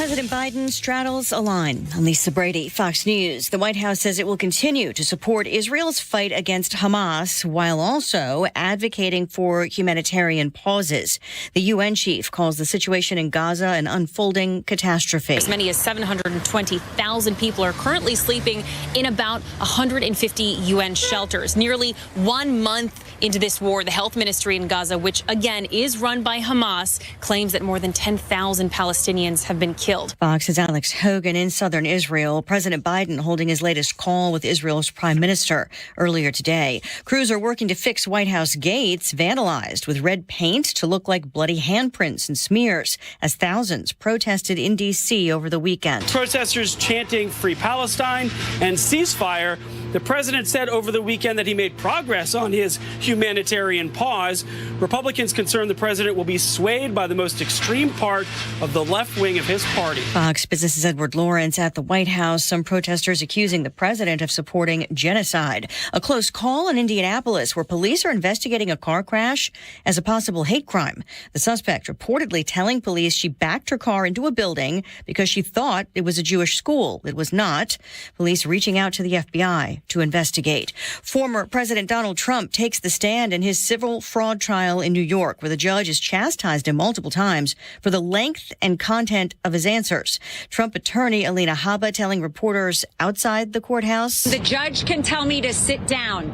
President Biden straddles a line. I'm Lisa Brady, Fox News. The White House says it will continue to support Israel's fight against Hamas while also advocating for humanitarian pauses. The UN chief calls the situation in Gaza an unfolding catastrophe. As many as 720,000 people are currently sleeping in about 150 UN shelters. Nearly 1 month into this war, the health ministry in Gaza, which again is run by Hamas, claims that more than 10,000 Palestinians have been killed. Fox's Alex Hogan in southern Israel. President Biden holding his latest call with Israel's prime minister earlier today. Crews are working to fix White House gates vandalized with red paint to look like bloody handprints and smears as thousands protested in D.C. over the weekend. Protesters chanting Free Palestine and ceasefire. The president said over the weekend that he made progress on his humanitarian pause. Republicans concerned the president will be swayed by the most extreme part of the left wing of his party. Fox Business's Edward Lawrence at the White House. Some protesters accusing the president of supporting genocide. A close call in Indianapolis where police are investigating a car crash as a possible hate crime. The suspect reportedly telling police she backed her car into a building because she thought it was a Jewish school. It was not. Police reaching out to the FBI to investigate. Former President Donald Trump takes the stand in his civil fraud trial in New York, where the judge has chastised him multiple times for the length and content of his answers. Trump attorney Alina Habba telling reporters outside the courthouse, "The judge can tell me to sit down,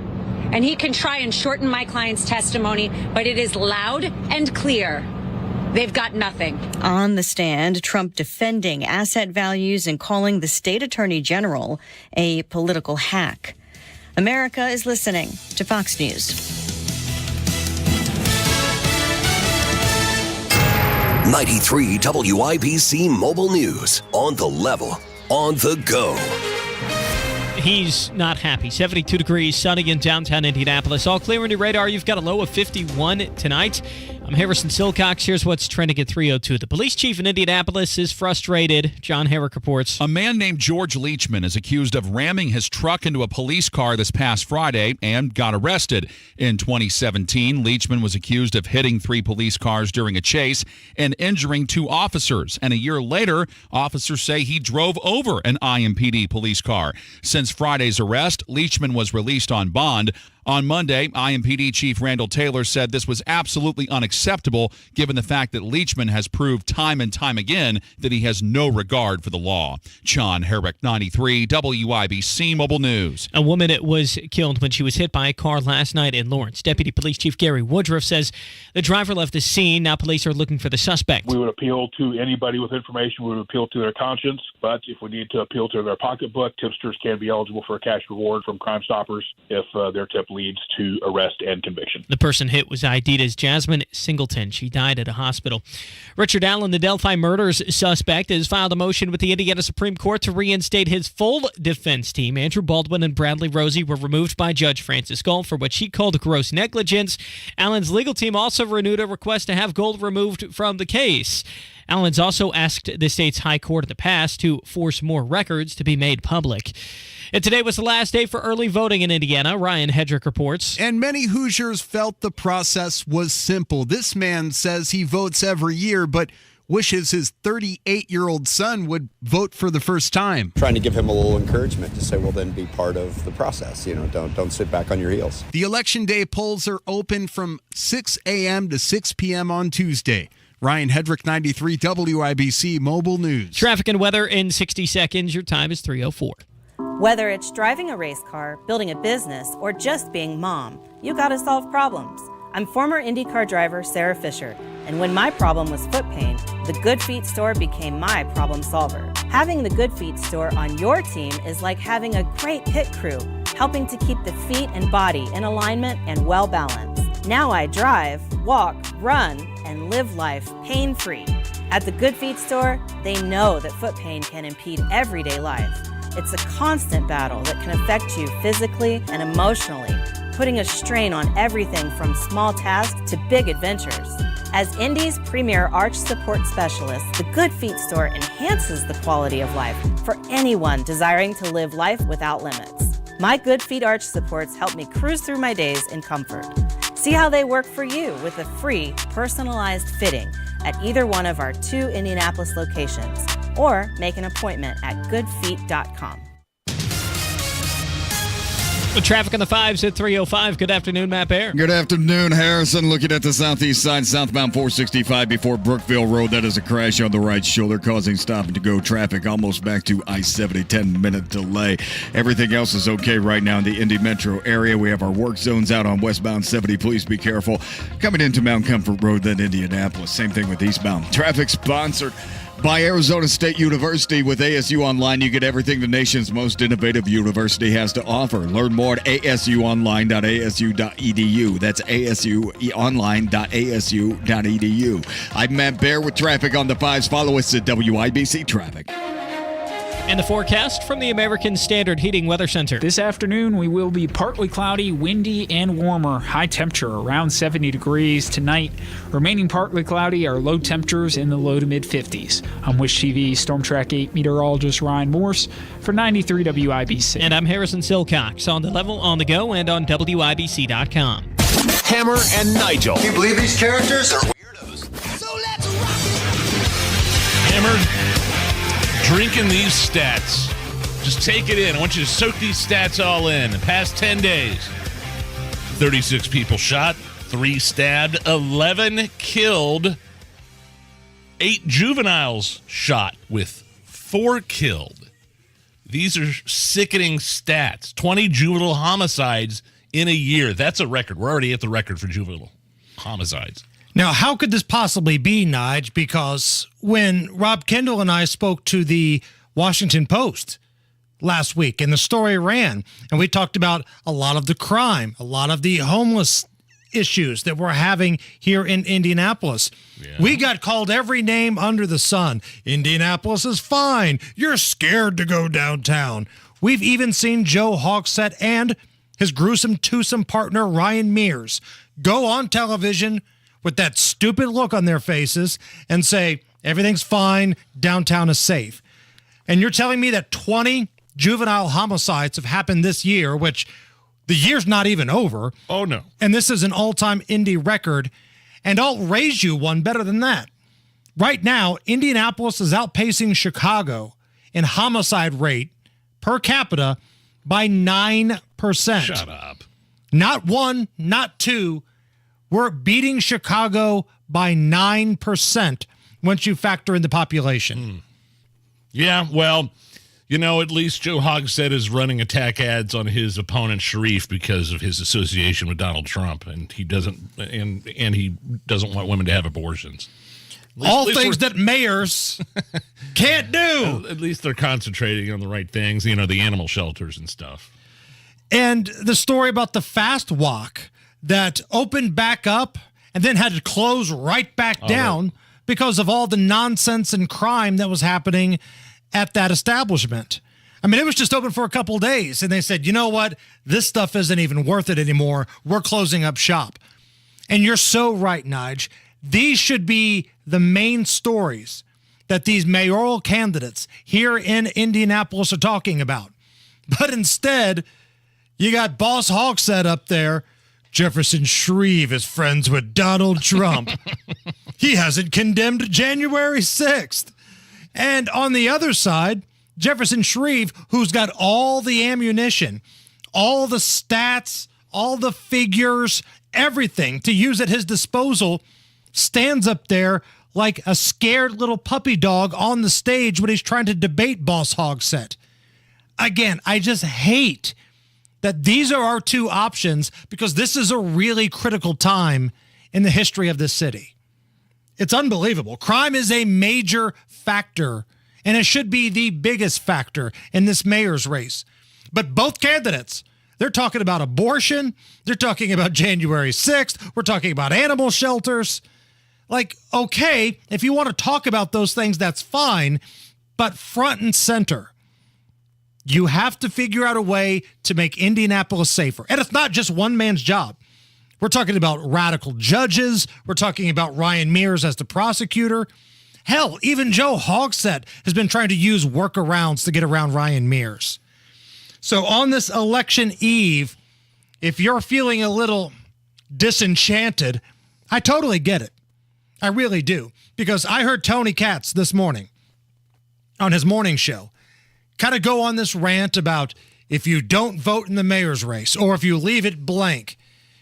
and he can try and shorten my client's testimony, but it is loud and clear. They've got nothing." On the stand, Trump defending asset values and calling the state attorney general a political hack. America is listening to Fox News. 93 WIBC Mobile News. On the level, on the go. He's not happy. 72 degrees, sunny in downtown Indianapolis. All clear on your radar. You've got a low of 51 tonight. I'm Harrison Silcox. Here's what's trending at 3:02. The police chief in Indianapolis is frustrated. John Herrick reports. A man named George Leachman is accused of ramming his truck into a police car this past Friday and got arrested. In 2017, Leachman was accused of hitting 3 police cars during a chase and injuring 2 officers. And a year later, officers say he drove over an IMPD police car. Since Friday's arrest, Leachman was released on bond. On Monday, IMPD Chief Randall Taylor said this was absolutely unacceptable given the fact that Leachman has proved time and time again that he has no regard for the law. John Herrick, 93 WIBC Mobile News. A woman was killed when she was hit by a car last night in Lawrence. Deputy Police Chief Gary Woodruff says the driver left the scene. Now police are looking for the suspect. We would appeal to anybody with information. We would appeal to their conscience. But if we need to appeal to their pocketbook, tipsters can be eligible for a cash reward from Crime Stoppers if their tip leads to arrest and conviction. The person hit was ID'd as Jasmine Singleton. She died at a hospital. Richard Allen, the Delphi murders suspect, has filed a motion with the Indiana Supreme Court to reinstate his full defense team. Andrew Baldwin and Bradley Rosie were removed by Judge Francis Gold for what she called gross negligence. Allen's legal team also renewed a request to have Gold removed from the case. Allen's also asked the state's high court in the past to force more records to be made public. And today was the last day for early voting in Indiana. Ryan Hedrick reports. And many Hoosiers felt the process was simple. This man says he votes every year, but wishes his 38-year-old son would vote for the first time. Trying to give him a little encouragement to say, well, then be part of the process. You know, don't sit back on your heels. The Election Day polls are open from 6 a.m. to 6 p.m. on Tuesday. Ryan Hedrick, 93 WIBC Mobile News. Traffic and weather in 60 seconds. Your time is 3:04. Whether it's driving a race car, building a business, or just being mom, you gotta solve problems. I'm former IndyCar driver Sarah Fisher, and when my problem was foot pain, the Good Feet store became my problem solver. Having the Good Feet store on your team is like having a great pit crew, helping to keep the feet and body in alignment and well balanced. Now I drive, walk, run, and live life pain-free. At the Good Feet store, they know that foot pain can impede everyday life. It's a constant battle that can affect you physically and emotionally, putting a strain on everything from small tasks to big adventures. As Indy's premier arch support specialist, the Good Feet store enhances the quality of life for anyone desiring to live life without limits. My Good Feet arch supports help me cruise through my days in comfort. See how they work for you with a free, personalized fitting at either one of our 2 Indianapolis locations, or make an appointment at goodfeet.com. The traffic on the 5s at 3:05. Good afternoon, Matt Bear. Good afternoon, Harrison. Looking at the southeast side, southbound 465 before Brookville Road. That is a crash on the right shoulder, causing stop-and-go traffic almost back to I-70, 10-minute delay. Everything else is okay right now in the Indy metro area. We have our work zones out on westbound 70. Please be careful. Coming into Mount Comfort Road, then Indianapolis. Same thing with eastbound. Traffic sponsored by Arizona State University. With ASU Online, you get everything the nation's most innovative university has to offer. Learn more at asuonline.asu.edu. That's asuonline.asu.edu. I'm Matt Bear with traffic on the 5s. Follow us at WIBC Traffic. And the forecast from the American Standard Heating Weather Center. This afternoon, we will be partly cloudy, windy, and warmer. High temperature around 70 degrees. Tonight, remaining partly cloudy, our low temperatures in the low to mid-50s. I'm Wish TV Storm Track 8 meteorologist Ryan Morse for 93 WIBC. And I'm Harrison Silcox on the level, on the go, and on WIBC.com. Hammer and Nigel. Can you believe these characters are weirdos? So let's rock it. Hammer, drinking these stats. Just take it in. I want you to soak these stats all in. The past 10 days, 36 people shot, 3 stabbed, 11 killed, 8 juveniles shot with 4 killed. These are sickening stats. 20 juvenile homicides in a year. That's a record. We're already at the record for juvenile homicides. Now, how could this possibly be, Nige? Because when Rob Kendall and I spoke to the Washington Post last week, and the story ran, and we talked about a lot of the crime, a lot of the homeless issues that we're having here in Indianapolis. Yeah. We got called every name under the sun. Indianapolis is fine. You're scared to go downtown. We've even seen Joe Hogsett and his gruesome twosome partner, Ryan Mears, go on television with that stupid look on their faces and say, everything's fine, downtown is safe. And you're telling me that 20 juvenile homicides have happened this year, which the year's not even over. Oh, no. And this is an all-time Indy record. And I'll raise you one better than that. Right now, Indianapolis is outpacing Chicago in homicide rate per capita by 9%. Shut up. Not 1, not 2. We're beating Chicago by 9% once you factor in the population. Yeah, well, at least Joe Hogsett is running attack ads on his opponent Sharif because of his association with Donald Trump, and he doesn't want women to have abortions. All things that mayors can't do. At least they're concentrating on the right things, the animal shelters and stuff. And the story about the fast walk that opened back up and then had to close right back down because of all the nonsense and crime that was happening at that establishment. I mean, it was just open for a couple of days, and they said, you know what? This stuff isn't even worth it anymore. We're closing up shop. And you're so right, Nige. These should be the main stories that these mayoral candidates here in Indianapolis are talking about. But instead, you got Boss Hogsett up there. Jefferson Shreve is friends with Donald Trump. He hasn't condemned January 6th. And on the other side, Jefferson Shreve, who's got all the ammunition, all the stats, all the figures, everything to use at his disposal, stands up there like a scared little puppy dog on the stage when he's trying to debate Boss Hogsett. Again, I just hate that these are our two options because this is a really critical time in the history of this city. It's unbelievable. Crime is a major factor, and it should be the biggest factor in this mayor's race. But both candidates, they're talking about abortion. They're talking about January 6th. We're talking about animal shelters. Like, okay, if you want to talk about those things, that's fine. But front and center, you have to figure out a way to make Indianapolis safer. And it's not just one man's job. We're talking about radical judges. We're talking about Ryan Mears as the prosecutor. Hell, even Joe Hogsett has been trying to use workarounds to get around Ryan Mears. So on this election eve, if you're feeling a little disenchanted, I totally get it. I really do. Because I heard Tony Katz this morning on his morning show kind of go on this rant about if you don't vote in the mayor's race or if you leave it blank,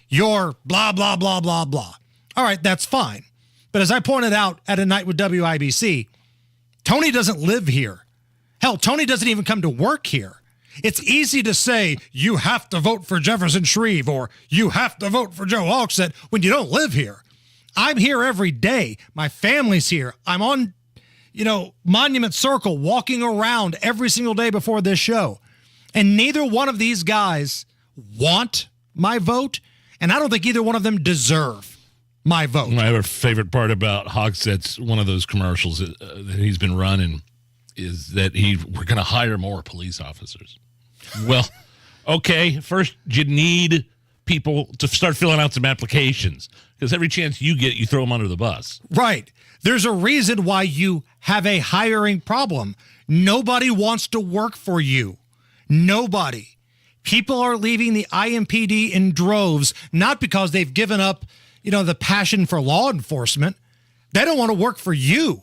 you're blah, blah, blah, blah, blah. All right, that's fine. But as I pointed out at a night with WIBC, Tony doesn't live here. Hell, Tony doesn't even come to work here. It's easy to say you have to vote for Jefferson Shreve or you have to vote for Joe Hogsett when you don't live here. I'm here every day. My family's here. I'm on, Monument Circle walking around every single day before this show. And neither one of these guys want my vote, and I don't think either one of them deserve my vote. My other favorite part about Hogsett's one of those commercials that he's been running is that we're going to hire more police officers. Well, okay, first you need people to start filling out some applications because every chance you get, you throw them under the bus. Right. There's a reason why you have a hiring problem. Nobody wants to work for you. Nobody. People are leaving the IMPD in droves, not because they've given up, the passion for law enforcement. They don't want to work for you.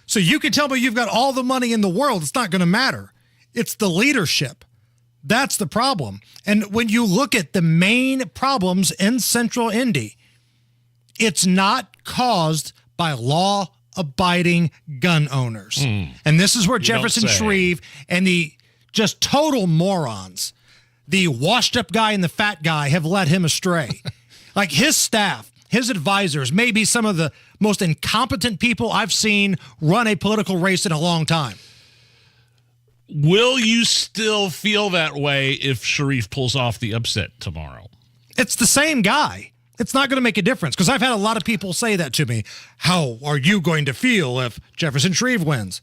So you can tell me you've got all the money in the world. It's not going to matter. It's the leadership. That's the problem. And when you look at the main problems in Central Indy, it's not caused by law-abiding gun owners. And this is where Jefferson Shreve and the just total morons, the washed-up guy and the fat guy, have led him astray. Like his staff, his advisors may be some of the most incompetent people I've seen run a political race in a long time. Will you still feel that way if Shreve pulls off the upset tomorrow? It's the same guy. It's not going to make a difference because I've had a lot of people say that to me. How are you going to feel if Jefferson Shreve wins?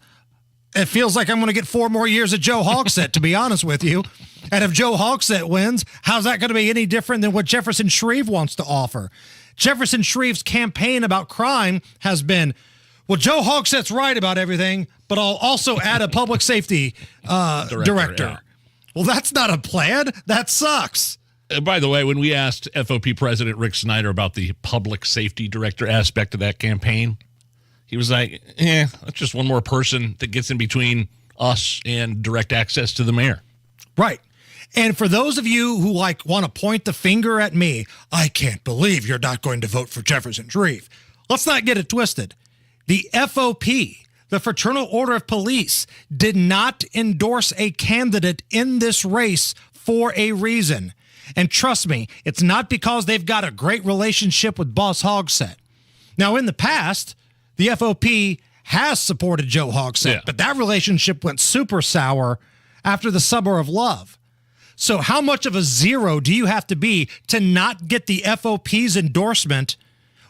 It feels like I'm going to get 4 more years of Joe Hogsett, to be honest with you. And if Joe Hogsett wins, how's that going to be any different than what Jefferson Shreve wants to offer? Jefferson Shreve's campaign about crime has been, well, Joe Hogsett's right about everything, but I'll also add a public safety director. Yeah. Well, that's not a plan. That sucks. By the way, when we asked FOP President Rick Snyder about the public safety director aspect of that campaign, he was like, that's just one more person that gets in between us and direct access to the mayor. Right. And for those of you who want to point the finger at me, I can't believe you're not going to vote for Jefferson Shreve. Let's not get it twisted. The FOP, the Fraternal Order of Police, did not endorse a candidate in this race for a reason. And trust me, it's not because they've got a great relationship with Boss Hogsett. Now, in the past, the FOP has supported Joe Hogsett, but that relationship went super sour after the Summer of Love. So how much of a zero do you have to be to not get the FOP's endorsement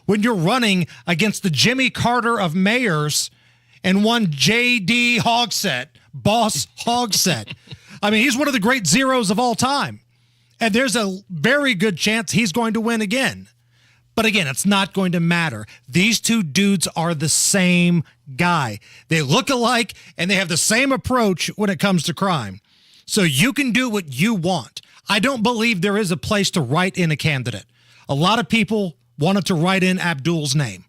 when you're running against the Jimmy Carter of mayors and one J.D. Hogsett, Boss Hogsett? I mean, he's one of the great zeros of all time. And there's a very good chance he's going to win again. But again, it's not going to matter. These two dudes are the same guy. They look alike, and they have the same approach when it comes to crime. So you can do what you want. I don't believe there is a place to write in a candidate. A lot of people wanted to write in Abdul's name.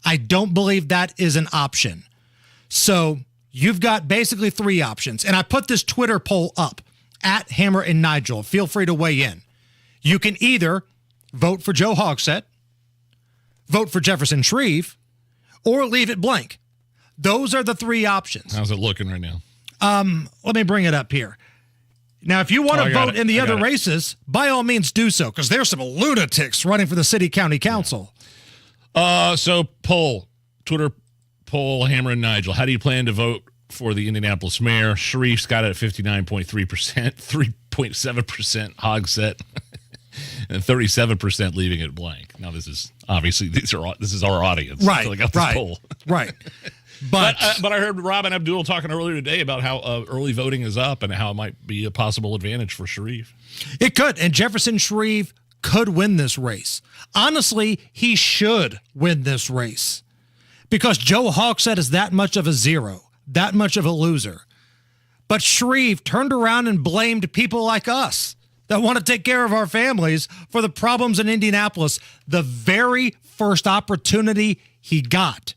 I don't believe that is an option. So you've got basically 3 options. And I put this Twitter poll up, at Hammer and Nigel. Feel free to weigh in. You can either vote for Joe Hogsett, vote for Jefferson Shreve, or leave it blank. Those are the 3 options. How's it looking right now? Let me bring it up here. Now, if you want to vote in the other races, by all means do so, because there's some lunatics running for the city county council. So Twitter poll, Hammer and Nigel. How do you plan to vote for the Indianapolis mayor? Shrev's got it at 59.3%, 3.7% Hogsett, and 37% leaving it blank. Now, this is obviously this is our audience. Right. I got this poll. Right. But I heard Robin Abdul talking earlier today about how early voting is up and how it might be a possible advantage for Shreve. It could, and Jefferson Shreve could win this race. Honestly, he should win this race because Joe Hogsett is that much of a zero, that much of a loser. But Shreve turned around and blamed people like us that want to take care of our families for the problems in Indianapolis the very first opportunity he got.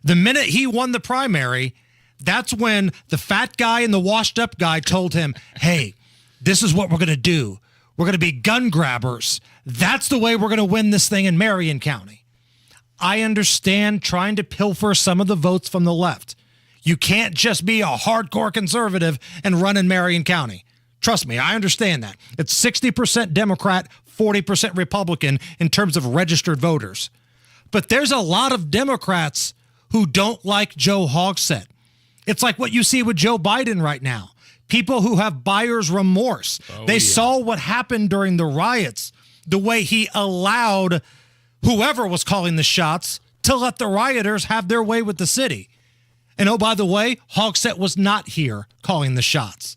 The minute he won the primary, That's when the fat guy and the washed up guy told him, hey, this is what we're going to do. We're going to be gun grabbers. That's the way we're going to win this thing in Marion County. I understand trying to pilfer some of the votes from the left. You can't just be a hardcore conservative and run in Marion County. Trust me, I understand that. It's 60% Democrat, 40% Republican in terms of registered voters. But there's a lot of Democrats who don't like Joe Hogsett. It's like what you see with Joe Biden right now. People who have buyer's remorse. They saw what happened during the riots, the way he allowed whoever was calling the shots to let the rioters have their way with the city. And oh, by the way, Hogsett was not here calling the shots.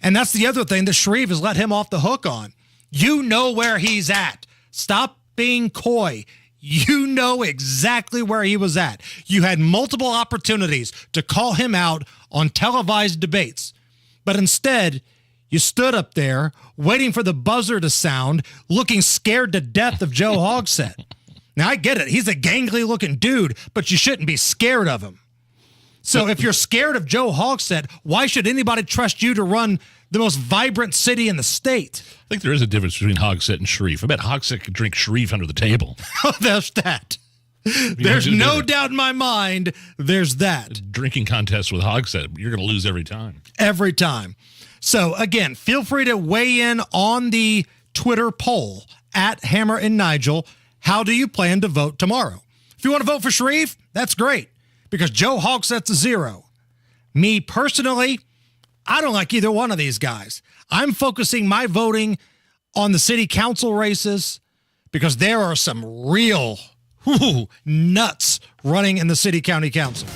And that's the other thing that Shreve has let him off the hook on. You know where he's at. Stop being coy. You know exactly where he was at. You had multiple opportunities to call him out on televised debates. But instead, you stood up there waiting for the buzzer to sound, looking scared to death of Joe Hogsett. Now, I get it. He's a gangly looking dude, but you shouldn't be scared of him. So if you're scared of Joe Hogsett, why should anybody trust you to run the most vibrant city in the state? I think there is a difference between Hogsett and Shreve. I bet Hogsett could drink Shreve under the table. Oh, there's that. There's no doubt in my mind there's that. Drinking contest with Hogsett, you're going to lose every time. Every time. So, again, feel free to weigh in on the Twitter poll at Hammer and Nigel. How do you plan to vote tomorrow? If you want to vote for Shreve, that's great, because Joe Hogsett's a 0. Me personally, I don't like either one of these guys. I'm focusing my voting on the city council races because there are some real nuts running in the city county council.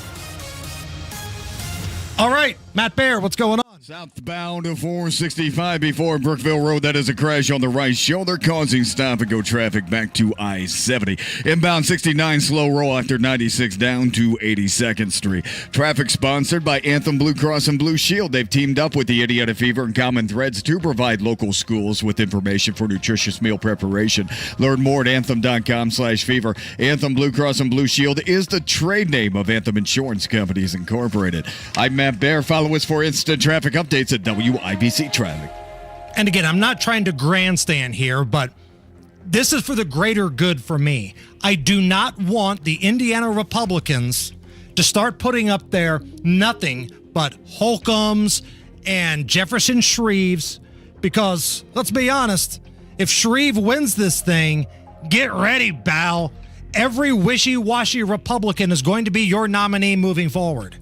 All right, Matt Bear, what's going on? Southbound to 465 before Brookville Road. That is a crash on the right shoulder, causing stop-and-go traffic back to I-70. Inbound 69, slow roll after 96 down to 82nd Street. Traffic sponsored by Anthem Blue Cross and Blue Shield. They've teamed up with the Indiana Fever and Common Threads to provide local schools with information for nutritious meal preparation. Learn more at anthem.com/fever. Anthem Blue Cross and Blue Shield is the trade name of Anthem Insurance Companies Incorporated. I'm Matt Bear. Follow us for instant traffic updates at WIBC Traffic. And again, I'm not trying to grandstand here, but this is for the greater good for me. I do not want the Indiana Republicans to start putting up there nothing but Holcombs and Jefferson Shreves, because let's be honest, if Shreve wins this thing, get ready, pal. Every wishy-washy Republican is going to be your nominee moving forward.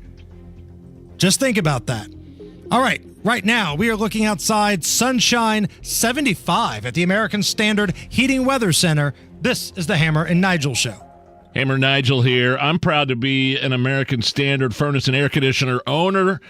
Just think about that. All right, right now we are looking outside, sunshine, 75 at the American Standard Heating Weather Center. This is the Hammer and Nigel Show. Hammer Nigel here. I'm proud to be an American Standard furnace and air conditioner owner.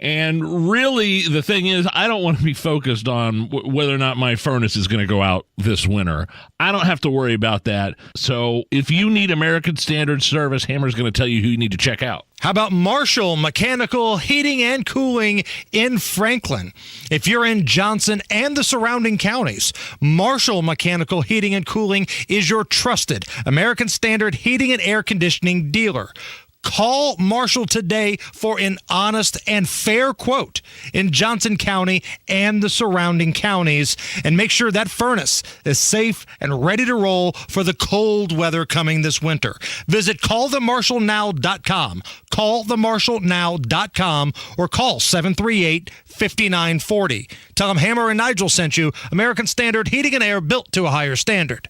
And really, the thing is, I don't want to be focused on whether or not my furnace is going to go out this winter. I don't have to worry about that. So if you need American Standard service, Hammer's going to tell you who you need to check out. How about Marshall Mechanical Heating and Cooling in Franklin? If you're in Johnson and the surrounding counties, Marshall Mechanical Heating and Cooling is your trusted American Standard heating and air conditioning dealer. Call Marshall today for an honest and fair quote in Johnson County and the surrounding counties, and make sure that furnace is safe and ready to roll for the cold weather coming this winter. Visit callthemarshallnow.com, callthemarshallnow.com, or call 738-5940. Tell them Hammer and Nigel sent you. American Standard Heating and Air, built to a higher standard.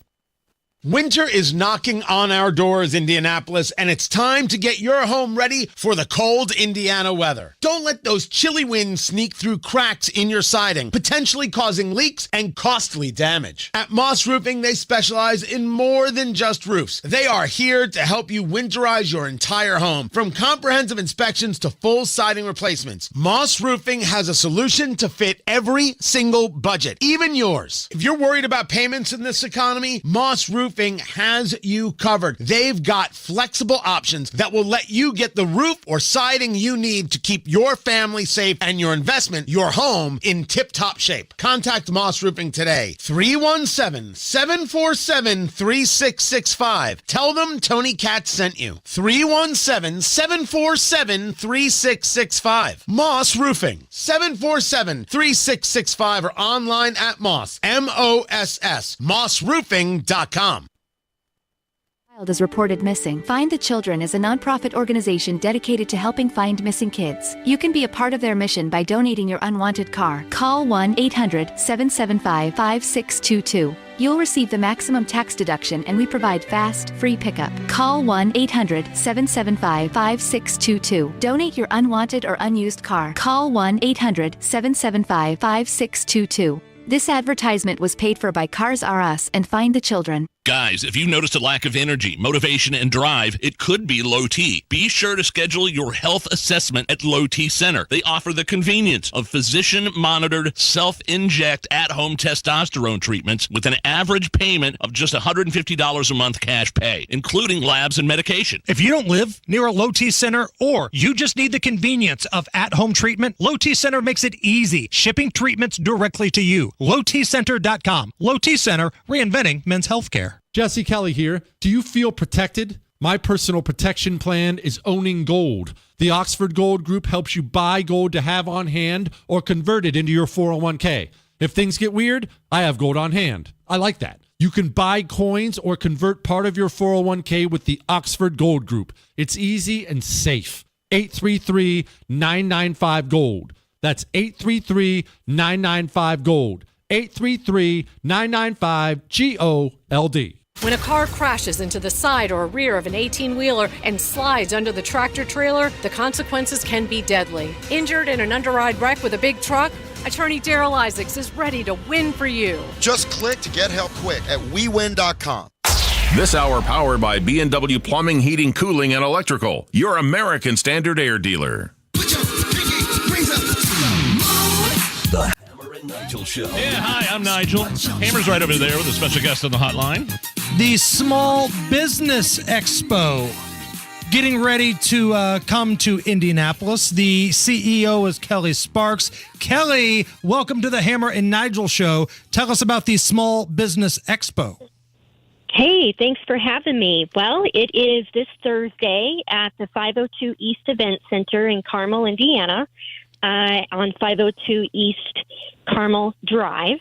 Winter is knocking on our doors, Indianapolis, and it's time to get your home ready for the cold Indiana weather. Don't let those chilly winds sneak through cracks in your siding, potentially causing leaks and costly damage. At Moss Roofing, they specialize in more than just roofs. They are here to help you winterize your entire home. From comprehensive inspections to full siding replacements, Moss Roofing has a solution to fit every single budget, even yours. If you're worried about payments in this economy, Moss Roofing Roofing has you covered. They've got flexible options that will let you get the roof or siding you need to keep your family safe and your investment, your home, in tip-top shape. Contact Moss Roofing today. 317-747-3665. Tell them Tony Katz sent you. 317-747-3665. Moss Roofing. 747-3665 or online at Moss. M-O-S-S. MossRoofing.com. Child is reported missing. Find the Children is a nonprofit organization dedicated to helping find missing kids. You can be a part of their mission by donating your unwanted car. Call 1-800-775-5622. You'll receive the maximum tax deduction, and we provide fast, free pickup. Call 1-800-775-5622. Donate your unwanted or unused car. Call 1-800-775-5622. This advertisement was paid for by Cars R Us and Find the Children. Guys, if you've noticed a lack of energy, motivation, and drive, it could be low T. Be sure to schedule your health assessment at Low T Center. They offer the convenience of physician-monitored, self-inject, at-home testosterone treatments with an average payment of just $150 a month cash pay, including labs and medication. If you don't live near a Low T Center or you just need the convenience of at-home treatment, Low T Center makes it easy, shipping treatments directly to you. LowTCenter.com. Low T Center, reinventing men's healthcare. Jesse Kelly here. Do you feel protected? My personal protection plan is owning gold. The Oxford Gold Group helps you buy gold to have on hand or convert it into your 401k. If things get weird, I have gold on hand. I like that. You can buy coins or convert part of your 401k with the Oxford Gold Group. It's easy and safe. 833-995-GOLD. That's 833-995-GOLD. 833-995-GOLD. When a car crashes into the side or rear of an 18-wheeler and slides under the tractor trailer, the consequences can be deadly. Injured in an underride wreck with a big truck? Attorney Daryl Isaacs is ready to win for you. Just click to get help quick at WeWin.com. This hour powered by B&W Plumbing, Heating, Cooling, and Electrical, your American Standard Air dealer. The Hammer and Nigel Show. Yeah, hi, I'm Nigel. Hammer's right over there with a special guest on the hotline. The Small Business Expo getting ready to come to Indianapolis. The CEO is Kelly Sparks. Kelly, welcome to the Hammer and Nigel Show. Tell us about the Small Business Expo. Hey, thanks for having me. Well, it is this Thursday at the 502 East Event Center in Carmel, Indiana, on 502 East Carmel Drive.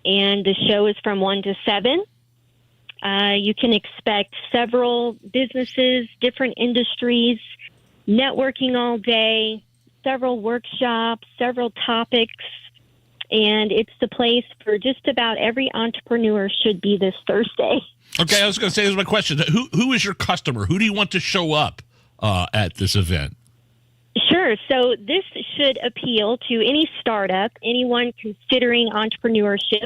And the show is from 1 to 7. You can expect several businesses, different industries, networking all day, several workshops, several topics. And it's the place for just about every entrepreneur should be this Thursday. Okay, I was going to say, here's my question. Who is your customer? Who do you want to show up at this event? Sure. So this should appeal to any startup, anyone considering entrepreneurship,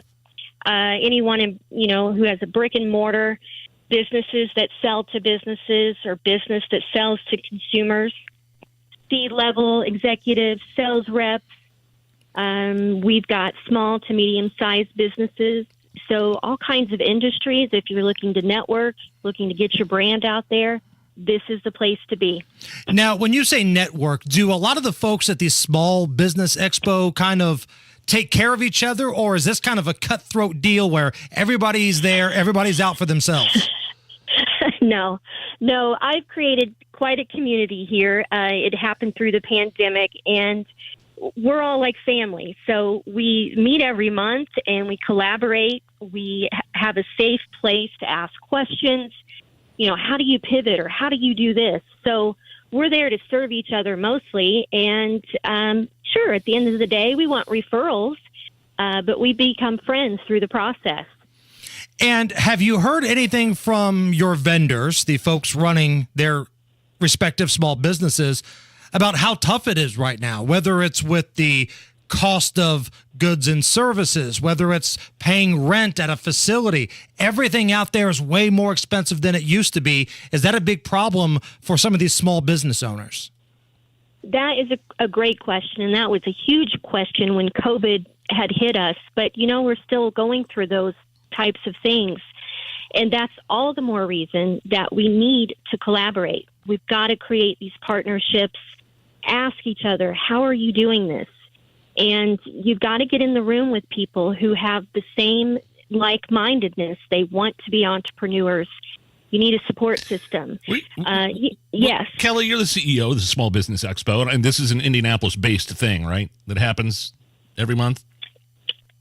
anyone who has a brick and mortar, businesses that sell to businesses or business that sells to consumers, C-level executives, sales reps. We've got small to medium-sized businesses. So all kinds of industries. If you're looking to network, looking to get your brand out there, this is the place to be. Now, when you say network, do a lot of the folks at the Small Business Expo kind of take care of each other, or is this kind of a cutthroat deal where everybody's there, everybody's out for themselves? No, I've created quite a community here. It happened through the pandemic, and we're all like family. So we meet every month and we collaborate. We have a safe place to ask questions. How do you pivot or how do you do this? So we're there to serve each other mostly. And sure, at the end of the day, we want referrals, but we become friends through the process. And have you heard anything from your vendors, the folks running their respective small businesses, about how tough it is right now, whether it's with the cost of goods and services, whether it's paying rent at a facility? Everything out there is way more expensive than it used to be. Is that a big problem for some of these small business owners? That is a great question, and that was a huge question when COVID had hit us. But, we're still going through those types of things. And that's all the more reason that we need to collaborate. We've got to create these partnerships, ask each other, how are you doing this? And you've got to get in the room with people who have the same like-mindedness. They want to be entrepreneurs. You need a support system. Yes. Kelly, you're the CEO of the Small Business Expo, and this is an Indianapolis-based thing, right, that happens every month?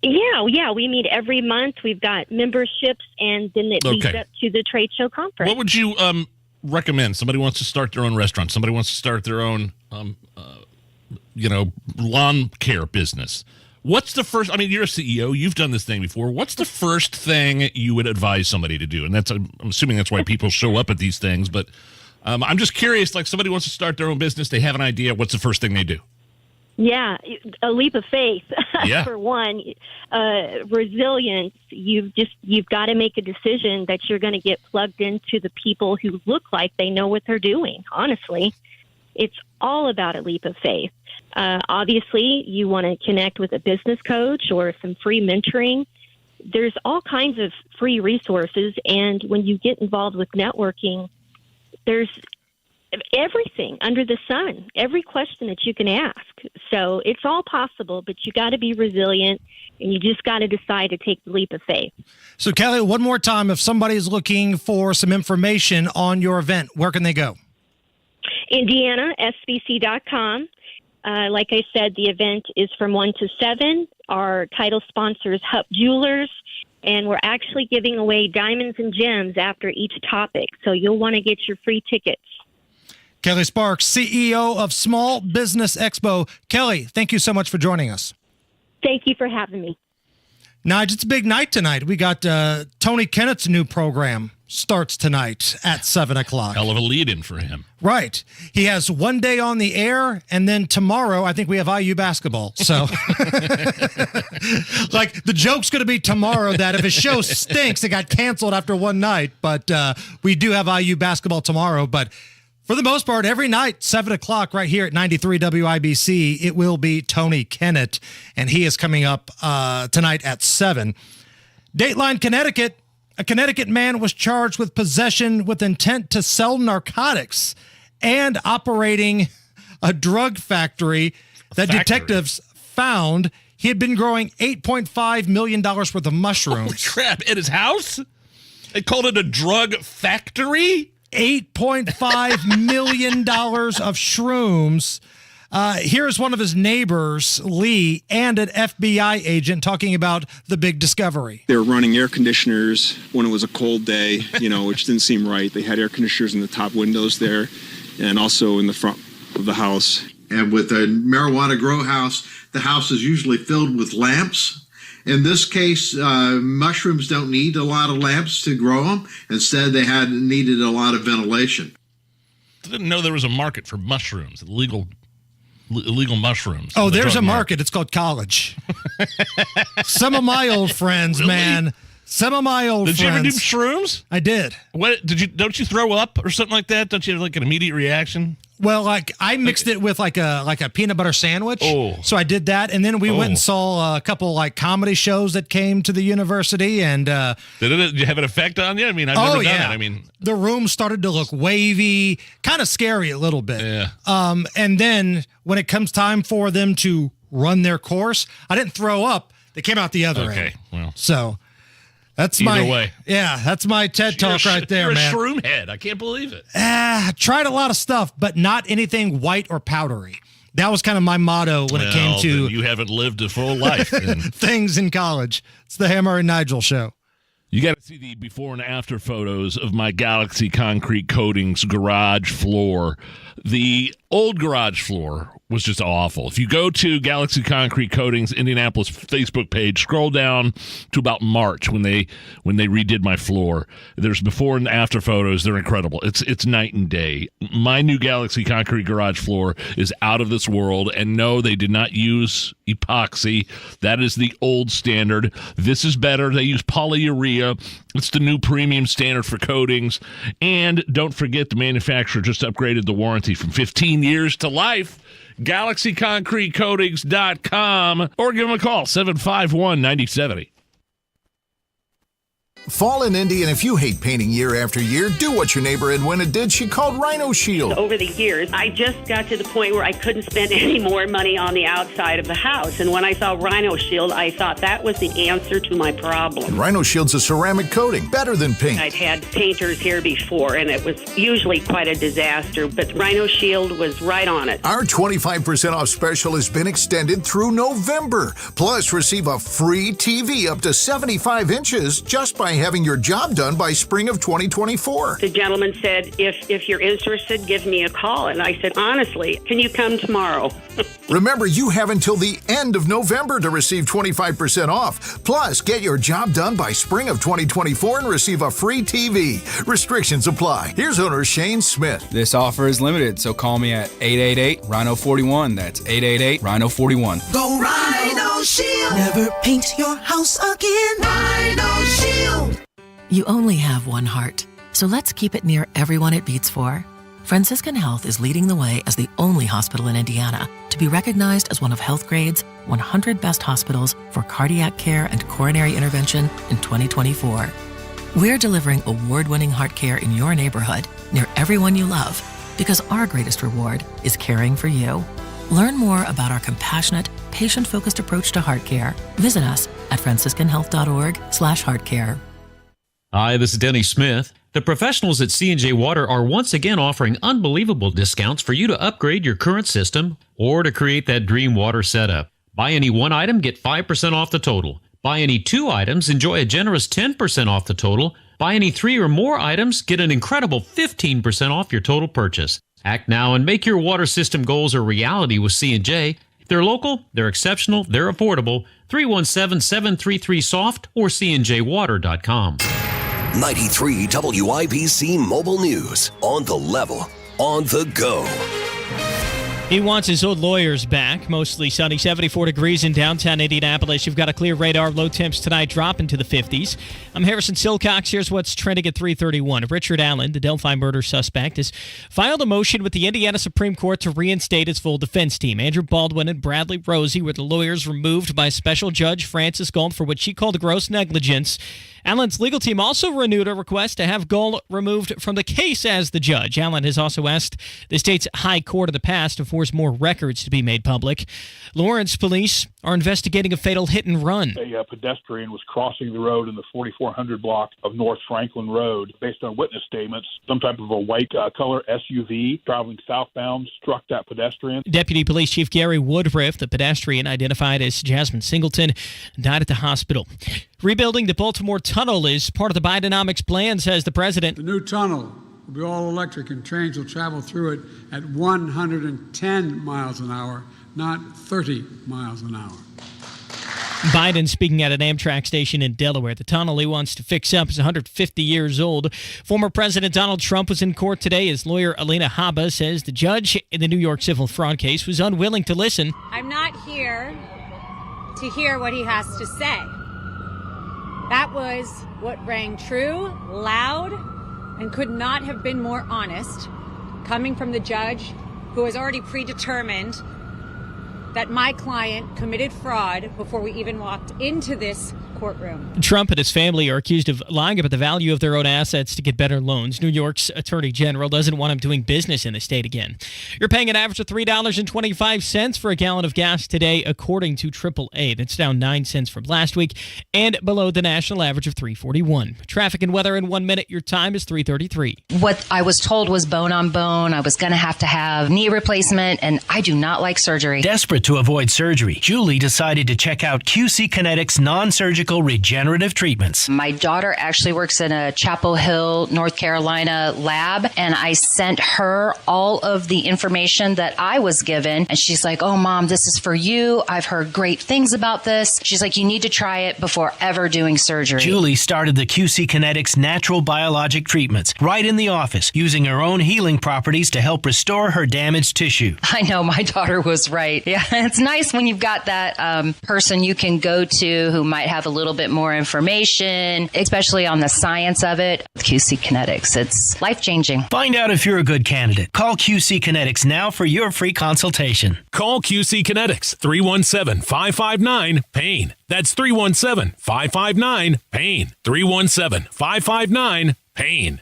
Yeah, we meet every month. We've got memberships, and then it leads up to the trade show conference. What would you recommend? Somebody wants to start their own restaurant. Somebody wants to start their own, lawn care business. What's the first? I mean, you're a CEO. You've done this thing before. What's the first thing you would advise somebody to do? And I'm assuming that's why people show up at these things. But I'm just curious. Like, somebody wants to start their own business. They have an idea. What's the first thing they do? Yeah, a leap of faith. Yeah. For one, resilience. You've got to make a decision that you're going to get plugged into the people who look like they know what they're doing. Honestly, it's all about a leap of faith. Obviously, you want to connect with a business coach or some free mentoring. There's all kinds of free resources, and when you get involved with networking, there's everything under the sun, every question that you can ask. So it's all possible, but you got to be resilient, and you just got to decide to take the leap of faith. So, Kelly, one more time, if somebody's looking for some information on your event, where can they go? IndianaSBC.com. Like I said, the event is from 1 to 7. Our title sponsor is Hupp Jewelers, and we're actually giving away diamonds and gems after each topic. So you'll want to get your free tickets. Kelly Sparks, CEO of Small Business Expo. Kelly, thank you so much for joining us. Thank you for having me. Nigel, it's a big night tonight. We got Tony Kennett's new program starts tonight at 7 o'clock. Hell of a lead-in for him. Right. He has one day on the air, and then tomorrow, I think we have IU basketball. So, like, the joke's going to be tomorrow that if his show stinks, it got canceled after one night. But we do have IU basketball tomorrow. But for the most part, every night, 7 o'clock right here at 93 WIBC, it will be Tony Kennett, and he is coming up tonight at 7. Dateline, Connecticut. A Connecticut man was charged with possession with intent to sell narcotics and operating a drug factory that detectives found he had been growing $8.5 million worth of mushrooms. Holy crap, at his house? They called it a drug factory? $8.5 million of shrooms. Here's one of his neighbors, Lee, and an FBI agent talking about the big discovery. They were running air conditioners when it was a cold day, which didn't seem right. They had air conditioners in the top windows there and also in the front of the house. And with a marijuana grow house, the house is usually filled with lamps. In this case, mushrooms don't need a lot of lamps to grow them. Instead, they needed a lot of ventilation. I didn't know there was a market for mushrooms, illegal mushrooms. Oh, there's a market. It's called college. Some of my old friends, really? Man. Some of my old friends. Did you ever do shrooms? I did. What did you? Don't you throw up or something like that? Don't you have like an immediate reaction? Well, like I mixed it with like a peanut butter sandwich. Oh. So I did that, and then we went and saw a couple like comedy shows that came to the university, and did it have an effect on you? I mean, I've never done it. I mean, the room started to look wavy, kind of scary a little bit. Yeah. And then when it comes time for them to run their course, I didn't throw up. They came out the other end. Okay. Well. So. That's Either way. Yeah, that's my TED Talk right there, man. You're a shroom head. I can't believe it. Tried a lot of stuff, but not anything white or powdery. That was kind of my motto when it came to... You haven't lived a full life. Things in college. It's the Hammer and Nigel Show. You got to see the before and after photos of my Galaxy Concrete Coatings garage floor. The old garage floor was just awful. If you go to Galaxy Concrete Coatings Indianapolis Facebook page, scroll down to about March when they redid my floor. There's before and after photos. They're incredible. It's night and day. My new Galaxy Concrete garage floor is out of this world, and no, they did not use epoxy. That is the old standard. This is better. They use polyurea. It's the new premium standard for coatings. And don't forget, the manufacturer just upgraded the warranty from 15 years to life. GalaxyConcreteCoatings.com or give them a call, 751-9070. Fall in Indy, and if you hate painting year after year, do what your neighbor Edwina did. She called Rhino Shield. Over the years, I just got to the point where I couldn't spend any more money on the outside of the house. And when I saw Rhino Shield, I thought that was the answer to my problem. And Rhino Shield's a ceramic coating, better than paint. I'd had painters here before, and it was usually quite a disaster, but Rhino Shield was right on it. Our 25% off special has been extended through November. Plus, receive a free TV up to 75 inches just by having your job done by spring of 2024. The gentleman said, if you're interested, give me a call. And I said, honestly, can you come tomorrow? Remember, you have until the end of November to receive 25% off. Plus, get your job done by spring of 2024 and receive a free TV. Restrictions apply. Here's owner Shane Smith. This offer is limited, so call me at 888-RHINO-41. That's 888-RHINO-41. Go Rhino Shield. Never paint your house again. Rhino Shield. You only have one heart, so let's keep it near everyone it beats for. Franciscan Health is leading the way as the only hospital in Indiana to be recognized as one of HealthGrade's 100 best hospitals for cardiac care and coronary intervention in 2024. We're delivering award-winning heart care in your neighborhood, near everyone you love, because our greatest reward is caring for you. Learn more about our compassionate, patient-focused approach to heart care. Visit us at franciscanhealth.org/heartcare. Hi, this is Denny Smith. The professionals at C&J Water are once again offering unbelievable discounts for you to upgrade your current system or to create that dream water setup. Buy any one item, get 5% off the total. Buy any 2 items, enjoy a generous 10% off the total. Buy any 3 or more items, get an incredible 15% off your total purchase. Act now and make your water system goals a reality with C&J. They're local, they're exceptional, they're affordable. 317-733-SOFT or cnjwater.com. 93 WIBC Mobile News. On the level, on the go. He wants his old lawyers back. Mostly sunny, 74 degrees in downtown Indianapolis. You've got a clear radar. Low temps tonight drop into the 50s. I'm Harrison Silcox. Here's what's trending at 3:31. Richard Allen, the Delphi murder suspect, has filed a motion with the Indiana Supreme Court to reinstate his full defense team. Andrew Baldwin and Bradley Rosie were the lawyers removed by Special Judge Francis Gold for what she called gross negligence. Allen's legal team also renewed a request to have Gold removed from the case as the judge. Allen has also asked the state's high court of the past to force more records to be made public. Lawrence police are investigating a fatal hit and run. A pedestrian was crossing the road in the 4400 block of North Franklin Road. Based on witness statements, some type of a white color SUV traveling southbound struck that pedestrian. Deputy Police Chief Gary Woodruff, the pedestrian identified as Jasmine Singleton, died at the hospital. Rebuilding the Baltimore Tunnel is part of the Bidenomics plan, says the president. The new tunnel will be all electric and trains will travel through it at 110 miles an hour, not 30 miles an hour. Biden speaking at an Amtrak station in Delaware. The tunnel he wants to fix up is 150 years old. Former President Donald Trump was in court today. His lawyer, Alina Habba, says the judge in the New York civil fraud case was unwilling to listen. I'm not here to hear what he has to say. That was what rang true, loud, and could not have been more honest, coming from the judge who has already predetermined that my client committed fraud before we even walked into this courtroom. Trump and his family are accused of lying about the value of their own assets to get better loans. New York's Attorney General doesn't want him doing business in the state again. You're paying an average of $3.25 for a gallon of gas today, according to AAA. That's down 9 cents from last week and below the national average of $3.41. Traffic and weather in 1 minute. Your time is 3:33. What I was told was bone on bone. I was going to have knee replacement, and I do not like surgery. Desperate to avoid surgery, Julie decided to check out QC Kinetics non-surgical regenerative treatments. My daughter actually works in a Chapel Hill, North Carolina lab, and I sent her all of the information that I was given, and she's like, "Oh, Mom, this is for you. I've heard great things about this." She's like, "You need to try it before ever doing surgery." Julie started the QC Kinetics natural biologic treatments right in the office, using her own healing properties to help restore her damaged tissue. I know, my daughter was right. Yeah. it's nice when you've got that person you can go to who might have a little bit more information, especially on the science of it. QC Kinetics, it's life-changing. Find out if you're a good candidate. Call QC Kinetics now for your free consultation. Call QC Kinetics, 317-559-PAIN. That's 317-559-PAIN. 317-559-PAIN.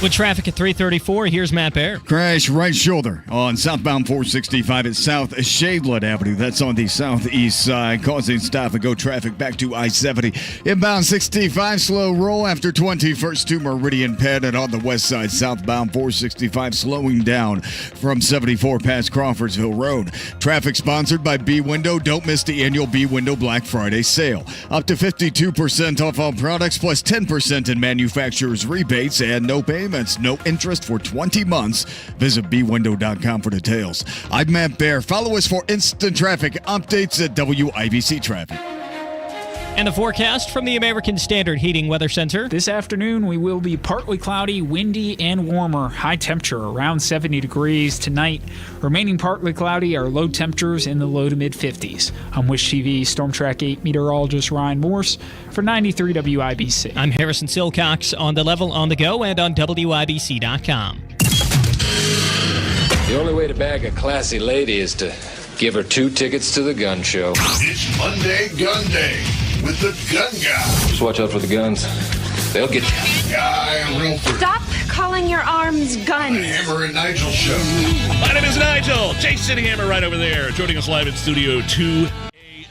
With traffic at 334, here's Matt Bear. Crash right shoulder on southbound 465 at South Shadelet Avenue. That's on the southeast side, causing stop-and-go traffic back to I-70. Inbound 65, slow roll after 21st to Meridian Penn, and on the west side, southbound 465, slowing down from 74 past Crawfordsville Road. Traffic sponsored by B-Window. Don't miss the annual B-Window Black Friday sale. Up to 52% off all products, plus 10% in manufacturer's rebates, and no payments, no interest for 20 months. Visit bwindow.com for details. I'm Matt Bear. Follow us for instant traffic updates at WIBC Traffic. And the forecast from the American Standard Heating Weather Center. This afternoon, we will be partly cloudy, windy, and warmer. High temperature around 70 degrees tonight. Remaining partly cloudy are low temperatures in the low to mid-50s. I'm Wish TV Storm Track 8 meteorologist Ryan Morse for 93 WIBC. I'm Harrison Silcox on the level, on the go, and on WIBC.com. The only way to bag a classy lady is to give her 2 tickets to the gun show. It's Monday Gun Day with the gun guy. Just watch out for the guns. They'll get you. Guy Relford. Stop calling your arms guns. Hammer and Nigel show. My name is Nigel. Jason Hammer right over there. Joining us live in Studio 2.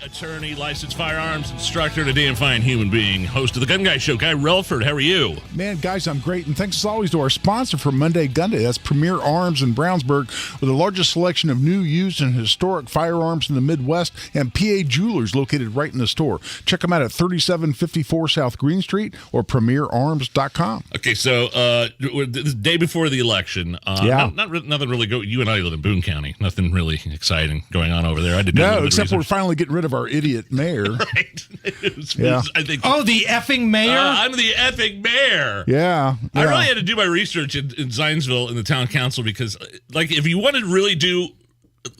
Attorney, licensed firearms instructor, and a damn fine human being, host of the Gun Guy Show, Guy Relford. How are you? Man, guys, I'm great, and thanks as always to our sponsor for Monday Gun Day. That's Premier Arms in Brownsburg, with the largest selection of new, used, and historic firearms in the Midwest, and PA Jewelers located right in the store. Check them out at 3754 South Green Street or premierarms.com. Okay, so the day before the election, nothing really go. You and I live in Boone County. Nothing really exciting going on over there. I did no, except we're finally getting rid of our idiot mayor. Right. I think. Oh, the effing mayor? I'm the effing mayor. Yeah. I really had to do my research in Zionsville in the town council because, like, if you want to really do,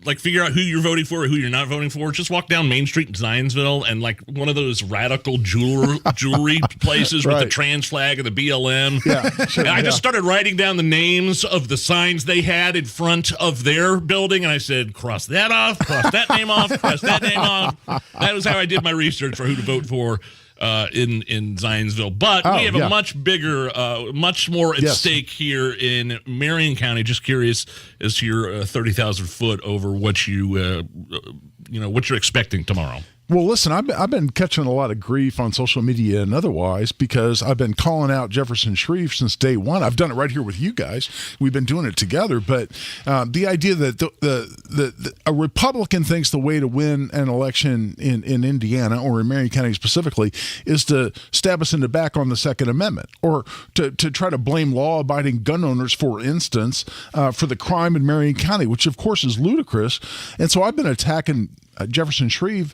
like, figure out who you're voting for or who you're not voting for, just walk down Main Street in Zionsville and, like, one of those radical jewelry places with the trans flag and the BLM. Yeah, sure, and I just started writing down the names of the signs they had in front of their building, and I said, cross that off, cross that name off, cross that name off. That was how I did my research for who to vote for in Zionsville. But we have a much bigger, much more at stake here in Marion County. Just curious as to your 30,000 foot over what you, what you're expecting tomorrow. Well, listen, I've been catching a lot of grief on social media and otherwise because I've been calling out Jefferson Shreve since day one. I've done it right here with you guys. We've been doing it together. But the idea that a Republican thinks the way to win an election in Indiana or in Marion County specifically is to stab us in the back on the Second Amendment or to try to blame law-abiding gun owners, for instance, for the crime in Marion County, which, of course, is ludicrous. And so I've been attacking Jefferson Shreve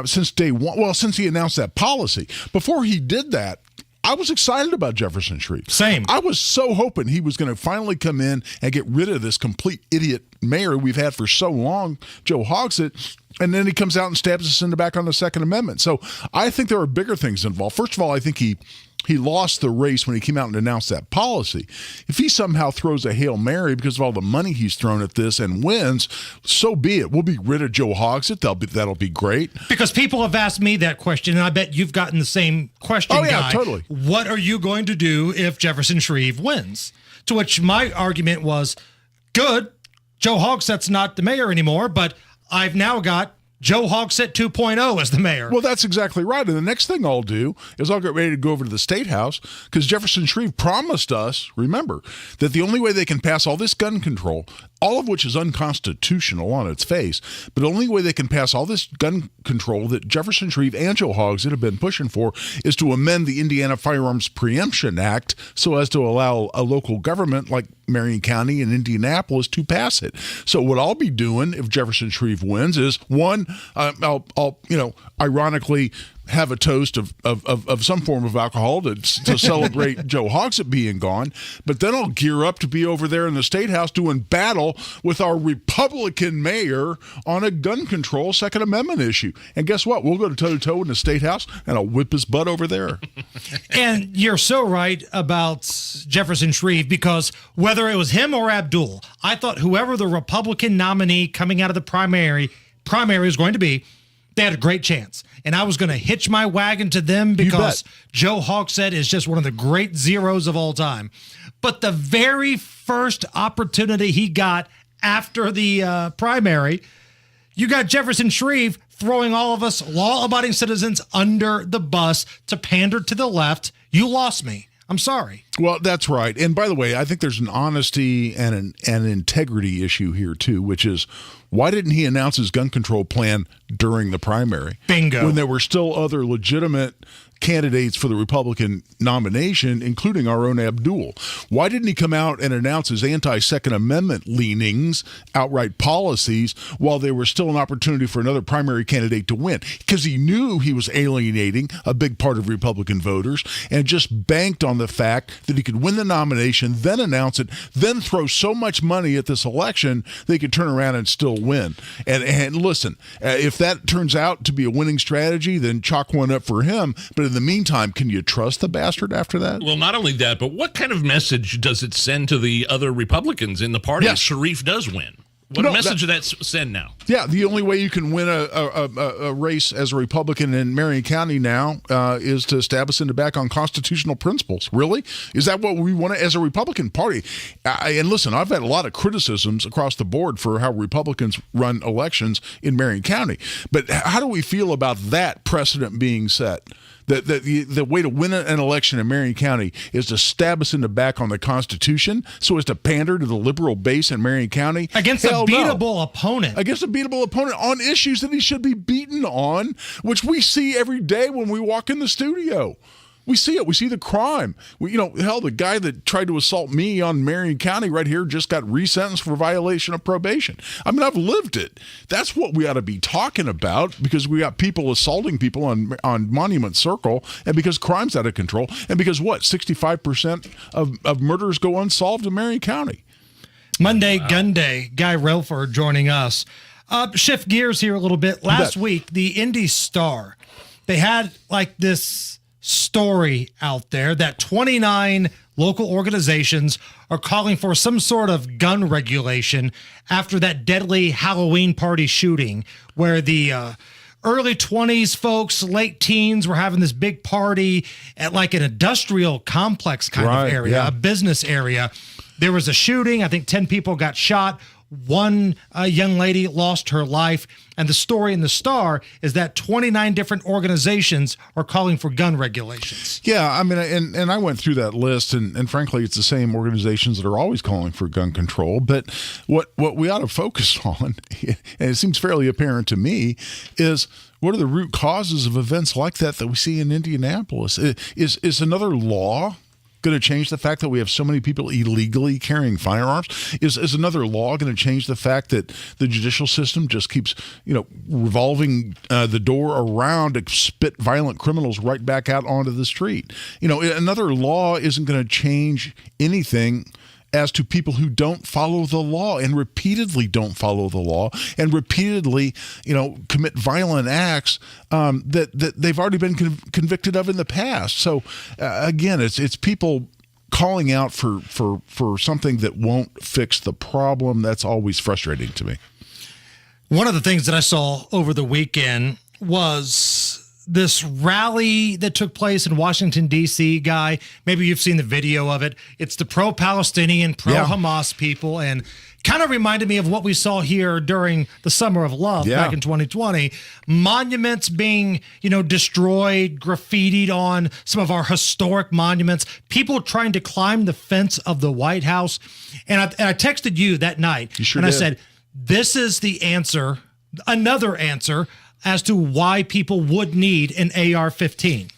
since day one. Well, since he announced that policy. Before he did that, I was excited about Jefferson Shreve. Same. I was so hoping he was going to finally come in and get rid of this complete idiot mayor we've had for so long, Joe Hogsett, and then he comes out and stabs us in the back on the Second Amendment. So I think there are bigger things involved. First of all, I think he lost the race when he came out and announced that policy. If he somehow throws a Hail Mary because of all the money he's thrown at this and wins, so be it. We'll be rid of Joe Hogsett. That'll be great. Because people have asked me that question, and I bet you've gotten the same question, Oh, yeah, Guy. totally. What are you going to do if Jefferson Shreve wins? To which my argument was, good, Joe Hogsett's not the mayor anymore, but I've now got Joe Hogsett 2.0 as the mayor. Well, that's exactly right. And the next thing I'll do is I'll get ready to go over to the State House because Jefferson Shreve promised us, remember, that the only way they can pass all this gun control, all of which is unconstitutional on its face, but the only way they can pass all this gun control that Jefferson Shreve and Joe Hogsett have been pushing for is to amend the Indiana Firearms Preemption Act so as to allow a local government like Marion County and Indianapolis to pass it. So what I'll be doing if Jefferson Shreve wins is, one, I'll ironically have a toast of some form of alcohol to celebrate Joe Hogsett being gone, but then I'll gear up to be over there in the State House doing battle with our Republican mayor on a gun control Second Amendment issue. And guess what? We'll go toe-to-toe in the State House, and I'll whip his butt over there. And you're so right about Jefferson Shreve, because whether it was him or Abdul, I thought whoever the Republican nominee coming out of the primary was going to be, they had a great chance. And I was going to hitch my wagon to them because Joe Hogsett is just one of the great zeros of all time. But the very first opportunity he got after the primary, you got Jefferson Shreve throwing all of us law-abiding citizens under the bus to pander to the left. You lost me. I'm sorry. Well, that's right. And by the way, I think there's an honesty and an integrity issue here, too, which is, why didn't he announce his gun control plan during the primary? Bingo. When there were still other legitimate candidates for the Republican nomination, including our own Abdul. Why didn't he come out and announce his anti-Second Amendment leanings, outright policies, while there was still an opportunity for another primary candidate to win? Because he knew he was alienating a big part of Republican voters and just banked on the fact that he could win the nomination, then announce it, then throw so much money at this election they could turn around and still win. And listen, if that turns out to be a winning strategy, then chalk one up for him. But in the meantime, can you trust the bastard after that? Well, not only that, but what kind of message does it send to the other Republicans in the party if Sharif does win? What message does that send now? Yeah, the only way you can win a race as a Republican in Marion County now is to stab us in the back on constitutional principles. Really? Is that what we want as a Republican Party? And listen, I've had a lot of criticisms across the board for how Republicans run elections in Marion County. But how do we feel about that precedent being set? The way to win an election in Marion County is to stab us in the back on the Constitution so as to pander to the liberal base in Marion County. Against a beatable opponent. Against a beatable opponent on issues that he should be beaten on, which we see every day when we walk in the studio. We see it. We see the crime. Hell, the guy that tried to assault me on Marion County right here just got resentenced for violation of probation. I mean, I've lived it. That's what we ought to be talking about, because we got people assaulting people on Monument Circle, and because crime's out of control, and because 65% of murders go unsolved in Marion County. Monday, Gun Day. Guy Relford joining us. Shift gears here a little bit. Last week, the Indy Star, they had this story out there that 29 local organizations are calling for some sort of gun regulation after that deadly Halloween party shooting where the early 20s folks, late teens were having this big party at an industrial complex kind of area, a business area. There was a shooting. I think 10 people got shot. One young lady lost her life. And the story in the Star is that 29 different organizations are calling for gun regulations. Yeah, I mean, and I went through that list, and frankly, it's the same organizations that are always calling for gun control. But what we ought to focus on, and it seems fairly apparent to me, is what are the root causes of events like that we see in Indianapolis? Is another law going to change the fact that we have so many people illegally carrying firearms? Is another law going to change the fact that the judicial system just keeps, revolving the door around to spit violent criminals right back out onto the street? Another law isn't going to change anything as to people who don't follow the law and repeatedly don't follow the law and repeatedly, commit violent acts that they've already been convicted of in the past. So again, it's people calling out for something that won't fix the problem. That's always frustrating to me. One of the things that I saw over the weekend was this rally that took place in Washington, D.C., Guy. Maybe you've seen the video of it. It's the pro-Palestinian, pro-Hamas people, and kind of reminded me of what we saw here during the Summer of Love back in 2020. Monuments being, destroyed, graffitied on some of our historic monuments, people trying to climb the fence of the White House. And I texted you that night, I said, this is the answer, another answer, as to why people would need an AR-15.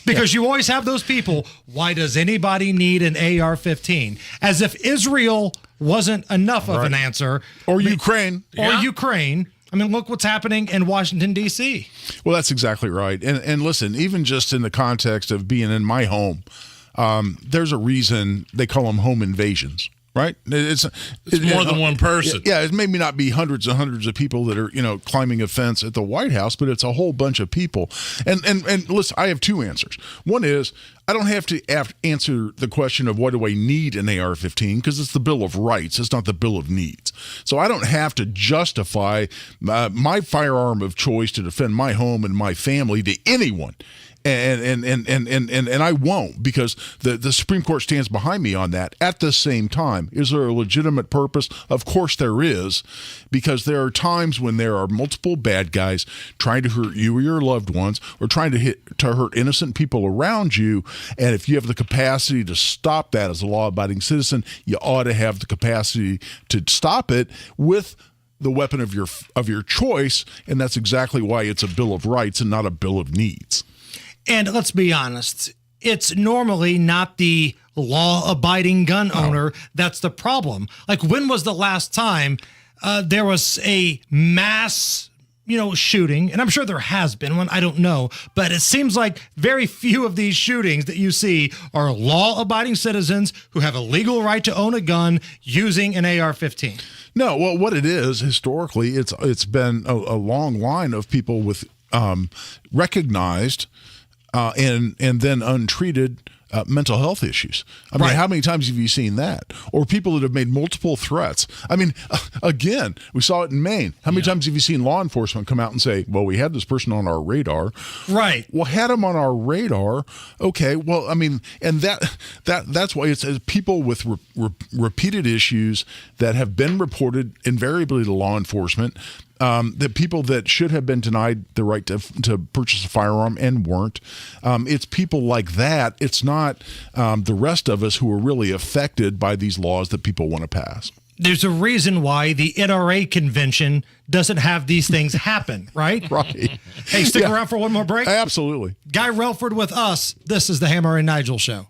Because you always have those people, why does anybody need an AR-15? As if Israel wasn't enough of an answer. Or Ukraine. Or Ukraine. I mean, look what's happening in Washington, D.C. Well, that's exactly right. And listen, even just in the context of being in my home, there's a reason they call them home invasions. Right? It's more than one person. Yeah, it may not be hundreds and hundreds of people that are, climbing a fence at the White House, but it's a whole bunch of people. And listen, I have two answers. One is I don't have to answer the question of what do I need an AR-15 because it's the Bill of Rights. It's not the Bill of Needs. So I don't have to justify my firearm of choice to defend my home and my family to anyone. And I won't, because the Supreme Court stands behind me on that. At the same time, is there a legitimate purpose? Of course there is, because there are times when there are multiple bad guys trying to hurt you or your loved ones, or trying to hurt innocent people around you. And if you have the capacity to stop that as a law-abiding citizen, you ought to have the capacity to stop it with the weapon of your choice. And that's exactly why it's a Bill of Rights and not a Bill of Needs. And let's be honest, it's normally not the law-abiding gun owner that's the problem. Like, when was the last time there was a mass, shooting? And I'm sure there has been one, I don't know. But it seems like very few of these shootings that you see are law-abiding citizens who have a legal right to own a gun using an AR-15. No, well, what it is, historically, it's been a long line of people with recognized and then untreated mental health issues. I mean, how many times have you seen that? Or people that have made multiple threats. I mean, again, we saw it in Maine. How many times have you seen law enforcement come out and say, well, we had this person on our radar. Right. Well, had him on our radar. Okay. Well, I mean, and that's why it's people with repeated issues that have been reported invariably to law enforcement. The people that should have been denied the right to purchase a firearm and weren't. It's people like that. It's not the rest of us who are really affected by these laws that people want to pass. There's a reason why the NRA convention doesn't have these things happen, right? Right. Hey, stick around for one more break. Absolutely. Guy Relford with us. This is the Hammer and Nigel Show.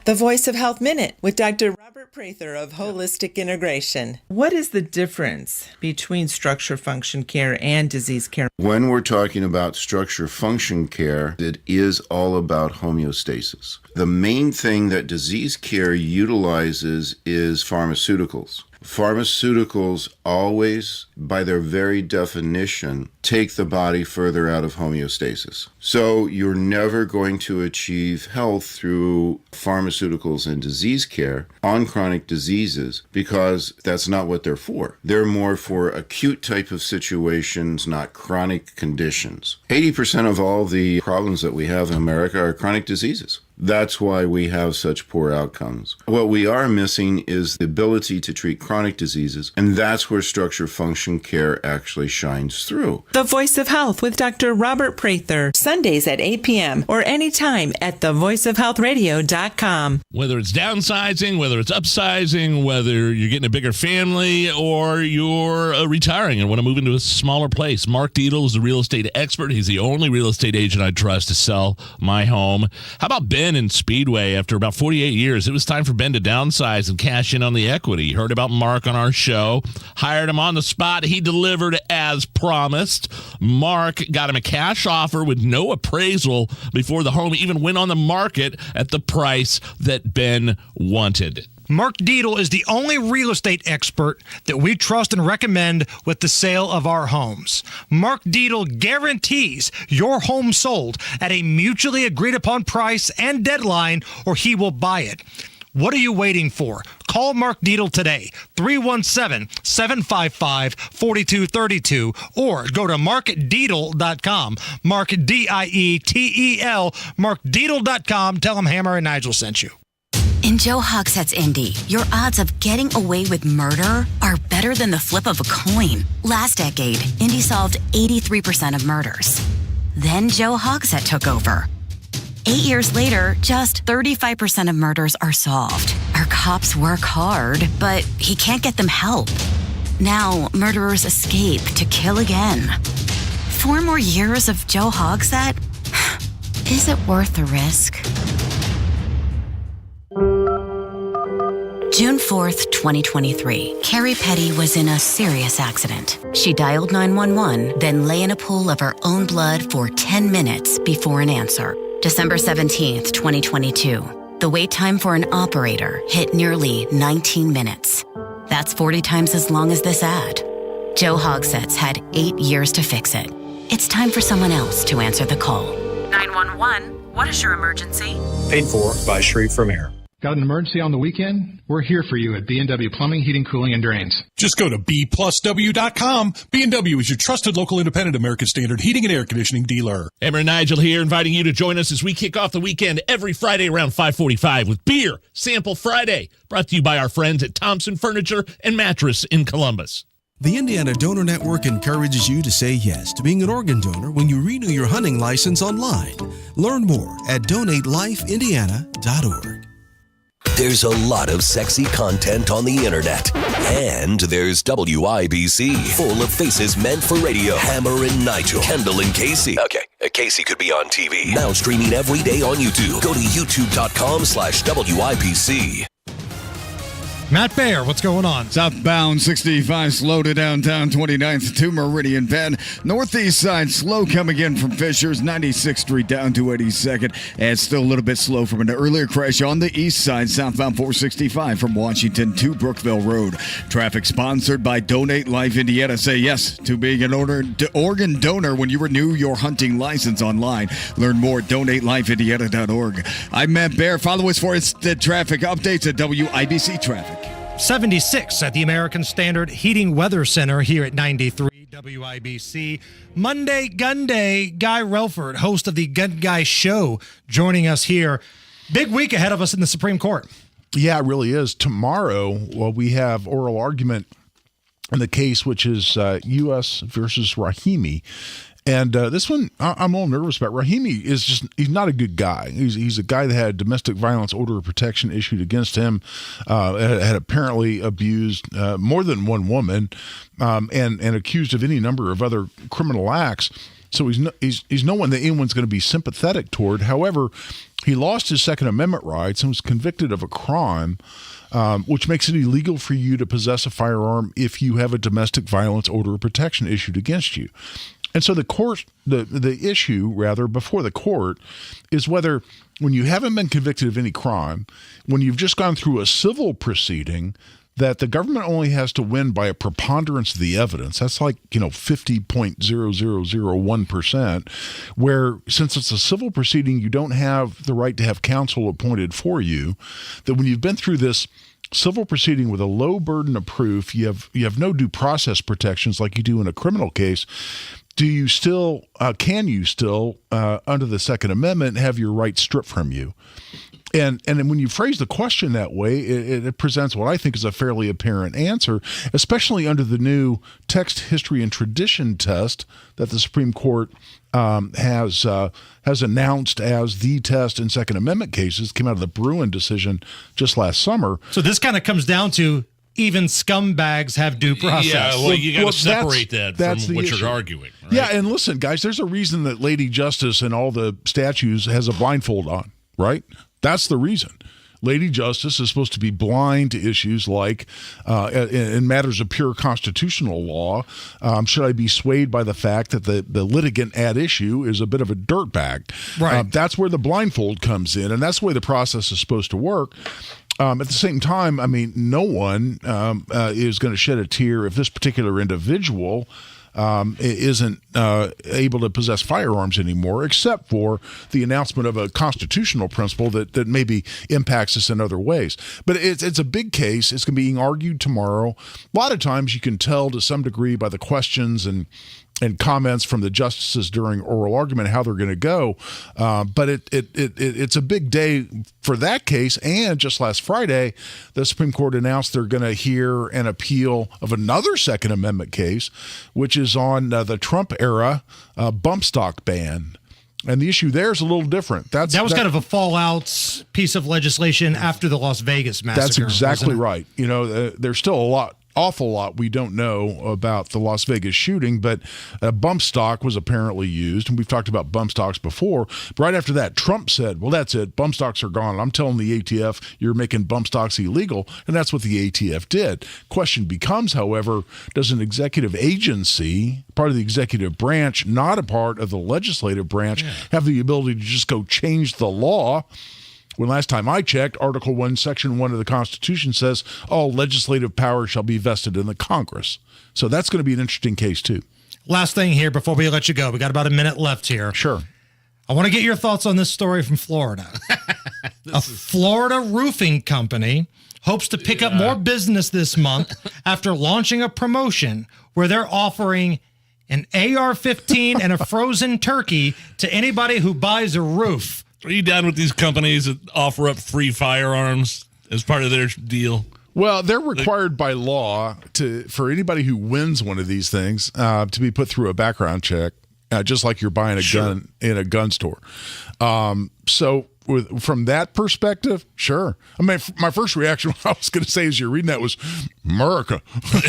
The Voice of Health Minute with Dr. Robert Prather of Holistic Integration. What is the difference between structure function care and disease care? When we're talking about structure function care, it is all about homeostasis. The main thing that disease care utilizes is pharmaceuticals. Pharmaceuticals always, by their very definition, take the body further out of homeostasis. So you're never going to achieve health through pharmaceuticals and disease care on chronic diseases, because that's not what they're for. They're more for acute type of situations, not chronic conditions. 80% of all the problems that we have in America are chronic diseases. That's why we have such poor outcomes. What we are missing is the ability to treat chronic diseases, and that's where structure function care actually shines through. The Voice of Health with Dr. Robert Prather, Sundays at 8 p.m. or anytime at thevoiceofhealthradio.com. Whether it's downsizing, whether it's upsizing, whether you're getting a bigger family, or you're retiring and want to move into a smaller place, Mark Dietl is the real estate expert. He's the only real estate agent I trust to sell my home. How about Ben in Speedway? After about 48 years, it was time for Ben to downsize and cash in on the equity. Heard about Mark on our show, hired him on the spot. He delivered as promised. Mark got him a cash offer with no appraisal before the home even went on the market at the price that Ben wanted. Mark Dietl is the only real estate expert that we trust and recommend with the sale of our homes. Mark Dietl guarantees your home sold at a mutually agreed upon price and deadline, or he will buy it. What are you waiting for? Call Mark Dietl today, 317-755-4232, or go to markdietl.com. Mark, D-I-E-T-E-L, markdietl.com. Tell him Hammer and Nigel sent you. In Joe Hogshead's Indy, your odds of getting away with murder are better than the flip of a coin. Last decade, Indy solved 83% of murders. Then Joe Hogshead took over. 8 years later, just 35% of murders are solved. Our cops work hard, but he can't get them help. Now, murderers escape to kill again. 4 more years of Joe Hogshead? Is it worth the risk? June 4th, 2023. Carrie Petty was in a serious accident. She dialed 911, then lay in a pool of her own blood for 10 minutes before an answer. December 17th, 2022. The wait time for an operator hit nearly 19 minutes. That's 40 times as long as this ad. Joe Hogsett had 8 years to fix it. It's time for someone else to answer the call. 911, what is your emergency? Paid for by Shreve from Air. Got an emergency on the weekend? We're here for you at B&W Plumbing, Heating, Cooling, and Drains. Just go to bplusw.com. B&W is your trusted local independent American Standard heating and air conditioning dealer. Emmer and Nigel here, inviting you to join us as we kick off the weekend every Friday around 5:45 with Beer Sample Friday, brought to you by our friends at Thompson Furniture and Mattress in Columbus. The Indiana Donor Network encourages you to say yes to being an organ donor when you renew your hunting license online. Learn more at donatelifeindiana.org. There's a lot of sexy content on the internet. And there's WIBC, full of faces meant for radio. Hammer and Nigel, Kendall and Casey. Okay, Casey could be on TV. Now streaming every day on YouTube. Go to youtube.com/WIBC. Matt Baer, what's going on? Southbound 65 slow to downtown 29th to Meridian Penn. Northeast side slow coming in from Fishers, 96th Street down to 82nd. And still a little bit slow from an earlier crash on the east side, southbound 465 from Washington to Brookville Road. Traffic sponsored by Donate Life Indiana. Say yes to being an organ donor when you renew your hunting license online. Learn more at donatelifeindiana.org. I'm Matt Baer. Follow us for instant traffic updates at WIBC Traffic. 76 at the American Standard Heating Weather Center here at 93 WIBC. Monday Gun Day. Guy Relford, host of the Gun Guy Show, joining us here. Big week ahead of us in the Supreme Court. Yeah, it really is. Tomorrow, we have oral argument in the case, which is U.S. versus Rahimi. And this one, I'm a little nervous about. Rahimi he's not a good guy. He's a guy that had domestic violence order of protection issued against him, had apparently abused more than one woman, and accused of any number of other criminal acts. So he's no one that anyone's going to be sympathetic toward. However, he lost his Second Amendment rights and was convicted of a crime, which makes it illegal for you to possess a firearm if you have a domestic violence order of protection issued against you. And so the issue before the court is whether, when you haven't been convicted of any crime, when you've just gone through a civil proceeding, that the government only has to win by a preponderance of the evidence. That's like, 50.0001%, where since it's a civil proceeding, you don't have the right to have counsel appointed for you, that when you've been through this civil proceeding with a low burden of proof, you have no due process protections like you do in a criminal case. Can you still, under the Second Amendment, have your rights stripped from you? And when you phrase the question that way, it presents what I think is a fairly apparent answer, especially under the new text, history, and tradition test that the Supreme Court has announced as the test in Second Amendment cases. Came out of the Bruin decision just last summer. So this kind of comes down to even scumbags have due process. Yeah, well, you got to separate that from what issue you're arguing. Right? Yeah, and listen, guys, there's a reason that Lady Justice in all the statues has a blindfold on, right? That's the reason. Lady Justice is supposed to be blind to issues like, in matters of pure constitutional law, should I be swayed by the fact that the litigant at issue is a bit of a dirtbag? Right. That's where the blindfold comes in, and that's the way the process is supposed to work. At the same time, I mean, no one is going to shed a tear if this particular individual isn't able to possess firearms anymore, except for the announcement of a constitutional principle that maybe impacts us in other ways. But it's a big case. It's going to be being argued tomorrow. A lot of times you can tell to some degree by the questions and comments from the justices during oral argument how they're going to go. But it's a big day for that case. And just last Friday, the Supreme Court announced they're going to hear an appeal of another Second Amendment case, which is on the Trump era bump stock ban. And the issue there is a little different. That was kind of a fallout piece of legislation after the Las Vegas massacre. That's exactly right. There's still a lot awful lot we don't know about the Las Vegas shooting, but bump stock was apparently used, and we've talked about bump stocks before. But right after that, Trump said, well, that's it. Bump stocks are gone. I'm telling the ATF you're making bump stocks illegal, and that's what the ATF did. Question becomes, however, does an executive agency, part of the executive branch, not a part of the legislative branch, have the ability to just go change the law? When last time I checked, Article 1, Section 1 of the Constitution says all legislative power shall be vested in the Congress. So that's going to be an interesting case, too. Last thing here before we let you go. We got about a minute left here. Sure. I want to get your thoughts on this story from Florida. Florida roofing company hopes to pick up more business this month after launching a promotion where they're offering an AR-15 and a frozen turkey to anybody who buys a roof. Are you down with these companies that offer up free firearms as part of their deal? Well, they're required by law for anybody who wins one of these things to be put through a background check, just like you're buying a gun in a gun store. So from that perspective, sure. I mean, my first reaction, what I was going to say as you're reading that was, America.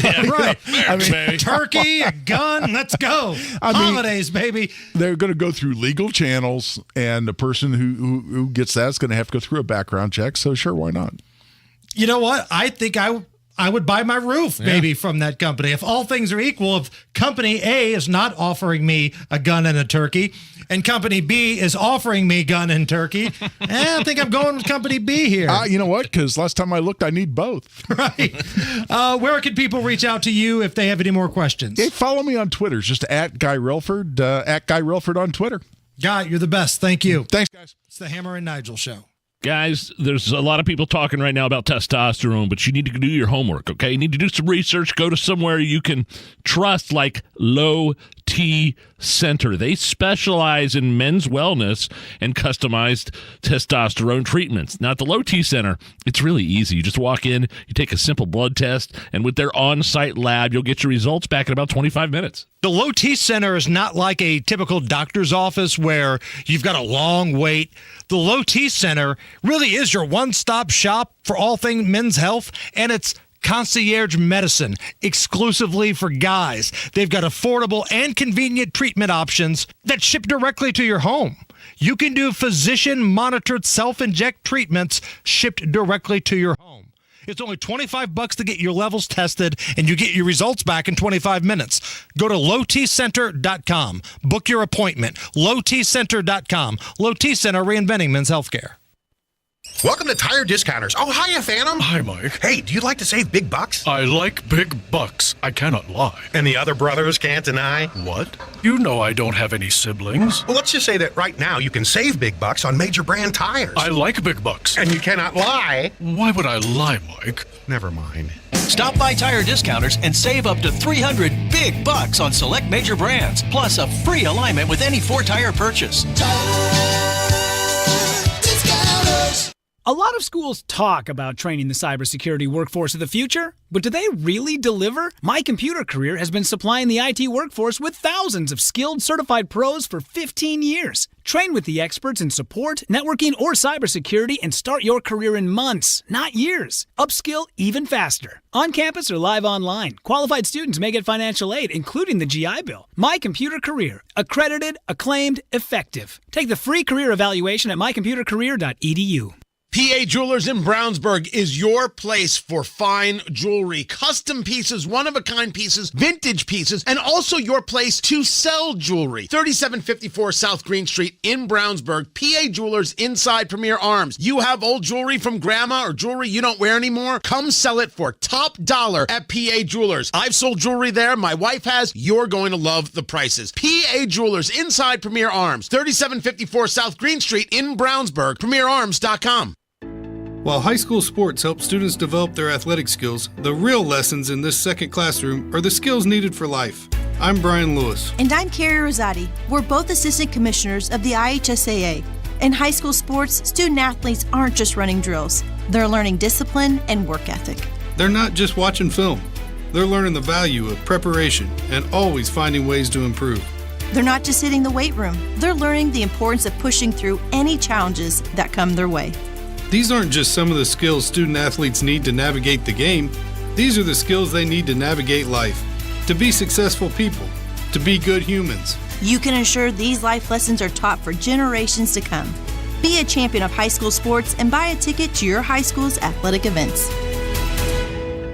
Yeah, right. I mean, turkey, a gun, let's go. Holidays, baby. They're going to go through legal channels, and the person who gets that is going to have to go through a background check. So sure, why not? You know what? I think I would buy my roof maybe from that company. If all things are equal, if company A is not offering me a gun and a turkey, and company B is offering me gun and turkey, I think I'm going with company B here. You know what? Because last time I looked, I need both. Right. Where can people reach out to you if they have any more questions? Hey, follow me on Twitter. It's just at Guy Relford, at Guy Relford on Twitter. Guy, you're the best. Thank you. Thanks, guys. It's the Hammer and Nigel Show. Guys, there's a lot of people talking right now about testosterone, but you need to do your homework, okay? You need to do some research. Go to somewhere you can trust, like Low T Center. They specialize in men's wellness and customized testosterone treatments. Now, at the Low T Center, it's really easy. You just walk in, you take a simple blood test, and with their on-site lab, you'll get your results back in about 25 minutes. The Low T Center is not like a typical doctor's office where you've got a long wait. The Low T Center really is your one-stop shop for all things men's health, and it's concierge medicine exclusively for guys. They've got affordable and convenient treatment options that ship directly to your home. You can do physician-monitored self-inject treatments shipped directly to your home. It's only $25 to get your levels tested, and you get your results back in 25 minutes. Go to lowtcenter.com. Book your appointment. lowtcenter.com. Low T Center, reinventing men's healthcare. Welcome to Tire Discounters. Oh, hiya, Phantom. Hi, Mike. Hey, do you like to save big bucks? I like big bucks. I cannot lie. And the other brothers can't deny? What? You know I don't have any siblings. Well, let's just say that right now you can save big bucks on major brand tires. I like big bucks. And you cannot lie. Why would I lie, Mike? Never mind. Stop by Tire Discounters and save up to $300 big bucks on select major brands, plus a free alignment with any 4-tire purchase. A lot of schools talk about training the cybersecurity workforce of the future, but do they really deliver? My Computer Career has been supplying the IT workforce with thousands of skilled, certified pros for 15 years. Train with the experts in support, networking, or cybersecurity and start your career in months, not years. Upskill even faster. On campus or live online, qualified students may get financial aid, including the GI Bill. My Computer Career. Accredited, acclaimed, effective. Take the free career evaluation at mycomputercareer.edu. PA Jewelers in Brownsburg is your place for fine jewelry, custom pieces, one-of-a-kind pieces, vintage pieces, and also your place to sell jewelry. 3754 South Green Street in Brownsburg, PA Jewelers inside Premier Arms. You have old jewelry from grandma or jewelry you don't wear anymore? Come sell it for top dollar at PA Jewelers. I've sold jewelry there. My wife has. You're going to love the prices. PA Jewelers inside Premier Arms, 3754 South Green Street in Brownsburg, premierarms.com. While high school sports help students develop their athletic skills, the real lessons in this second classroom are the skills needed for life. I'm Brian Lewis. And I'm Carrie Rosati. We're both assistant commissioners of the IHSAA. In high school sports, student athletes aren't just running drills. They're learning discipline and work ethic. They're not just watching film. They're learning the value of preparation and always finding ways to improve. They're not just hitting the weight room. They're learning the importance of pushing through any challenges that come their way. These aren't just some of the skills student athletes need to navigate the game. These are the skills they need to navigate life, to be successful people, to be good humans. You can ensure these life lessons are taught for generations to come. Be a champion of high school sports and buy a ticket to your high school's athletic events.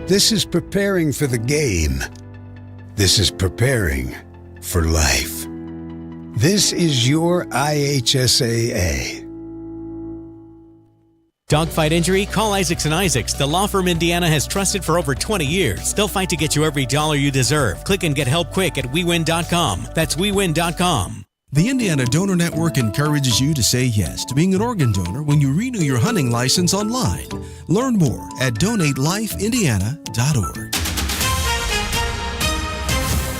This is preparing for the game. This is preparing for life. This is your IHSAA. Dogfight injury? Call Isaacs & Isaacs. The law firm Indiana has trusted for over 20 years. They'll fight to get you every dollar you deserve. Click and get help quick at WeWin.com. That's WeWin.com. The Indiana Donor Network encourages you to say yes to being an organ donor when you renew your hunting license online. Learn more at donatelifeindiana.org.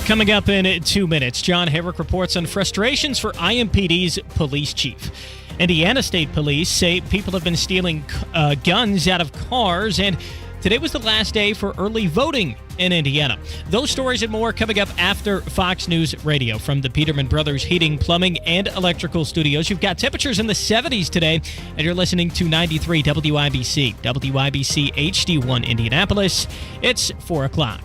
Coming up in 2 minutes, John Herrick reports on frustrations for IMPD's police chief. Indiana State Police say people have been stealing guns out of cars, and today was the last day for early voting in Indiana. Those stories and more coming up after Fox News Radio. From the Peterman Brothers Heating, Plumbing, and Electrical Studios, you've got temperatures in the 70s today, and you're listening to 93 WIBC. WIBC HD1 Indianapolis. It's 4 o'clock.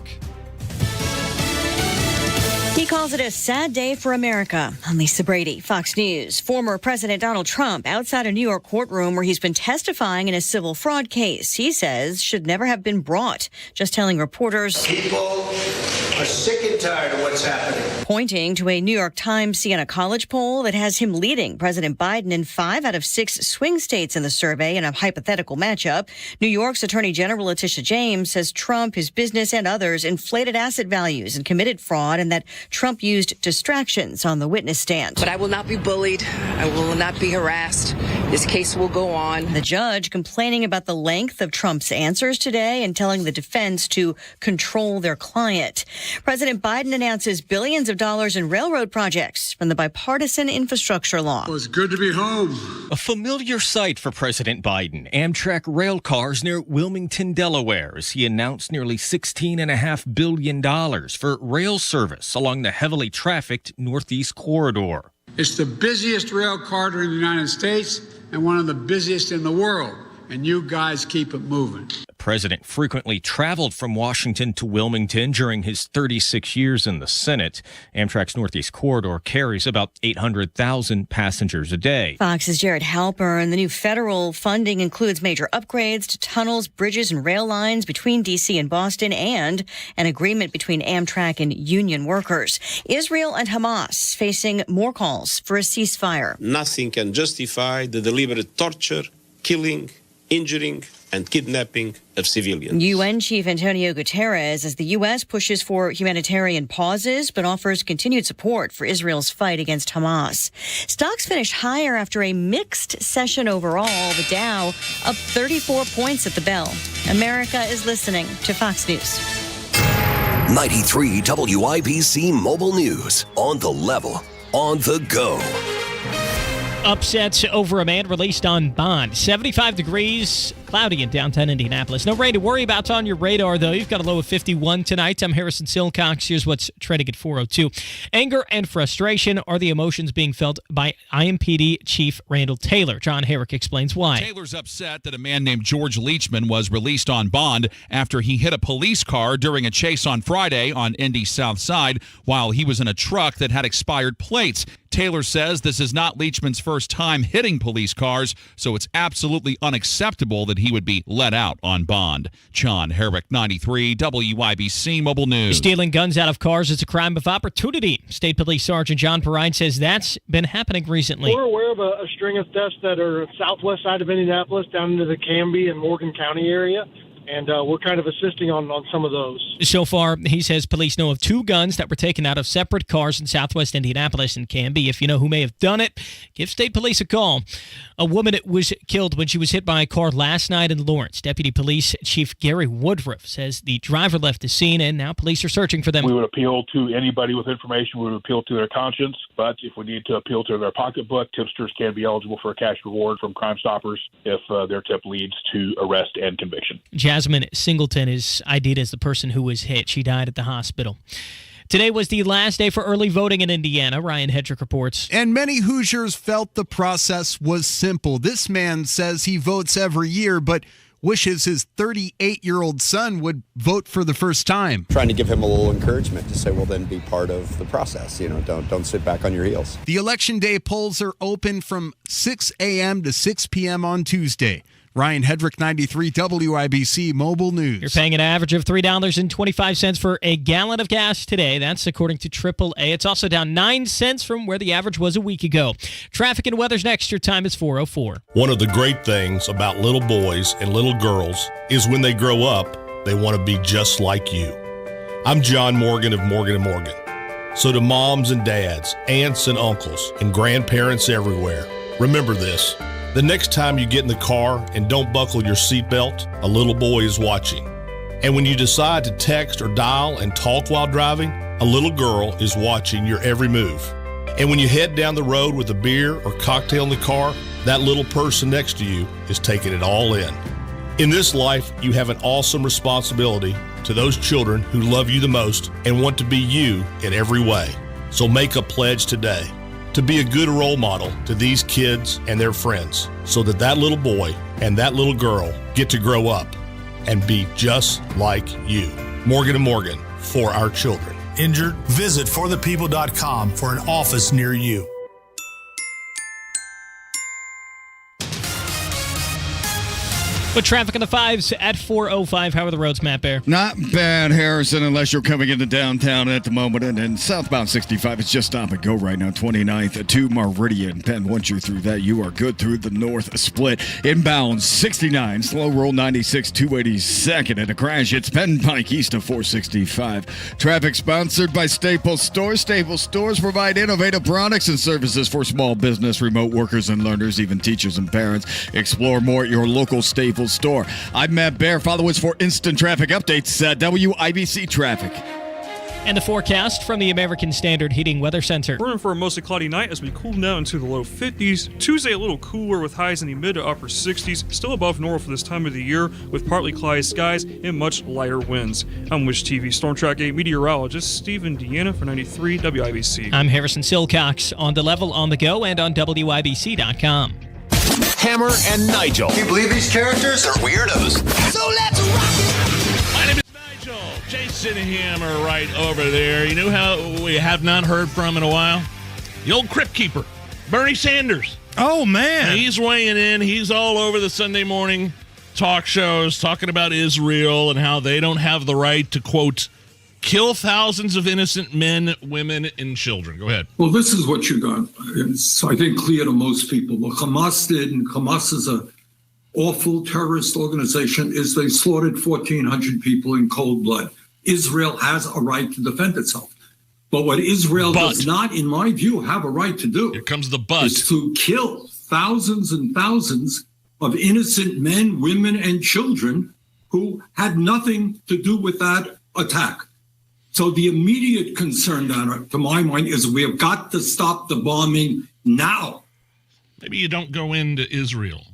He calls it a sad day for America. I'm Lisa Brady, Fox News. Former President Donald Trump outside a New York courtroom where he's been testifying in a civil fraud case he says should never have been brought. Just telling reporters, people are sick and tired of what's happening. Pointing to a New York Times Siena College poll that has him leading President Biden in 5 out of 6 swing states in the survey in a hypothetical matchup. New York's Attorney General Letitia James says Trump, his business, and others inflated asset values and committed fraud, and that Trump used distractions on the witness stand. But I will not be bullied. I will not be harassed. This case will go on. The judge complaining about the length of Trump's answers today and telling the defense to control their client. President Biden announces billions of dollars in railroad projects from the bipartisan infrastructure law. Well, it's good to be home. A familiar sight for President Biden. Amtrak rail cars near Wilmington, Delaware, as he announced nearly $16.5 billion for rail service along the heavily trafficked Northeast Corridor. It's the busiest rail corridor in the United States and one of the busiest in the world, and you guys keep it moving. The president frequently traveled from Washington to Wilmington during his 36 years in the Senate. Amtrak's Northeast Corridor carries about 800,000 passengers a day. Fox's Jared Halpern. The new federal funding includes major upgrades to tunnels, bridges, and rail lines between D.C. and Boston, and an agreement between Amtrak and union workers. Israel and Hamas facing more calls for a ceasefire. Nothing can justify the deliberate torture, killing, injuring, and kidnapping of civilians. UN Chief Antonio Guterres, as the U.S. pushes for humanitarian pauses, but offers continued support for Israel's fight against Hamas. Stocks finished higher after a mixed session overall. The Dow up 34 points at the bell. America is listening to Fox News. 93 WIBC Mobile News. On the level, on the go. Upsets over a man released on bond. 75 degrees, cloudy in downtown Indianapolis. No rain to worry about on your radar, though. You've got a low of 51 tonight. I'm Harrison Silcox. Here's what's trending at 4:02. Anger and frustration are the emotions being felt by IMPD Chief Randall Taylor. John Herrick explains why. Taylor's upset that a man named George Leachman was released on bond after he hit a police car during a chase on Friday on Indy's South Side while he was in a truck that had expired plates. Taylor says this is not Leachman's first time hitting police cars, so it's absolutely unacceptable that he would be let out on bond. John Herrick, 93 WIBC Mobile News. Stealing guns out of cars is a crime of opportunity. State Police Sergeant John Perrine says that's been happening recently. We're aware of a string of thefts that are southwest side of Indianapolis down into the Canby and Morgan County area. And we're kind of assisting on some of those. So far, he says police know of 2 guns that were taken out of separate cars in southwest Indianapolis and Canby. If you know who may have done it, give state police a call. A woman was killed when she was hit by a car last night in Lawrence. Deputy Police Chief Gary Woodruff says the driver left the scene and now police are searching for them. We would appeal to anybody with information. We would appeal to their conscience. But if we need to appeal to their pocketbook, tipsters can be eligible for a cash reward from Crime Stoppers if their tip leads to arrest and conviction. Jasmine Singleton is ID'd as the person who was hit. She died at the hospital. Today was the last day for early voting in Indiana. Ryan Hedrick reports. And many Hoosiers felt the process was simple. This man says he votes every year, but wishes his 38-year-old son would vote for the first time. Trying to give him a little encouragement to say, well, then be part of the process. Don't sit back on your heels. The Election Day polls are open from 6 a.m. to 6 p.m. on Tuesday. Ryan Hedrick, 93 WIBC Mobile News. You're paying an average of $3.25 for a gallon of gas today. That's according to AAA. It's also down 9 cents from where the average was a week ago. Traffic and weather's next. Your time is 4:04. One of the great things about little boys and little girls is when they grow up, they want to be just like you. I'm John Morgan of Morgan & Morgan. So to moms and dads, aunts and uncles, and grandparents everywhere, remember this. The next time you get in the car and don't buckle your seatbelt, a little boy is watching. And when you decide to text or dial and talk while driving, a little girl is watching your every move. And when you head down the road with a beer or cocktail in the car, that little person next to you is taking it all in. In this life, you have an awesome responsibility to those children who love you the most and want to be you in every way. So make a pledge today to be a good role model to these kids and their friends so that little boy and that little girl get to grow up and be just like you. Morgan & Morgan, for our children. Injured? Visit forthepeople.com for an office near you. With traffic in the fives at 4:05, how are the roads, Matt Bear? Not bad, Harrison, unless you're coming into downtown at the moment. And then southbound 65, it's just stop and go right now. 29th to Meridian. Penn, once you're through that, you are good through the north split. Inbound 69, slow roll 96, 282nd. And a crash, it's Penn Pike east of 465. Traffic sponsored by Staples Stores. Staples Stores provide innovative products and services for small business, remote workers and learners, even teachers and parents. Explore more at your local Staples store. I'm Matt Bear. Follow us for instant traffic updates at WIBC Traffic. And the forecast from the American Standard Heating Weather Center. We're in for a mostly cloudy night as we cool down into the low 50s. Tuesday a little cooler with highs in the mid to upper 60s. Still above normal for this time of the year with partly cloudy skies and much lighter winds. I'm Wish TV Storm Track 8 meteorologist Steve Indiana for 93 WIBC. I'm Harrison Silcox on The Level on the Go and on WIBC.com. Hammer and Nigel. Can you believe these characters are weirdos? So let's rock it! My name is Nigel. Jason Hammer right over there. You know how we have not heard from in a while? The old Crypt Keeper, Bernie Sanders. Oh, man. He's weighing in. He's all over the Sunday morning talk shows talking about Israel and how they don't have the right to, quote, kill thousands of innocent men, women, and children. Go ahead. Well, this is what you got. It's, I think, clear to most people. What Hamas did, and Hamas is a awful terrorist organization, is they slaughtered 1,400 people in cold blood. Israel has a right to defend itself. But what Israel does not, in my view, have a right to do. Here comes the but. Is to kill thousands and thousands of innocent men, women, and children who had nothing to do with that attack. So the immediate concern, to my mind, is we have got to stop the bombing now. Maybe you don't go into Israel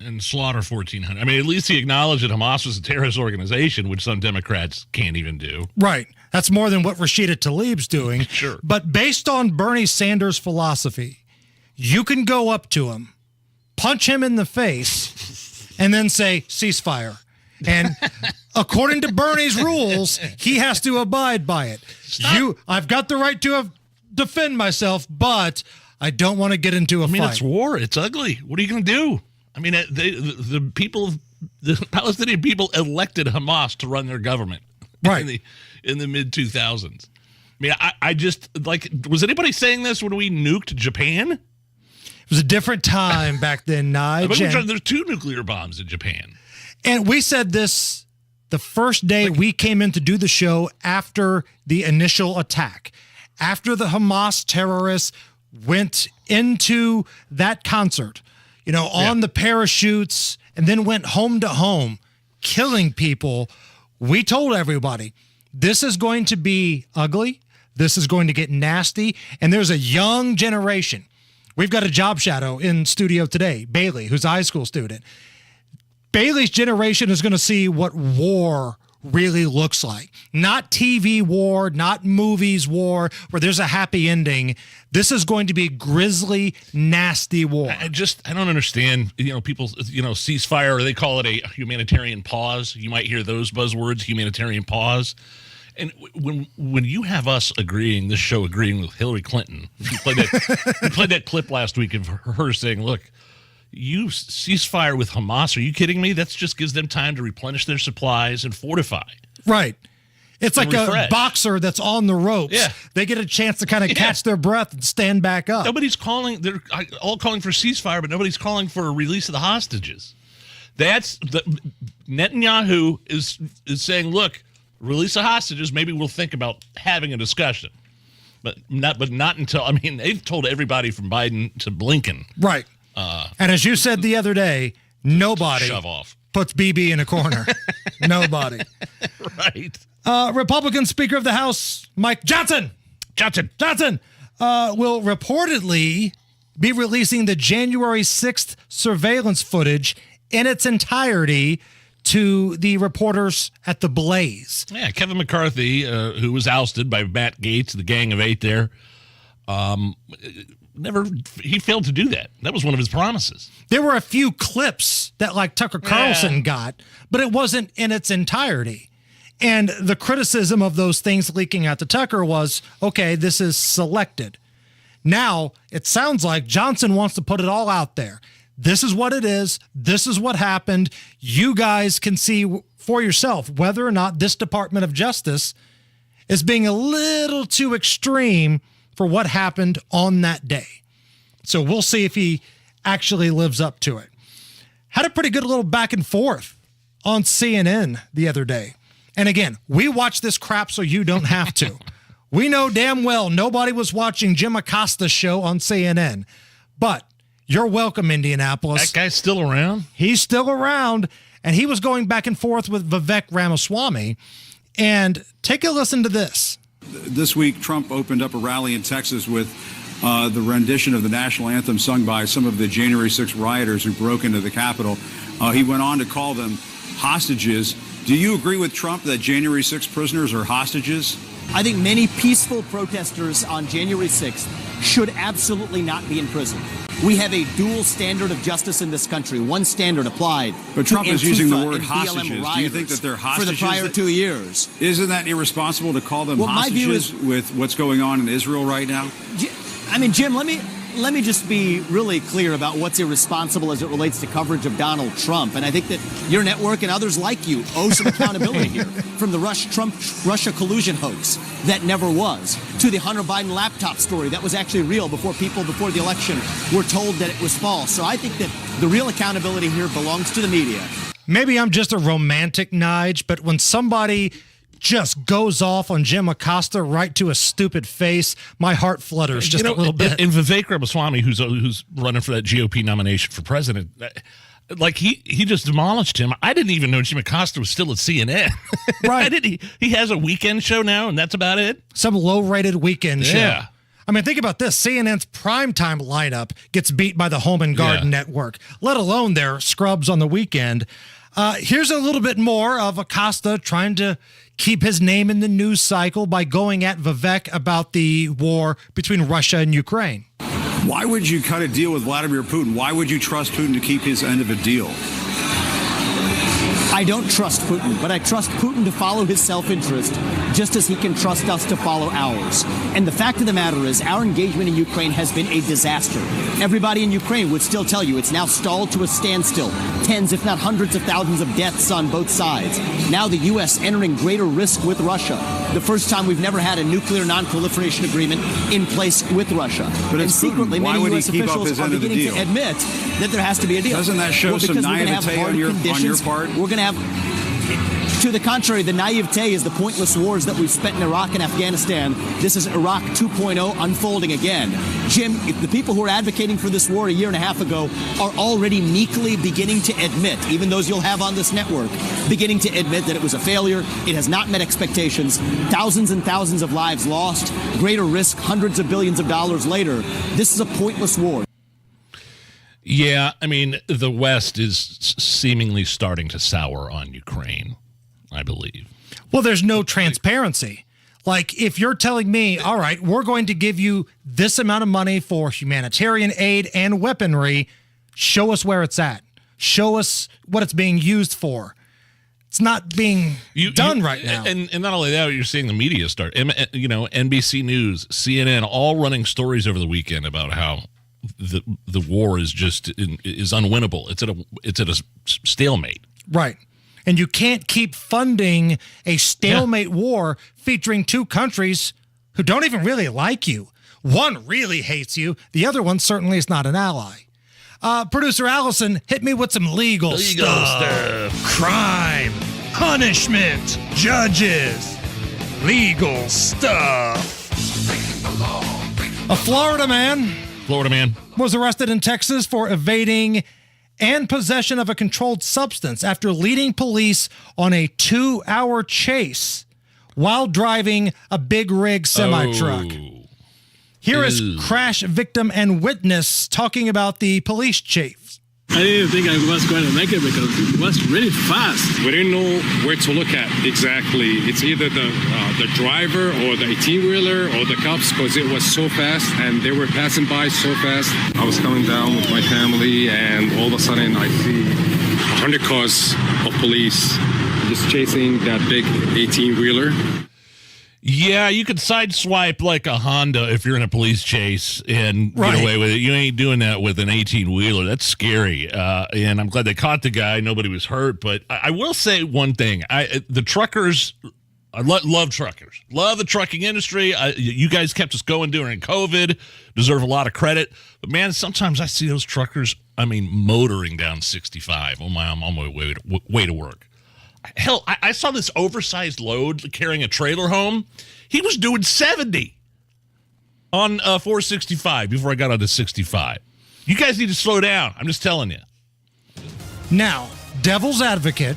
and slaughter 1,400. I mean, at least he acknowledged that Hamas was a terrorist organization, which some Democrats can't even do. Right. That's more than what Rashida Tlaib's doing. Sure. But based on Bernie Sanders' philosophy, you can go up to him, punch him in the face, and then say, ceasefire. And according to Bernie's rules, he has to abide by it. I've got the right to defend myself, but I don't want to get into a fight. It's war. It's ugly. What are you going to do? I mean, the people, the Palestinian people elected Hamas to run their government, right? In the mid 2000s. I mean, I just was anybody saying this when we nuked Japan? It was a different time back then, Nigel. There's 2 nuclear bombs in Japan. And we said this the first day we came in to do the show after the initial attack. After the Hamas terrorists went into that concert, on the parachutes, and then went home to home, killing people, we told everybody, this is going to be ugly. This is going to get nasty. And there's a young generation. We've got a job shadow in studio today, Bailey, who's a high school student. Bailey's generation is going to see what war really looks like. Not TV war, not movies war, where there's a happy ending. This is going to be grisly, nasty war. I don't understand. People, ceasefire, or they call it a humanitarian pause. You might hear those buzzwords, humanitarian pause. And when you have us agreeing with Hillary Clinton, you played that clip last week of her saying, look, you ceasefire with Hamas. Are you kidding me? That just gives them time to replenish their supplies and fortify. Right. It's like refresh. A boxer that's on the ropes. Yeah. They get a chance to kind of catch their breath and stand back up. Nobody's calling. They're all calling for ceasefire, but nobody's calling for a release of the hostages. Netanyahu is saying, look, release the hostages. Maybe we'll think about having a discussion. But not until, they've told everybody from Biden to Blinken. Right. And as you said the other day, nobody shove off. Puts BB in a corner. Nobody. Right. Republican Speaker of the House, Mike Johnson, will reportedly be releasing the January 6th surveillance footage in its entirety to the reporters at the Blaze. Yeah, Kevin McCarthy, who was ousted by Matt Gaetz, the Gang of Eight there, he failed to do that. That was one of his promises. There were a few clips that Tucker Carlson got, but it wasn't in its entirety. And the criticism of those things leaking out to Tucker was, okay, this is selected. Now, it sounds like Johnson wants to put it all out there. This is what it is. This is what happened. You guys can see for yourself whether or not this Department of Justice is being a little too extreme for what happened on that day. So we'll see if he actually lives up to it. Had a pretty good little back and forth on CNN the other day. And again, we watch this crap so you don't have to. We know damn well nobody was watching Jim Acosta's show on CNN. But you're welcome, Indianapolis. That guy's still around? He's still around. And he was going back and forth with Vivek Ramaswamy. And take a listen to this. This week, Trump opened up a rally in Texas with the rendition of the national anthem sung by some of the January 6th rioters who broke into the Capitol. He went on to call them hostages. Do you agree with Trump that January 6th prisoners are hostages? I think many peaceful protesters on January 6th should absolutely not be in prison. We have a dual standard of justice in this country. One standard applied. But Trump is using the word BLM hostages. Do you think that they're hostages? For the prior 2 years. Isn't that irresponsible to call them hostages with what's going on in Israel right now? Jim, let me just be really clear about what's irresponsible as it relates to coverage of Donald Trump. And I think that your network and others like you owe some accountability here. From the Russia collusion hoax that never was, to the Hunter Biden laptop story that was actually real before the election were told that it was false. So I think that the real accountability here belongs to the media. Maybe I'm just a romantic, Nige, but when somebody just goes off on Jim Acosta right to a stupid face, my heart flutters just a little bit. And Vivek Ramaswamy, who's running for that GOP nomination for president, he just demolished him. I didn't even know Jim Acosta was still at CNN. Right. He has a weekend show now, and that's about it? Some low-rated weekend show. Yeah. Think about this. CNN's primetime lineup gets beat by the Home and Garden Network, let alone their scrubs on the weekend. Here's a little bit more of Acosta trying to keep his name in the news cycle by going at Vivek about the war between Russia and Ukraine. Why would you cut a deal with Vladimir Putin? Why would you trust Putin to keep his end of a deal? I don't trust Putin, but I trust Putin to follow his self-interest just as he can trust us to follow ours. And the fact of the matter is our engagement in Ukraine has been a disaster. Everybody in Ukraine would still tell you it's now stalled to a standstill. Tens, if not hundreds of thousands of deaths on both sides. Now the U.S. entering greater risk with Russia. The first time we've never had a nuclear non-proliferation agreement in place with Russia. But and secretly, many U.S. officials are beginning to admit that there has to be a deal. Doesn't that show some naivete on your part? We're going to have, to the contrary, the naivete is the pointless wars that we've spent in Iraq and Afghanistan. This is Iraq 2.0 unfolding again. Jim, if the people who are advocating for this war a year and a half ago are already meekly beginning to admit, even those you'll have on this network, beginning to admit that it was a failure, it has not met expectations, thousands and thousands of lives lost, greater risk, hundreds of billions of dollars later, this is a pointless war. Yeah, the West is seemingly starting to sour on Ukraine, I believe. Well, there's no transparency. Like, if you're telling me, all right, we're going to give you this amount of money for humanitarian aid and weaponry, show us where it's at. Show us what it's being used for. It's not being done right now. And not only that, you're seeing the media start. NBC News, CNN, all running stories over the weekend about how the war is unwinnable. It's at a stalemate. Right. And you can't keep funding a stalemate war featuring two countries who don't even really like you. One really hates you. The other one certainly is not an ally. Producer Allison, hit me with some legal stuff. Crime, punishment, judges, legal stuff. A Florida man was arrested in Texas for evading and possession of a controlled substance after leading police on a 2-hour chase while driving a big rig semi-truck. Here is crash victim and witness talking about the police chief. I didn't think I was going to make it because it was really fast. We didn't know where to look at exactly. It's either the driver or the 18-wheeler or the cops because it was so fast and they were passing by so fast. I was coming down with my family and all of a sudden I see 100 cars of police just chasing that big 18-wheeler. Yeah, you could sideswipe like a Honda if you're in a police chase and get away with it. You ain't doing that with an 18-wheeler. That's scary. And I'm glad they caught the guy. Nobody was hurt. But I will say one thing. The truckers, I love truckers. Love the trucking industry. You guys kept us going during COVID. Deserve a lot of credit. But, man, sometimes I see those truckers, motoring down 65 on my way to work. Hell, I saw this oversized load carrying a trailer home. He was doing 70 on 465 before I got onto 65. You guys need to slow down. I'm just telling you. Now, devil's advocate,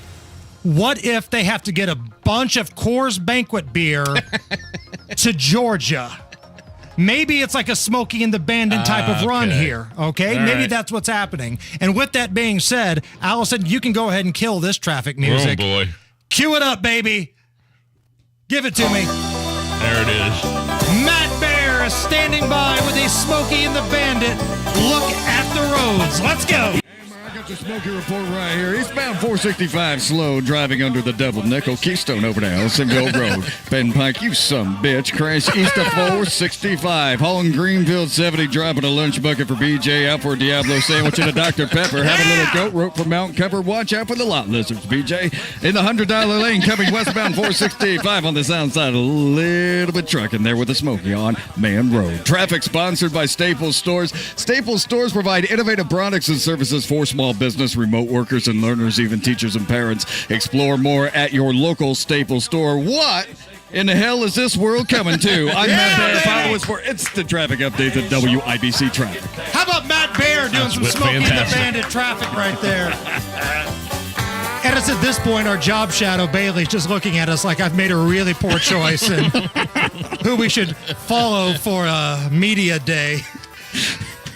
what if they have to get a bunch of Coors Banquet beer to Georgia? Maybe it's like a Smokey and the Bandit type of run here, okay? All Maybe right. that's what's happening. And with that being said, Allison, you can go ahead and kill this traffic music. Oh, boy. Cue it up, baby. Give it to me. There it is. Matt Bear is standing by with a Smokey and the Bandit look at the roads. Let's go. The Smokey Report right here. Eastbound 465 slow, driving under the double nickel. Keystone over to Ellisonville Road. Ben Pike, you some bitch. Crash east of 465. Hauling Greenfield 70, dropping a lunch bucket for BJ. Out for a Diablo sandwich and a Dr. Pepper. Have a little goat rope for Mount Cover. Watch out for the lot lizards, BJ. In the $100 lane, coming westbound 465 on the south side. A little bit trucking there with a Smokey on Man Road. Traffic sponsored by Staples Stores. Staples Stores provide innovative products and services for small business, remote workers, and learners, even teachers and parents. Explore more at your local Staples store. What in the hell is this world coming to? I'm Matt Bear. Follow us for instant traffic updates at WIBC Traffic. How about Matt Bear doing some Smokey and the Bandit traffic right there? And it's at this point, our job shadow, Bailey's just looking at us like I've made a really poor choice and who we should follow for a media day.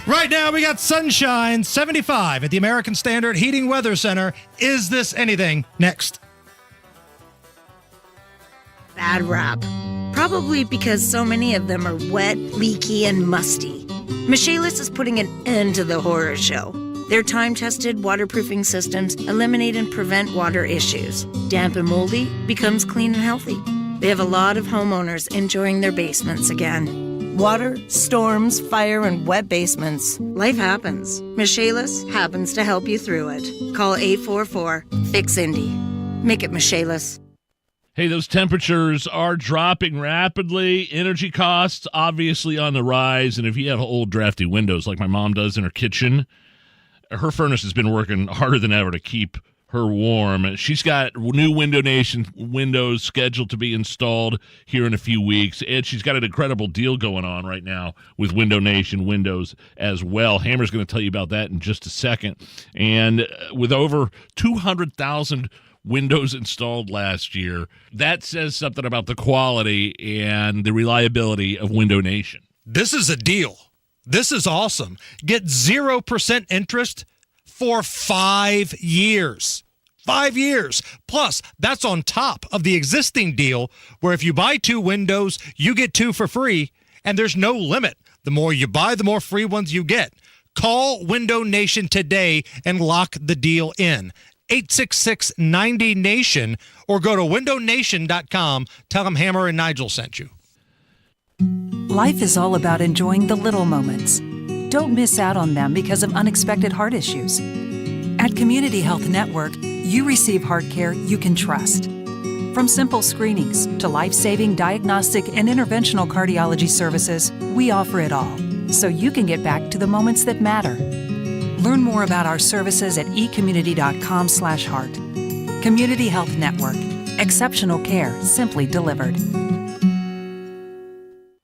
Right now, we got sunshine, 75 at the American Standard Heating Weather Center. Is this anything? Next. Bad rap. Probably because so many of them are wet, leaky, and musty. Michaelis is putting an end to the horror show. Their time-tested waterproofing systems eliminate and prevent water issues. Damp and moldy becomes clean and healthy. They have a lot of homeowners enjoying their basements again. Water, storms, fire, and wet basements. Life happens. Michaelis happens to help you through it. Call 844-FIX-INDY. Make it Michaelis. Hey, those temperatures are dropping rapidly. Energy costs obviously on the rise. And if you have old drafty windows like my mom does in her kitchen, her furnace has been working harder than ever to keep her warm. She's got new Window Nation windows scheduled to be installed here in a few weeks, and she's got an incredible deal going on right now with Window Nation windows as well. Hammer's going to tell you about that in just a second. And with over 200,000 windows installed last year, that says something about the quality and the reliability of Window Nation. This is a deal. This is awesome. Get 0% interest for 5 years. 5 years. Plus, that's on top of the existing deal where if you buy 2 windows, you get 2 for free, and there's no limit. The more you buy, the more free ones you get. Call Window Nation today and lock the deal in. 866-90-NATION or go to windownation.com. Tell them Hammer and Nigel sent you. Life is all about enjoying the little moments. Don't miss out on them because of unexpected heart issues. At Community Health Network, you receive heart care you can trust. From simple screenings to life-saving diagnostic and interventional cardiology services, we offer it all, so you can get back to the moments that matter. Learn more about our services at ecommunity.com/heart. Community Health Network. Exceptional care simply delivered.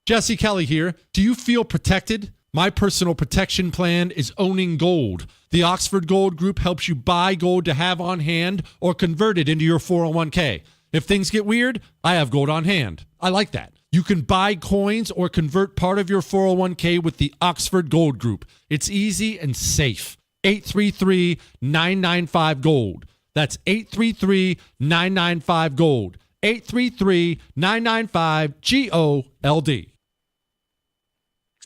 Jesse Kelly here. Do you feel protected? My personal protection plan is owning gold. The Oxford Gold Group helps you buy gold to have on hand or convert it into your 401k. If things get weird, I have gold on hand. I like that. You can buy coins or convert part of your 401k with the Oxford Gold Group. It's easy and safe. 833-995-GOLD. That's 833-995-GOLD. 833-995-GOLD.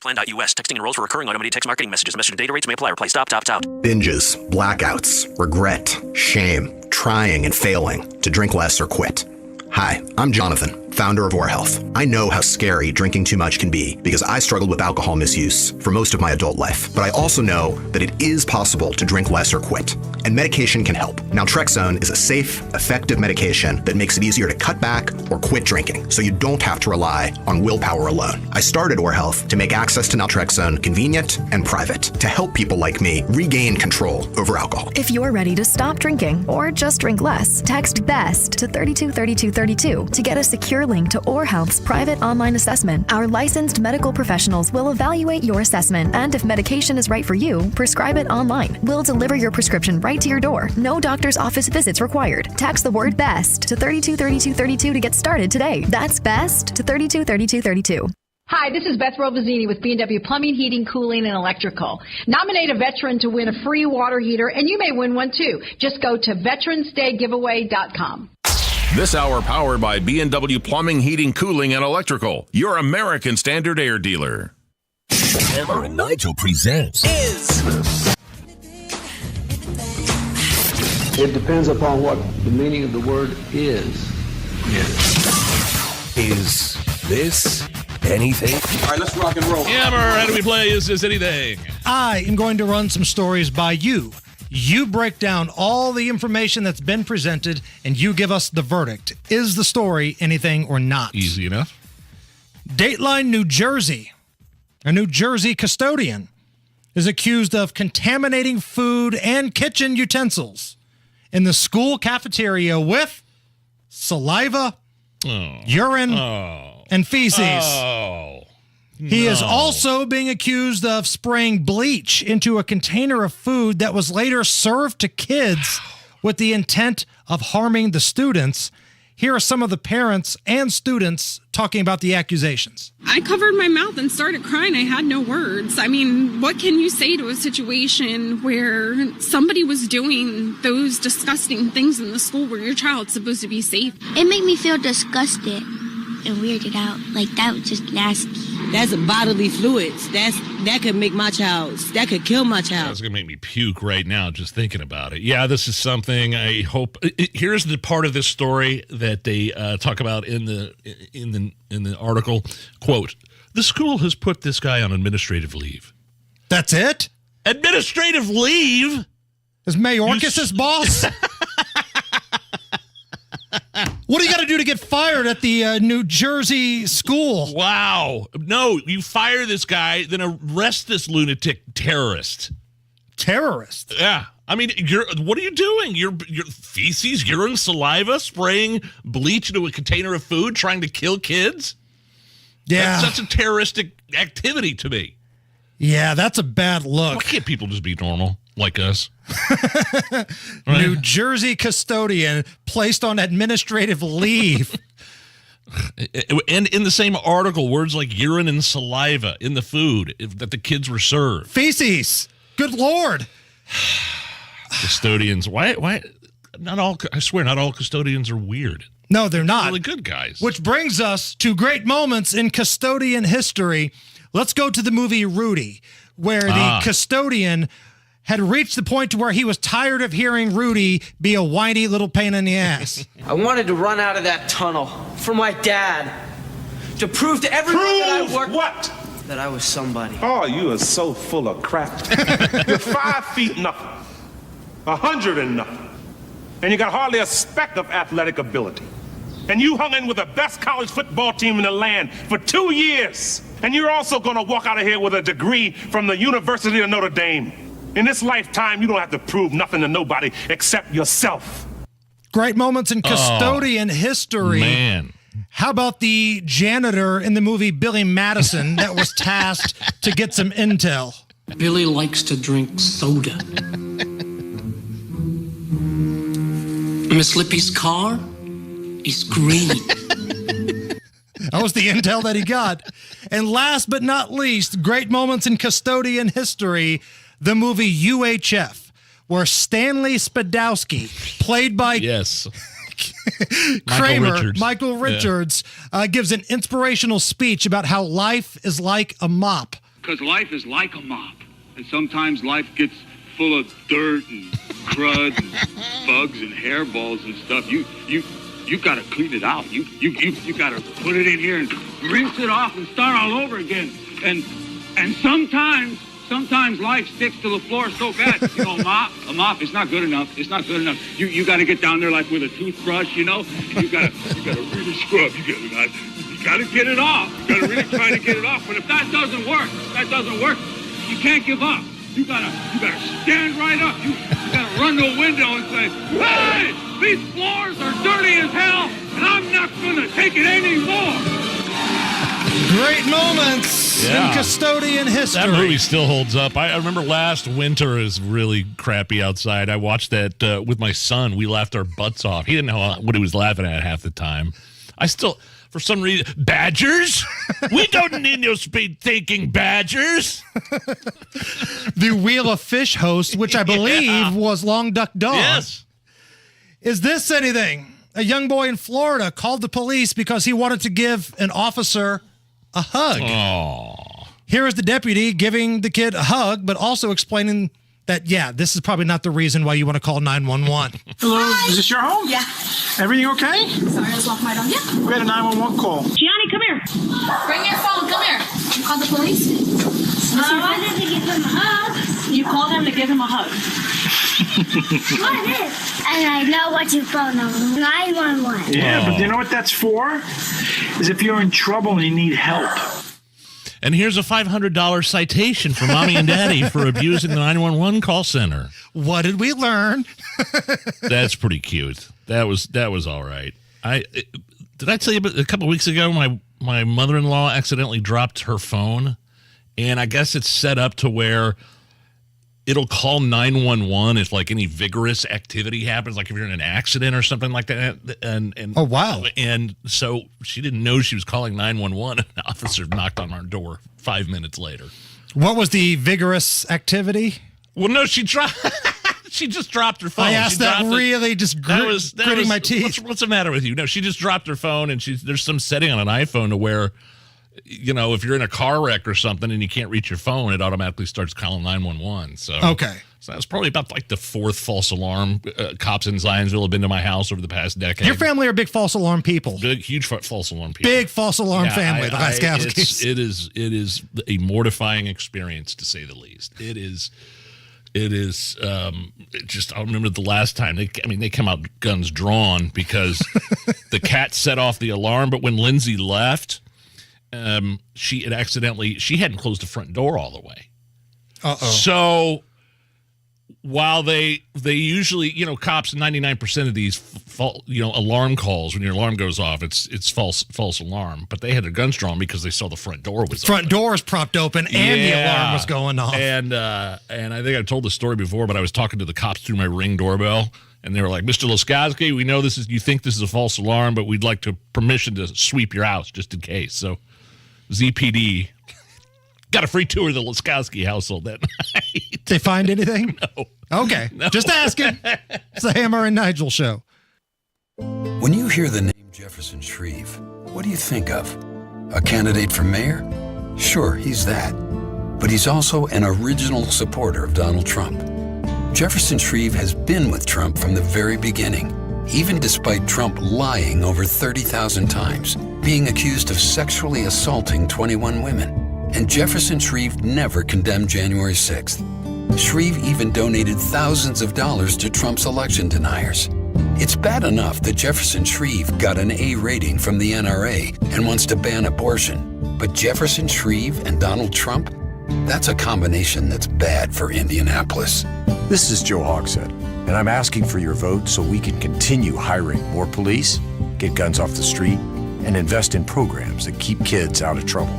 Plan.us. Texting enrolls for recurring automated text marketing messages. Message and data rates may apply. Reply stop, opt out. Binges, blackouts, regret, shame, trying and failing to drink less or quit. Hi, I'm Jonathan, founder of Or Health. I know how scary drinking too much can be because I struggled with alcohol misuse for most of my adult life. But I also know that it is possible to drink less or quit, and medication can help. Naltrexone is a safe, effective medication that makes it easier to cut back or quit drinking, so you don't have to rely on willpower alone. I started Or Health to make access to naltrexone convenient and private, to help people like me regain control over alcohol. If you're ready to stop drinking or just drink less, text BEST to 323232 to get a secure link to Or Health's private online assessment. Our licensed medical professionals will evaluate your assessment, and if medication is right for you, prescribe it online. We'll deliver your prescription right to your door. No doctor's office visits required. Text the word BEST to 323232 to get started today. That's BEST to 323232. Hi, this is Beth Rovazzini with B&W Plumbing, Heating, Cooling, and Electrical. Nominate a veteran to win a free water heater, and you may win one too. Just go to veteransdaygiveaway.com. This hour powered by B&W Plumbing, Heating, Cooling, and Electrical, your American Standard Air dealer. Hammer and Nigel presents It depends upon what the meaning of the word is. Is this anything? All right, let's rock and roll. Hammer, how do we play Is This Anything? I am going to run some stories by you. You break down all the information that's been presented, and you give us the verdict. Is the story anything or not? Easy enough. Dateline, New Jersey. A New Jersey custodian is accused of contaminating food and kitchen utensils in the school cafeteria with saliva, urine, and feces. He is also being accused of spraying bleach into a container of food that was later served to kids with the intent of harming the students. Here are some of the parents and students talking about the accusations. I covered my mouth and started crying. I had no words. I mean, what can you say to a situation where somebody was doing those disgusting things in the school where your child's supposed to be safe? It made me feel disgusted and weirded out. Like, that was just nasty. That's bodily fluids. That could make my child, that could kill my child. That's going to make me puke right now just thinking about it. Yeah, this is something I hope. Here's the part of this story that they talk about in the article. Quote, the school has put this guy on administrative leave. That's it? Administrative leave? Is Mayorkas his boss? What do you got to do to get fired at the New Jersey school? Wow. No, you fire this guy, then arrest this lunatic terrorist. Terrorist? Yeah. I mean, what are you doing? Your feces, urine, saliva, spraying bleach into a container of food, trying to kill kids? Yeah. That's such a terroristic activity to me. Yeah, that's a bad look. Why can't people just be normal like us? Right? New Jersey custodian placed on administrative leave. And in the same article, words like urine and saliva in the food that the kids were served. Feces. Good Lord. Custodians. Why? not all custodians are weird. No, they're not. Really good guys. Which brings us to great moments in custodian history. Let's go to the movie Rudy, where the custodian had reached the point to where he was tired of hearing Rudy be a whiny little pain in the ass. I wanted to run out of that tunnel for my dad, to prove to everyone that I worked. What? That I was somebody. Oh, you are so full of crap. You're 5 feet nothing, 100 and nothing, and you got hardly a speck of athletic ability. And you hung in with the best college football team in the land for 2 years. And you're also going to walk out of here with a degree from the University of Notre Dame. In this lifetime, you don't have to prove nothing to nobody except yourself. Great moments in custodian history. Man. How about the janitor in the movie Billy Madison that was tasked to get some intel? Billy likes to drink soda. Miss Lippy's car is green. That was the intel that he got. And last but not least, great moments in custodian history, the movie UHF, where Stanley Spadowski, played by Kramer, Michael Richards, gives an inspirational speech about how life is like a mop. Because life is like a mop. And sometimes life gets full of dirt and crud and bugs and hairballs and stuff. You got to clean it out. You got to put it in here and rinse it off and start all over again. And sometimes life sticks to the floor so bad. You know, a mop is not good enough. It's not good enough. You got to get down there like with a toothbrush, you know. And you got to really scrub. You got to get it off. You got to really try to get it off. But if that doesn't work, you can't give up. You gotta stand right up. You gotta run to a window and say, "Hey, these floors are dirty as hell, and I'm not gonna take it anymore." Great moments in custodian history. That movie still holds up. I remember last winter is really crappy outside. I watched that with my son. We laughed our butts off. He didn't know what he was laughing at half the time. For some reason, badgers? We don't need no speed-thinking badgers. The Wheel of Fish host, which I believe was Long Duck Dog. Yes. Is this anything? A young boy in Florida called the police because he wanted to give an officer a hug. Aww. Here is the deputy giving the kid a hug, but also explaining that, this is probably not the reason why you want to call 911. Hello, is this your home? Yeah. Everything okay? Sorry, I was walking my dog. Yeah. We had a 911 call. Gianni, come here. Bring your phone. Come here. You called the police? I wanted to give him a hug. You called him to give him a hug. What is? And I know what you phone number. 911. Yeah, but you know what that's for? Is if you're in trouble and you need help. And here's a $500 citation for mommy and daddy for abusing the 911 call center. What did we learn? That's pretty cute. That was all right. Did I tell you a couple of weeks ago my mother-in-law accidentally dropped her phone, and I guess it's set up to where it'll call 911 if like any vigorous activity happens, like if you're in an accident or something like that. And oh wow! And so she didn't know she was calling 911. An officer knocked on our door 5 minutes later. What was the vigorous activity? Well, no, she just dropped her phone. I asked that really just gritting my teeth. What's the matter with you? No, she just dropped her phone, and there's some setting on an iPhone to where, you know, if you're in a car wreck or something and you can't reach your phone, it automatically starts calling 911. So okay. So that's probably about like the fourth false alarm cops in Zionsville have been to my house over the past decade. Your family are big false alarm people. Big, huge false alarm people. Big false alarm family, the Laskowskis. It is a mortifying experience, to say the least. It is just, I remember the last time they come out guns drawn because the cat set off the alarm, but when Lindsay left, she hadn't closed the front door all the way. Uh-oh. So while they usually, cops, 99% of these, alarm calls, when your alarm goes off, it's false alarm. But they had their guns drawn because they saw the front door was open. Front door is propped open and the alarm was going off. And I think I've told the story before, but I was talking to the cops through my Ring doorbell, and they were like, "Mr. Laskowski, we know you think this is a false alarm, but we'd like permission to sweep your house just in case." So ZPD got a free tour of the Laskowski household that night. They find anything? No. Okay, just asking. It's the Hammer and Nigel show. When you hear the name Jefferson Shreve, what do you think of? A candidate for mayor? Sure, he's that. But he's also an original supporter of Donald Trump. Jefferson Shreve has been with Trump from the very beginning, even despite Trump lying over 30,000 times, being accused of sexually assaulting 21 women. And Jefferson Shreve never condemned January 6th. Shreve even donated thousands of dollars to Trump's election deniers. It's bad enough that Jefferson Shreve got an A rating from the NRA and wants to ban abortion. But Jefferson Shreve and Donald Trump? That's a combination that's bad for Indianapolis. This is Joe Hogshead, and I'm asking for your vote so we can continue hiring more police, get guns off the street, and invest in programs that keep kids out of trouble.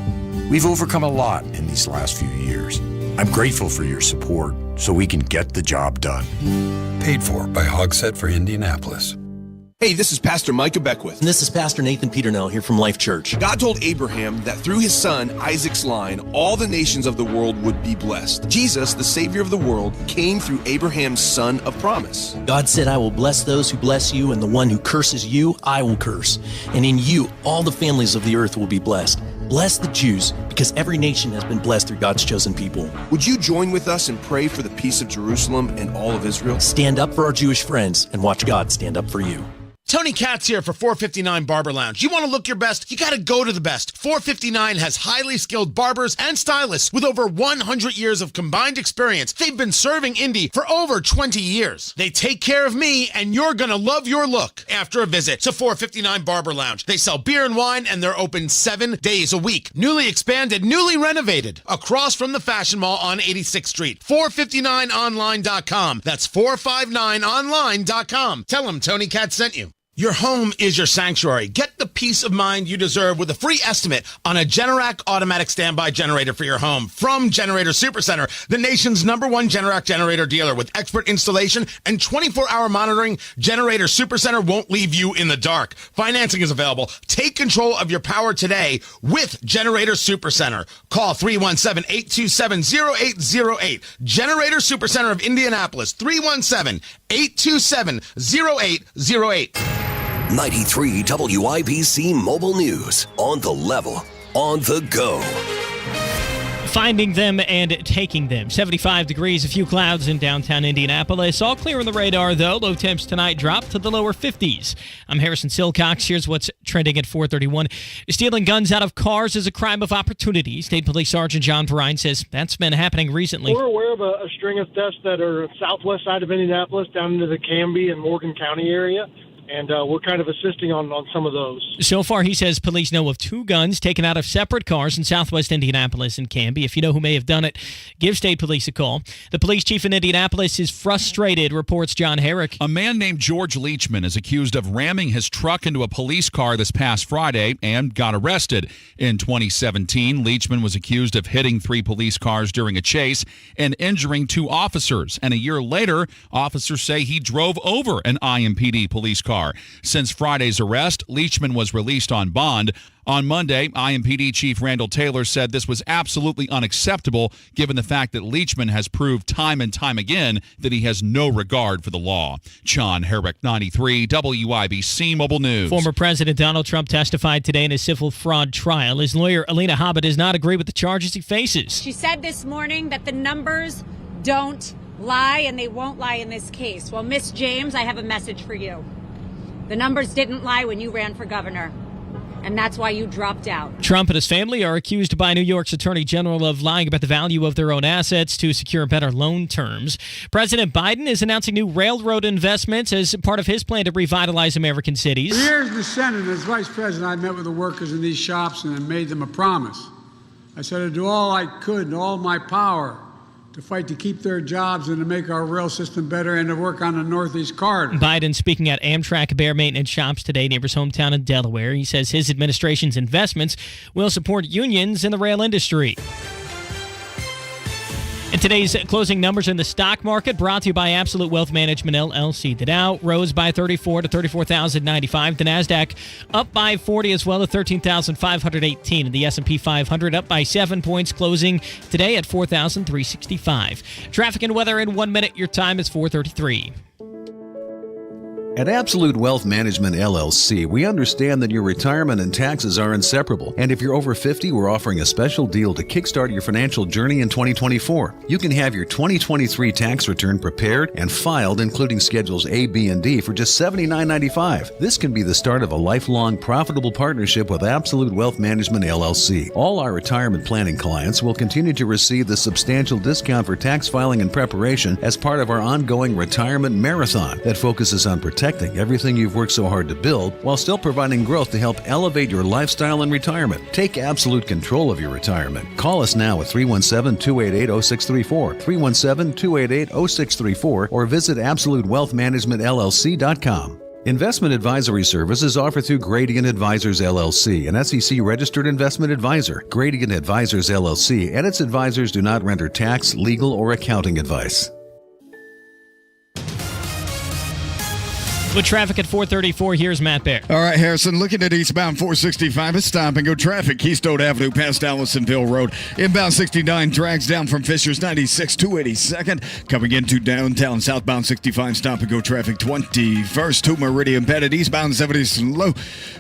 We've overcome a lot in these last few years. I'm grateful for your support so we can get the job done. Paid for by Hogshead for Indianapolis. Hey, this is Pastor Micah Beckwith. And this is Pastor Nathan Peternell here from Life Church. God told Abraham that through his son, Isaac's line, all the nations of the world would be blessed. Jesus, the Savior of the world, came through Abraham's son of promise. God said, I will bless those who bless you, and the one who curses you, I will curse. And in you, all the families of the earth will be blessed. Bless the Jews, because every nation has been blessed through God's chosen people. Would you join with us and pray for the peace of Jerusalem and all of Israel? Stand up for our Jewish friends and watch God stand up for you. Tony Katz here for 459 Barber Lounge. You want to look your best? You got to go to the best. 459 has highly skilled barbers and stylists with over 100 years of combined experience. They've been serving Indy for over 20 years. They take care of me, and you're going to love your look after a visit to 459 Barber Lounge. They sell beer and wine, and they're open 7 days a week. Newly expanded, newly renovated, across from the Fashion Mall on 86th Street. 459online.com. That's 459online.com. Tell them Tony Katz sent you. Your home is your sanctuary. Get the peace of mind you deserve with a free estimate on a Generac automatic standby generator for your home from Generator Supercenter, the nation's #1 Generac generator dealer. With expert installation and 24-hour monitoring, Generator Supercenter won't leave you in the dark. Financing is available. Take control of your power today with Generator Supercenter. Call 317-827-0808. Generator Supercenter of Indianapolis, 317-827-0808. 93 WIBC Mobile News. On the level, on the go. Finding them and taking them. 75 degrees, a few clouds in downtown Indianapolis. All clear on the radar, though. Low temps tonight drop to the lower 50s. I'm Harrison Silcox. Here's what's trending at 431. Stealing guns out of cars is a crime of opportunity. State Police Sergeant John Perrine says that's been happening recently. We're aware of a string of thefts that are southwest side of Indianapolis down into the Canby and Morgan County area. And we're kind of assisting on some of those. So far, he says police know of 2 guns taken out of separate cars in southwest Indianapolis and Canby. If you know who may have done it, give state police a call. The police chief in Indianapolis is frustrated, reports John Herrick. A man named George Leachman is accused of ramming his truck into a police car this past Friday and got arrested. In 2017, Leachman was accused of hitting 3 police cars during a chase and injuring 2 officers. And a year later, officers say he drove over an IMPD police car. Since Friday's arrest, Leachman was released on bond. On Monday, IMPD Chief Randall Taylor said this was absolutely unacceptable given the fact that Leachman has proved time and time again that he has no regard for the law. John Herrick, 93 WIBC Mobile News. Former President Donald Trump testified today in a civil fraud trial. His lawyer, Alina Habba, does not agree with the charges he faces. She said this morning that the numbers don't lie and they won't lie in this case. Well, Miss James, I have a message for you. The numbers didn't lie when you ran for governor, and that's why you dropped out. Trump and his family are accused by New York's Attorney General of lying about the value of their own assets to secure better loan terms. President Biden is announcing new railroad investments as part of his plan to revitalize American cities. For years in the Senate, as vice president, I met with the workers in these shops and I made them a promise. I said I'd do all I could in all my power to fight to keep their jobs and to make our rail system better and to work on the Northeast Corridor. Biden speaking at Amtrak Bear Maintenance Shops today near his hometown in Delaware. He says his administration's investments will support unions in the rail industry. And Today's closing numbers in the stock market brought to you by Absolute Wealth Management, LLC. The Dow rose by 34 to 34,095. The NASDAQ up by 40 as well to 13,518. And the S&P 500 up by 7 points, closing today at 4,365. Traffic and weather in 1 minute. Your time is 4:33. At Absolute Wealth Management, LLC, we understand that your retirement and taxes are inseparable. And if you're over 50, we're offering a special deal to kickstart your financial journey in 2024. You can have your 2023 tax return prepared and filed, including Schedules A, B, and D, for just $79.95. This can be the start of a lifelong, profitable partnership with Absolute Wealth Management, LLC. All our retirement planning clients will continue to receive the substantial discount for tax filing and preparation as part of our ongoing retirement marathon that focuses on protecting everything you've worked so hard to build while still providing growth to help elevate your lifestyle in retirement. Take absolute control of your retirement. Call us now at 317-288-0634, 317-288-0634, or visit AbsoluteWealthManagementLLC.com. Investment advisory services offered through Gradient Advisors, LLC, an SEC-registered investment advisor. Gradient Advisors, LLC, and its advisors do not render tax, legal, or accounting advice. With traffic at 4:34, here's Matt Bear. All right, Harrison, looking at eastbound 465, it's stop and go traffic. Keystone Avenue past Allisonville Road. Inbound 69 drags down from Fishers 96 to 82nd. Coming into downtown, southbound 65, stop and go traffic 21st to Meridian. Headed eastbound 70 slow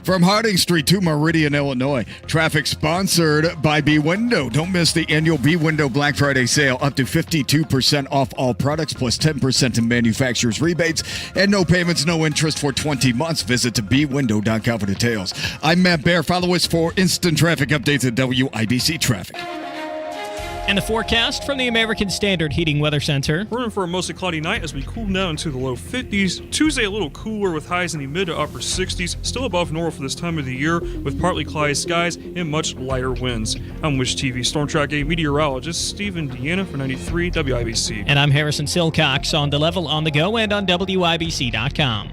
from Harding Street to Meridian, Illinois. Traffic sponsored by B Window. Don't miss the annual B Window Black Friday sale. Up to 52% off all products plus 10% in manufacturer's rebates and no payments, no interest for 20 months. Visit bwindow.com for details. I'm Matt Bear. Follow us for instant traffic updates at WIBC Traffic. And the forecast from the American Standard Heating Weather Center. We're in for a mostly cloudy night as we cool down to the low 50s. Tuesday, a little cooler with highs in the mid to upper 60s. Still above normal for this time of the year with partly cloudy skies and much lighter winds. I'm Wish TV Storm Track 8 meteorologist Steve Indiana for 93 WIBC. And I'm Harrison Silcox on The Level, on the go, and on WIBC.com.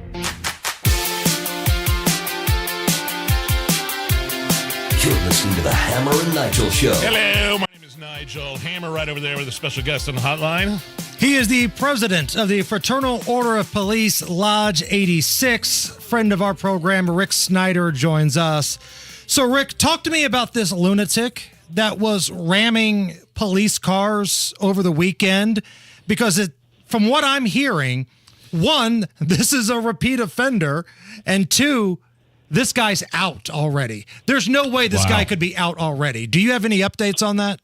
You're listening to the Hammer and Nigel Show. Hello, my name is Nigel. Hammer right over there with a special guest on the hotline. He is the president of the Fraternal Order of Police, Lodge 86. Friend of our program, Rick Snyder, joins us. So, Rick, talk to me about this lunatic that was ramming police cars over the weekend, because from what I'm hearing, one, this is a repeat offender, and two, this guy's out already. There's no way this guy could be out already. Do you have any updates on that?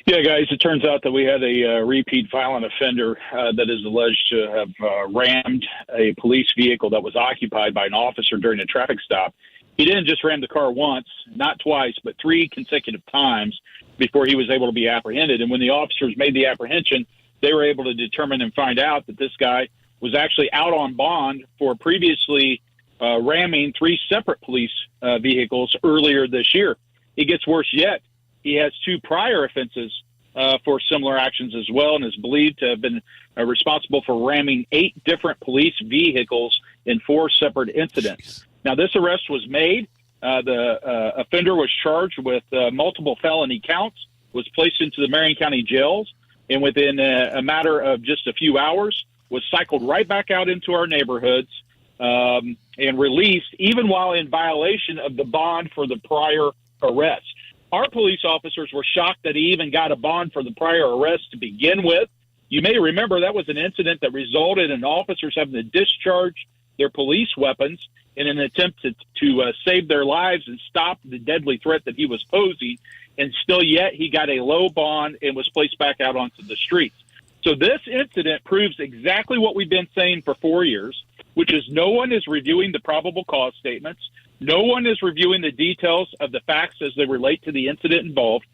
Yeah, guys, it turns out that we had a repeat violent offender that is alleged to have rammed a police vehicle that was occupied by an officer during a traffic stop. He didn't just ram the car once, not twice, but 3 consecutive times before he was able to be apprehended. And when the officers made the apprehension, they were able to determine and find out that this guy was actually out on bond for previously ramming 3 separate police vehicles earlier this year. It gets worse yet. He has 2 prior offenses for similar actions as well, and is believed to have been responsible for ramming 8 different police vehicles in 4 separate incidents. Now, this arrest was made. The offender was charged with multiple felony counts, was placed into the Marion County jails, and within a matter of just a few hours was cycled right back out into our neighborhoods and released, even while in violation of the bond for the prior arrest. Our police officers were shocked that he even got a bond for the prior arrest to begin with. You may remember that was an incident that resulted in officers having to discharge their police weapons in an attempt to save their lives and stop the deadly threat that he was posing. And still yet he got a low bond and was placed back out onto the streets. So this incident proves exactly what we've been saying for 4 years, which is no one is reviewing the probable cause statements. No one is reviewing the details of the facts as they relate to the incident involved.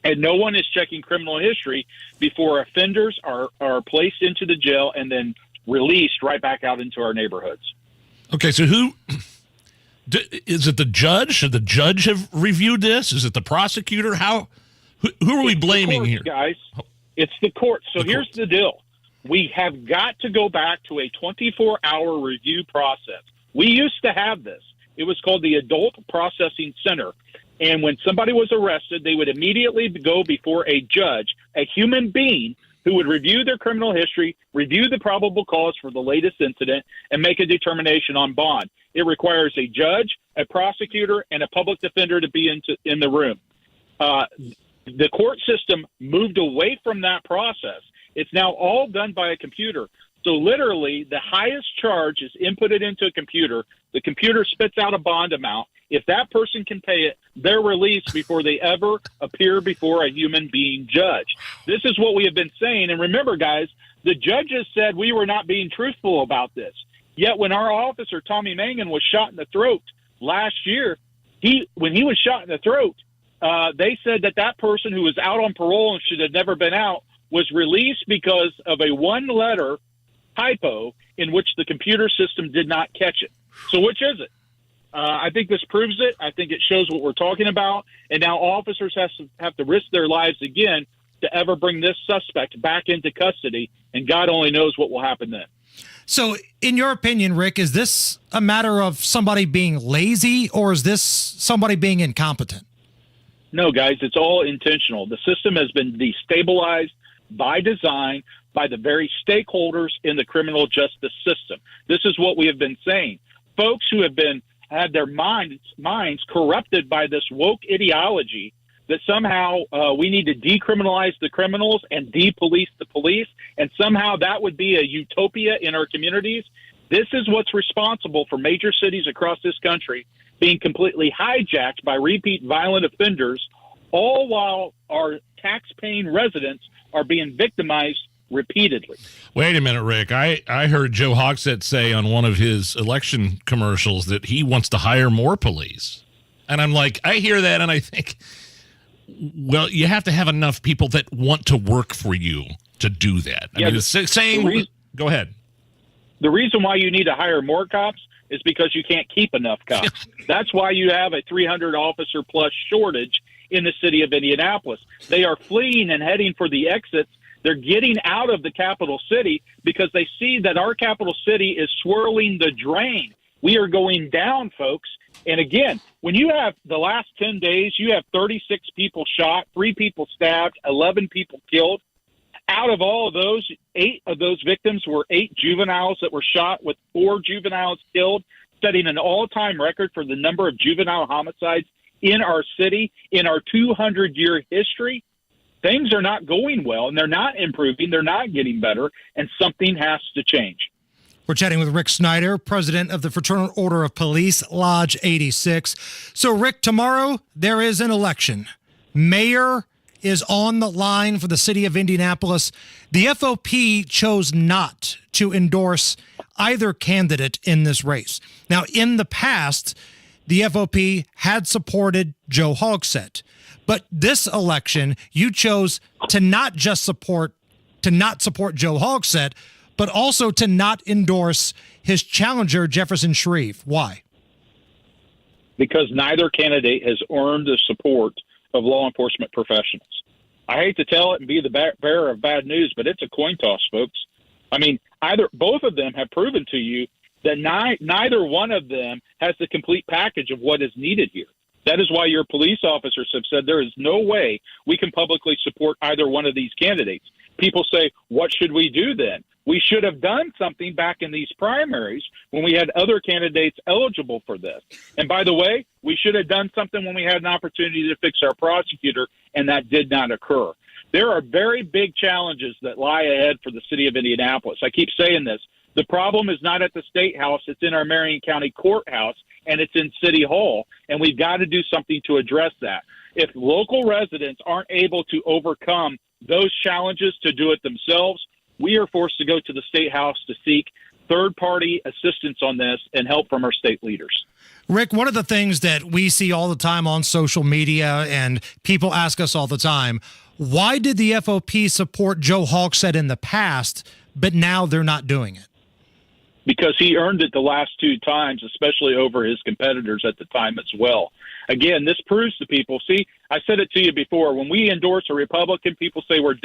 And no one is checking criminal history before offenders are placed into the jail and then released right back out into our neighborhoods. Okay, so who is it? The judge? Should the judge have reviewed this? Is it the prosecutor? Who are we blaming here, guys? It's the court. So here's the deal. We have got to go back to a 24-hour review process. We used to have this. It was called the Adult Processing Center. And when somebody was arrested, they would immediately go before a judge, a human being, who would review their criminal history, review the probable cause for the latest incident, and make a determination on bond. It requires a judge, a prosecutor, and a public defender to be in the room. The court system moved away from that process. It's now all done by a computer. So literally, the highest charge is inputted into a computer. The computer spits out a bond amount. If that person can pay it, they're released before they ever appear before a human being judge. This is what we have been saying. And remember, guys, the judges said we were not being truthful about this. Yet when our officer, Tommy Mangan, was shot in the throat last year, when he was shot in the throat, they said that person who was out on parole and should have never been out was released because of a one-letter typo in which the computer system did not catch it. So which is it? I think this proves it. I think it shows what we're talking about. And now officers have to risk their lives again to ever bring this suspect back into custody. And God only knows what will happen then. So in your opinion, Rick, is this a matter of somebody being lazy or is this somebody being incompetent? No, guys, it's all intentional. The system has been destabilized by design by the very stakeholders in the criminal justice system. This is what we have been saying. Folks who have had their minds corrupted by this woke ideology that somehow we need to decriminalize the criminals and de-police the police, and somehow that would be a utopia in our communities. This is what's responsible for major cities across this country being completely hijacked by repeat violent offenders, all while our tax-paying residents are being victimized repeatedly. Wait a minute, Rick. I heard Joe Hogsett say on one of his election commercials that he wants to hire more police. And I'm like, I hear that and I think, well, you have to have enough people that want to work for you to do that. I mean, it's saying, go ahead. The reason why you need to hire more cops is because you can't keep enough cops. That's why you have a 300 officer plus shortage in the city of Indianapolis. They are fleeing and heading for the exits. They're getting out of the capital city because they see that our capital city is swirling the drain. We are going down, folks. And again, when you have the last 10 days, you have 36 people shot, 3 people stabbed, 11 people killed. Out of all of those, 8 of those victims were 8 juveniles that were shot, with 4 juveniles killed, setting an all-time record for the number of juvenile homicides in our city in our 200-year history. Things are not going well, and they're not improving. They're not getting better, and something has to change. We're chatting with Rick Snyder, president of the Fraternal Order of Police, Lodge 86. So, Rick, tomorrow there is an election. Mayor is on the line for the city of Indianapolis. The FOP chose not to endorse either candidate in this race. Now, in the past, the FOP had supported Joe Hogsett. But this election, you chose to not support Joe Hogsett, but also to not endorse his challenger, Jefferson Shreve. Why? Because neither candidate has earned the support of law enforcement professionals. I hate to tell it and be the bearer of bad news, but it's a coin toss, folks. I mean, both of them have proven to you that neither one of them has the complete package of what is needed here. That is why your police officers have said there is no way we can publicly support either one of these candidates. People say, what should we do then? We should have done something back in these primaries when we had other candidates eligible for this. And by the way, we should have done something when we had an opportunity to fix our prosecutor, and that did not occur. There are very big challenges that lie ahead for the city of Indianapolis. I keep saying this. The problem is not at the State House. It's in our Marion County Courthouse, and it's in City Hall, and we've got to do something to address that. If local residents aren't able to overcome those challenges to do it themselves, we are forced to go to the State House to seek third-party assistance on this and help from our state leaders. Rick, one of the things that we see all the time on social media and people ask us all the time, why did the FOP support Joe Hogsett in the past, but now they're not doing it? Because he earned it the last 2 times, especially over his competitors at the time as well. again, this proves to people. See, I said it to you before. When we endorse a Republican, people say we're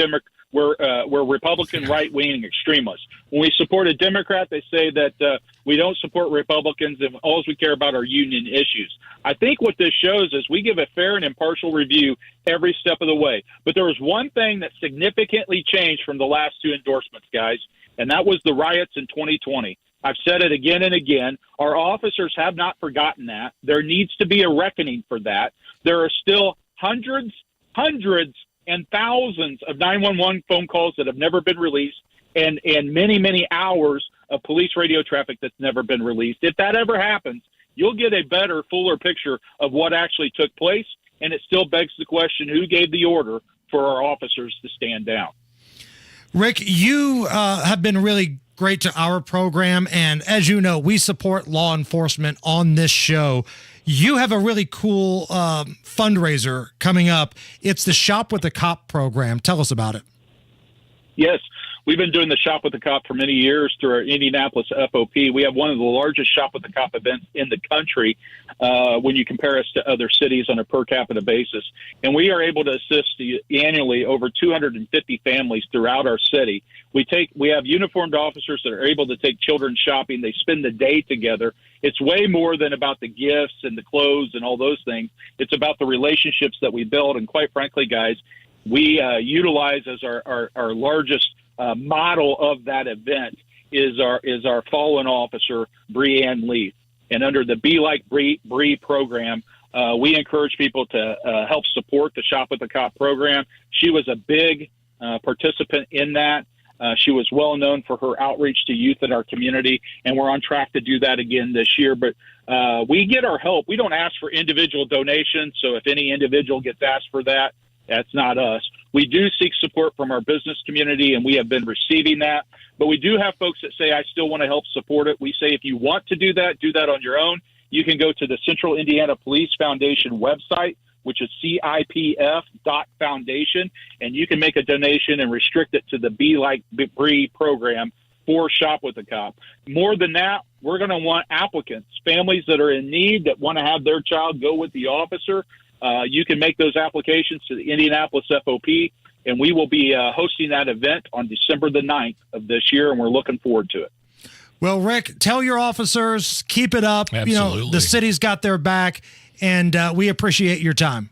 Republican right-wing extremists. When we support a Democrat, they say that we don't support Republicans and all we care about are union issues. I think what this shows is we give a fair and impartial review every step of the way. But there was one thing that significantly changed from the last two endorsements, guys, and that was the riots in 2020. I've said it again and again. Our officers have not forgotten that. There needs to be a reckoning for that. There are still hundreds, and thousands of 911 phone calls that have never been released and many, many hours of police radio traffic that's never been released. If that ever happens, you'll get a better, fuller picture of what actually took place, and it still begs the question, who gave the order for our officers to stand down? Rick, you have been really great to our program, and as you know, we support law enforcement on this show. You have a really cool fundraiser coming up. It's the Shop with the Cop program. Tell us about it. Yes, we've been doing the Shop with the Cop for many years through our Indianapolis FOP. We have one of the largest Shop with the Cop events in the country when you compare us to other cities on a per capita basis. And we are able to assist annually over 250 families throughout our city. We have uniformed officers that are able to take children shopping. They spend the day together. It's way more than about the gifts and the clothes and all those things. It's about the relationships that we build. And quite frankly, guys, we utilize as our largest model of that event is our fallen officer, Breanne Leaf. And under the Be Like Bree program, we encourage people to help support the Shop with the Cop program. She was a big participant in that. She was well known for her outreach to youth in our community, and we're on track to do that again this year. But we get our help. We don't ask for individual donations, so if any individual gets asked for that, that's not us. We do seek support from our business community, and we have been receiving that. But we do have folks that say, I still want to help support it. We say if you want to do that on your own. You can go to the Central Indiana Police Foundation website, which is CIPF.foundation, and you can make a donation and restrict it to the Be Like Bree program for Shop with the Cop. More than that, we're going to want applicants, families that are in need that want to have their child go with the officer. You can make those applications to the Indianapolis FOP, and we will be hosting that event on December the 9th of this year, and we're looking forward to it. Well, Rick, tell your officers, keep it up. Absolutely. You know, the city's got their back, and we appreciate your time.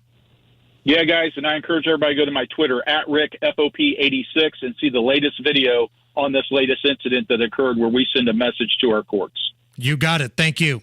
Yeah, guys, and I encourage everybody to go to my Twitter, @RickFOP86, and see the latest video on this latest incident that occurred where we send a message to our courts. You got it. Thank you.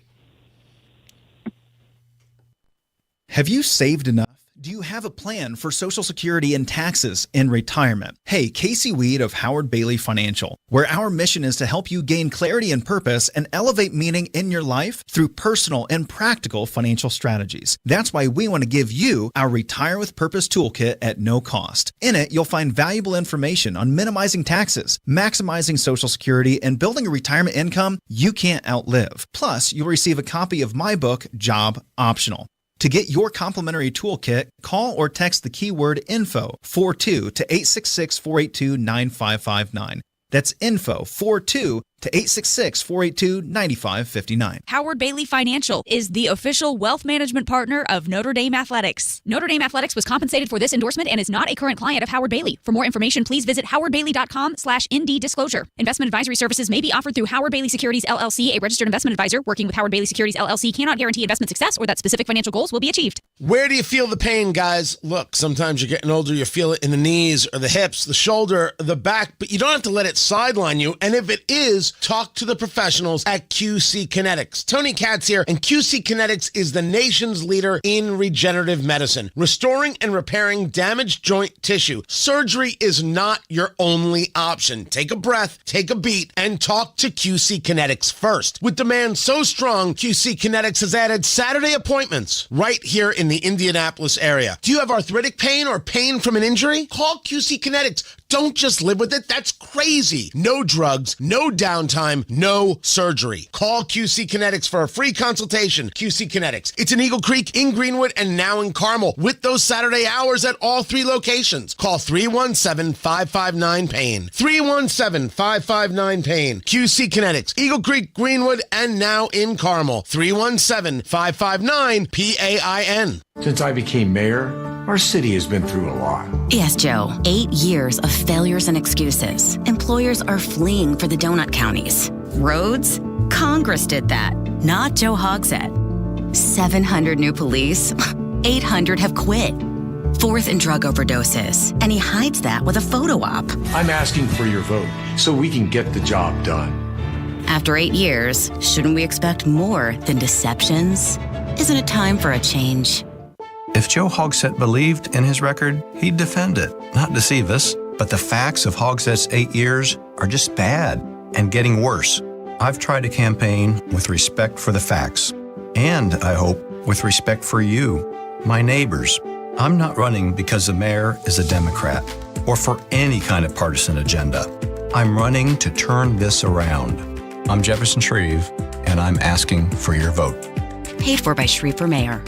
Have you saved enough? Do you have a plan for Social Security and taxes in retirement? Hey, Casey Weed of Howard Bailey Financial, where our mission is to help you gain clarity and purpose and elevate meaning in your life through personal and practical financial strategies. That's why we want to give you our Retire with Purpose Toolkit at no cost. In it, you'll find valuable information on minimizing taxes, maximizing Social Security, and building a retirement income you can't outlive. Plus, you'll receive a copy of my book, Job Optional. To get your complimentary toolkit, call or text the keyword INFO 42 to 866-482-9559. That's INFO 42 to 866-482-9559. Howard Bailey Financial is the official wealth management partner of Notre Dame Athletics. Notre Dame Athletics was compensated for this endorsement and is not a current client of Howard Bailey. For more information, please visit howardbailey.com/ND disclosure. Investment advisory services may be offered through Howard Bailey Securities LLC, a registered investment advisor. Working with Howard Bailey Securities LLC cannot guarantee investment success or that specific financial goals will be achieved. Where do you feel the pain, guys? Look, sometimes you're getting older, you feel it in the knees or the hips, the shoulder, the back, but you don't have to let it sideline you. And if it is, talk to the professionals at QC Kinetics. Tony Katz here, and QC Kinetics is the nation's leader in regenerative medicine, restoring and repairing damaged joint tissue. Surgery is not your only option. Take a breath, take a beat, and talk to QC Kinetics first. With demand so strong, QC Kinetics has added Saturday appointments right here in the Indianapolis area. Do you have arthritic pain or pain from an injury? Call QC Kinetics. Don't just live with it. That's crazy. No drugs, no down downtime, no surgery. Call QC Kinetics for a free consultation. QC Kinetics. It's in Eagle Creek, in Greenwood, and now in Carmel, with those Saturday hours at all 3 locations. Call 317-559-PAIN. 317-559-PAIN. QC Kinetics, Eagle Creek, Greenwood, and now in Carmel. 317-559-PAIN. Since I became mayor, our city has been through a lot. Yes, Joe. 8 years of failures and excuses. Employers are fleeing for the donut counties. Roads? Congress did that, not Joe Hogsett. 700 new police. 800 have quit. Fourth in drug overdoses. And he hides that with a photo op. I'm asking for your vote so we can get the job done. After 8 years, shouldn't we expect more than deceptions? Isn't it time for a change? If Joe Hogsett believed in his record, he'd defend it, not deceive us. But the facts of Hogsett's 8 years are just bad and getting worse. I've tried to campaign with respect for the facts, and I hope with respect for you, my neighbors. I'm not running because the mayor is a Democrat or for any kind of partisan agenda. I'm running to turn this around. I'm Jefferson Shreve, and I'm asking for your vote. Paid for by Shreve for Mayor.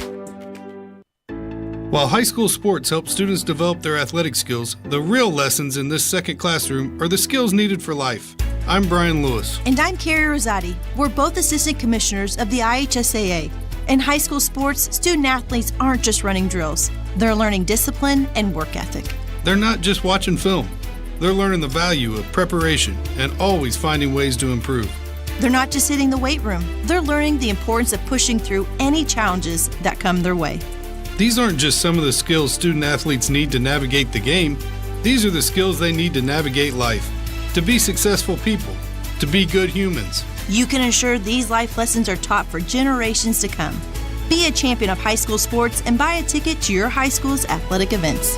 While high school sports help students develop their athletic skills, the real lessons in this second classroom are the skills needed for life. I'm Brian Lewis. And I'm Carrie Rosati. We're both assistant commissioners of the IHSAA. In high school sports, student athletes aren't just running drills. They're learning discipline and work ethic. They're not just watching film. They're learning the value of preparation and always finding ways to improve. They're not just hitting the weight room. They're learning the importance of pushing through any challenges that come their way. These aren't just some of the skills student athletes need to navigate the game. These are the skills they need to navigate life, to be successful people, to be good humans. You can ensure these life lessons are taught for generations to come. Be a champion of high school sports and buy a ticket to your high school's athletic events.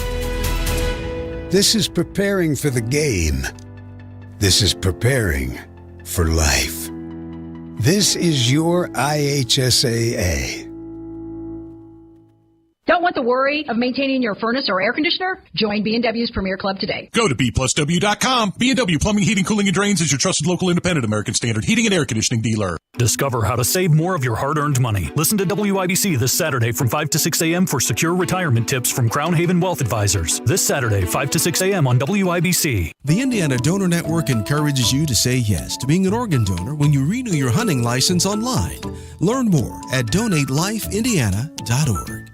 This is preparing for the game. This is preparing for life. This is your IHSAA. Don't want the worry of maintaining your furnace or air conditioner? Join B&W's Premier Club today. Go to B+W.com. B&W Plumbing, Heating, Cooling, and Drains is your trusted local independent American Standard heating and air conditioning dealer. Discover how to save more of your hard-earned money. Listen to WIBC this Saturday from 5 to 6 a.m. for secure retirement tips from Crown Haven Wealth Advisors. This Saturday, 5 to 6 a.m. on WIBC. The Indiana Donor Network encourages you to say yes to being an organ donor when you renew your hunting license online. Learn more at donatelifeindiana.org.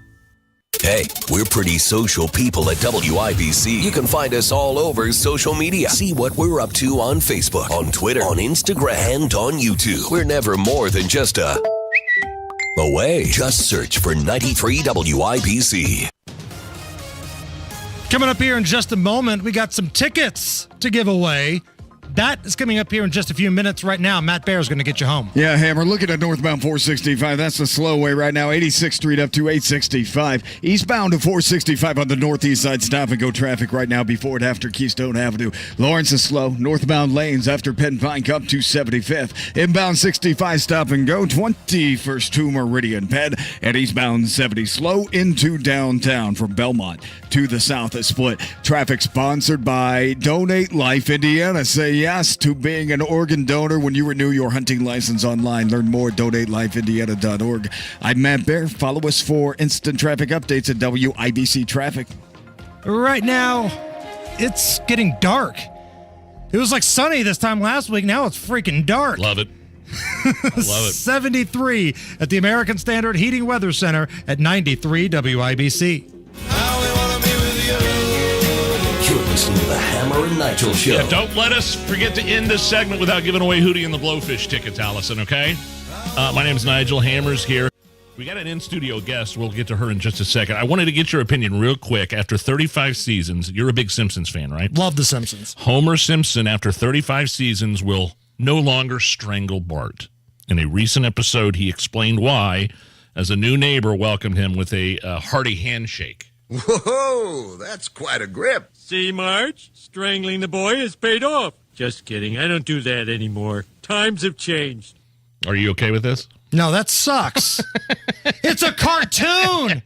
Hey, we're pretty social people at WIBC. You can find us all over social media. See what we're up to on Facebook, on Twitter, on Instagram, and on YouTube. We're never more than just away. Just search for 93 WIBC. Coming up here in just a moment, we got some tickets to give away. That is coming up here in just a few minutes. Right now, Matt Bear is going to get you home. Yeah, Hammer, looking at northbound 465. That's the slow way right now. 86th Street up to 865. Eastbound to 465 on the northeast side. Stop and go traffic right now before and after Keystone Avenue. Lawrence is slow. Northbound lanes after Penn Pine up to 75th. Inbound 65 stop and go. 21st to Meridian Penn. And eastbound 70 slow into downtown from Belmont to the south is split. Traffic sponsored by Donate Life Indiana. Say yes to being an organ donor when you renew your hunting license online. Learn more at donatelifeindiana.org. I'm Matt Bear. Follow us for instant traffic updates at WIBC Traffic. Right now, it's getting dark. It was like sunny this time last week. Now it's freaking dark. Love it. Love it. 73 at the American Standard Heating Weather Center at 93 WIBC. You're listening to the Hammer and Nigel Show. Yeah, don't let us forget to end this segment without giving away Hootie and the Blowfish tickets, Allison, okay? My name's Nigel. Hammer's here. We got an in-studio guest. We'll get to her in just a second. I wanted to get your opinion real quick. After 35 seasons, you're a big Simpsons fan, right? Love The Simpsons. Homer Simpson, after 35 seasons, will no longer strangle Bart. In a recent episode, he explained why, as a new neighbor welcomed him with a hearty handshake. Whoa, that's quite a grip. See, Marge? Strangling the boy has paid off. Just kidding. I don't do that anymore. Times have changed. Are you okay with this? No, that sucks. It's a cartoon.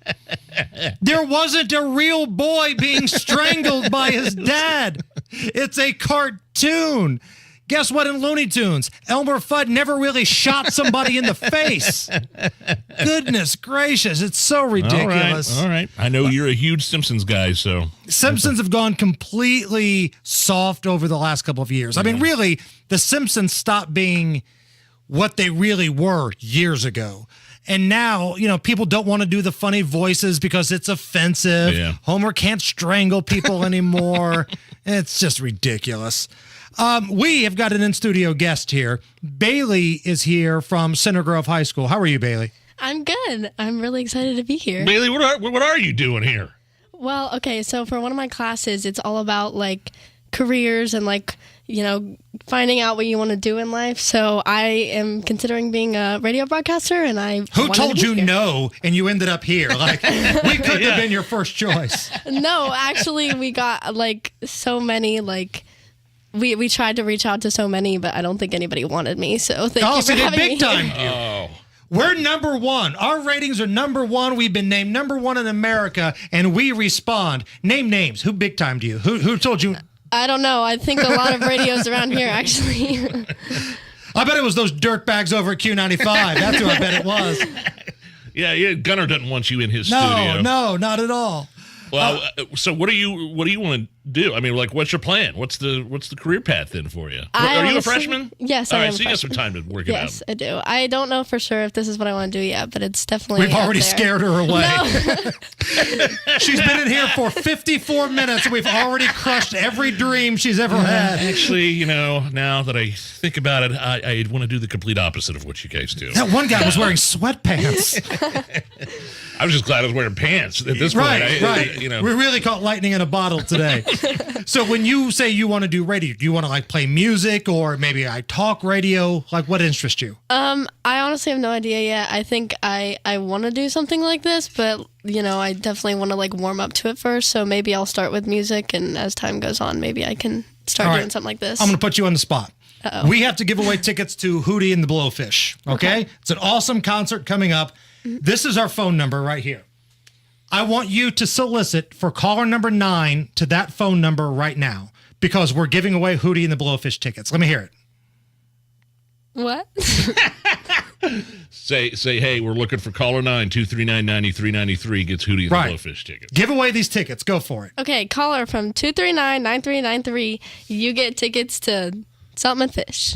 There wasn't a real boy being strangled by his dad. It's a cartoon. Guess what in Looney Tunes? Elmer Fudd never really shot somebody in the face. Goodness gracious, it's so ridiculous. All right. I know you're a huge Simpsons guy, so. Simpsons have gone completely soft over the last couple of years. I mean, really, the Simpsons stopped being what they really were years ago. And now, people don't want to do the funny voices because it's offensive. Yeah. Homer can't strangle people anymore. It's just ridiculous. We have got an in-studio guest here. Bailey is here from Center Grove High School. How are you, Bailey? I'm good. I'm really excited to be here. Bailey, what are you doing here? Well, okay, so for one of my classes, it's all about, careers and, finding out what you want to do in life. So I am considering being a radio broadcaster, and Who told you no, and you ended up here? We could have been your first choice. No, actually, we got, so many, We tried to reach out to so many, but I don't think anybody wanted me. So thank you for having me. Big time you. We're number one. Our ratings are number one. We've been named number one in America, and we respond. Name names. Who big timed you? Who told you? I don't know. I think a lot of radios around here, actually. I bet it was those dirtbags over at Q95. That's who I bet it was. Yeah. Gunnar doesn't want you in his studio. No, not at all. Well, so what do you want to do? I mean, what's your plan? What's the career path then for you? Are you a freshman? Yes, I am. All All right, so you got some time to work it out. Yes, I do. I don't know for sure if this is what I want to do yet, but it's definitely. We've already there. scared her away. No. She's been in here for 54 minutes, and we've already crushed every dream she's ever had. Actually, now that I think about it, I want to do the complete opposite of what you guys do. That one guy was wearing sweatpants. I was just glad I was wearing pants at this point. Right. We really caught lightning in a bottle today. So when you say you want to do radio, do you want to play music or maybe talk radio? What interests you? I honestly have no idea yet. I think I want to do something like this, but I definitely want to warm up to it first. So maybe I'll start with music, and as time goes on, maybe I can start doing something like this. I'm going to put you on the spot. Uh-oh. We have to give away tickets to Hootie and the Blowfish. Okay? It's an awesome concert coming up. This is our phone number right here. I want you to solicit for caller number 9 to that phone number right now because we're giving away Hootie and the Blowfish tickets. Let me hear it. What? Say, hey, we're looking for caller 9-239-9393 gets Hootie and the Blowfish tickets. Give away these tickets. Go for it. Okay, caller from 239-9393. You get tickets to Something Fish.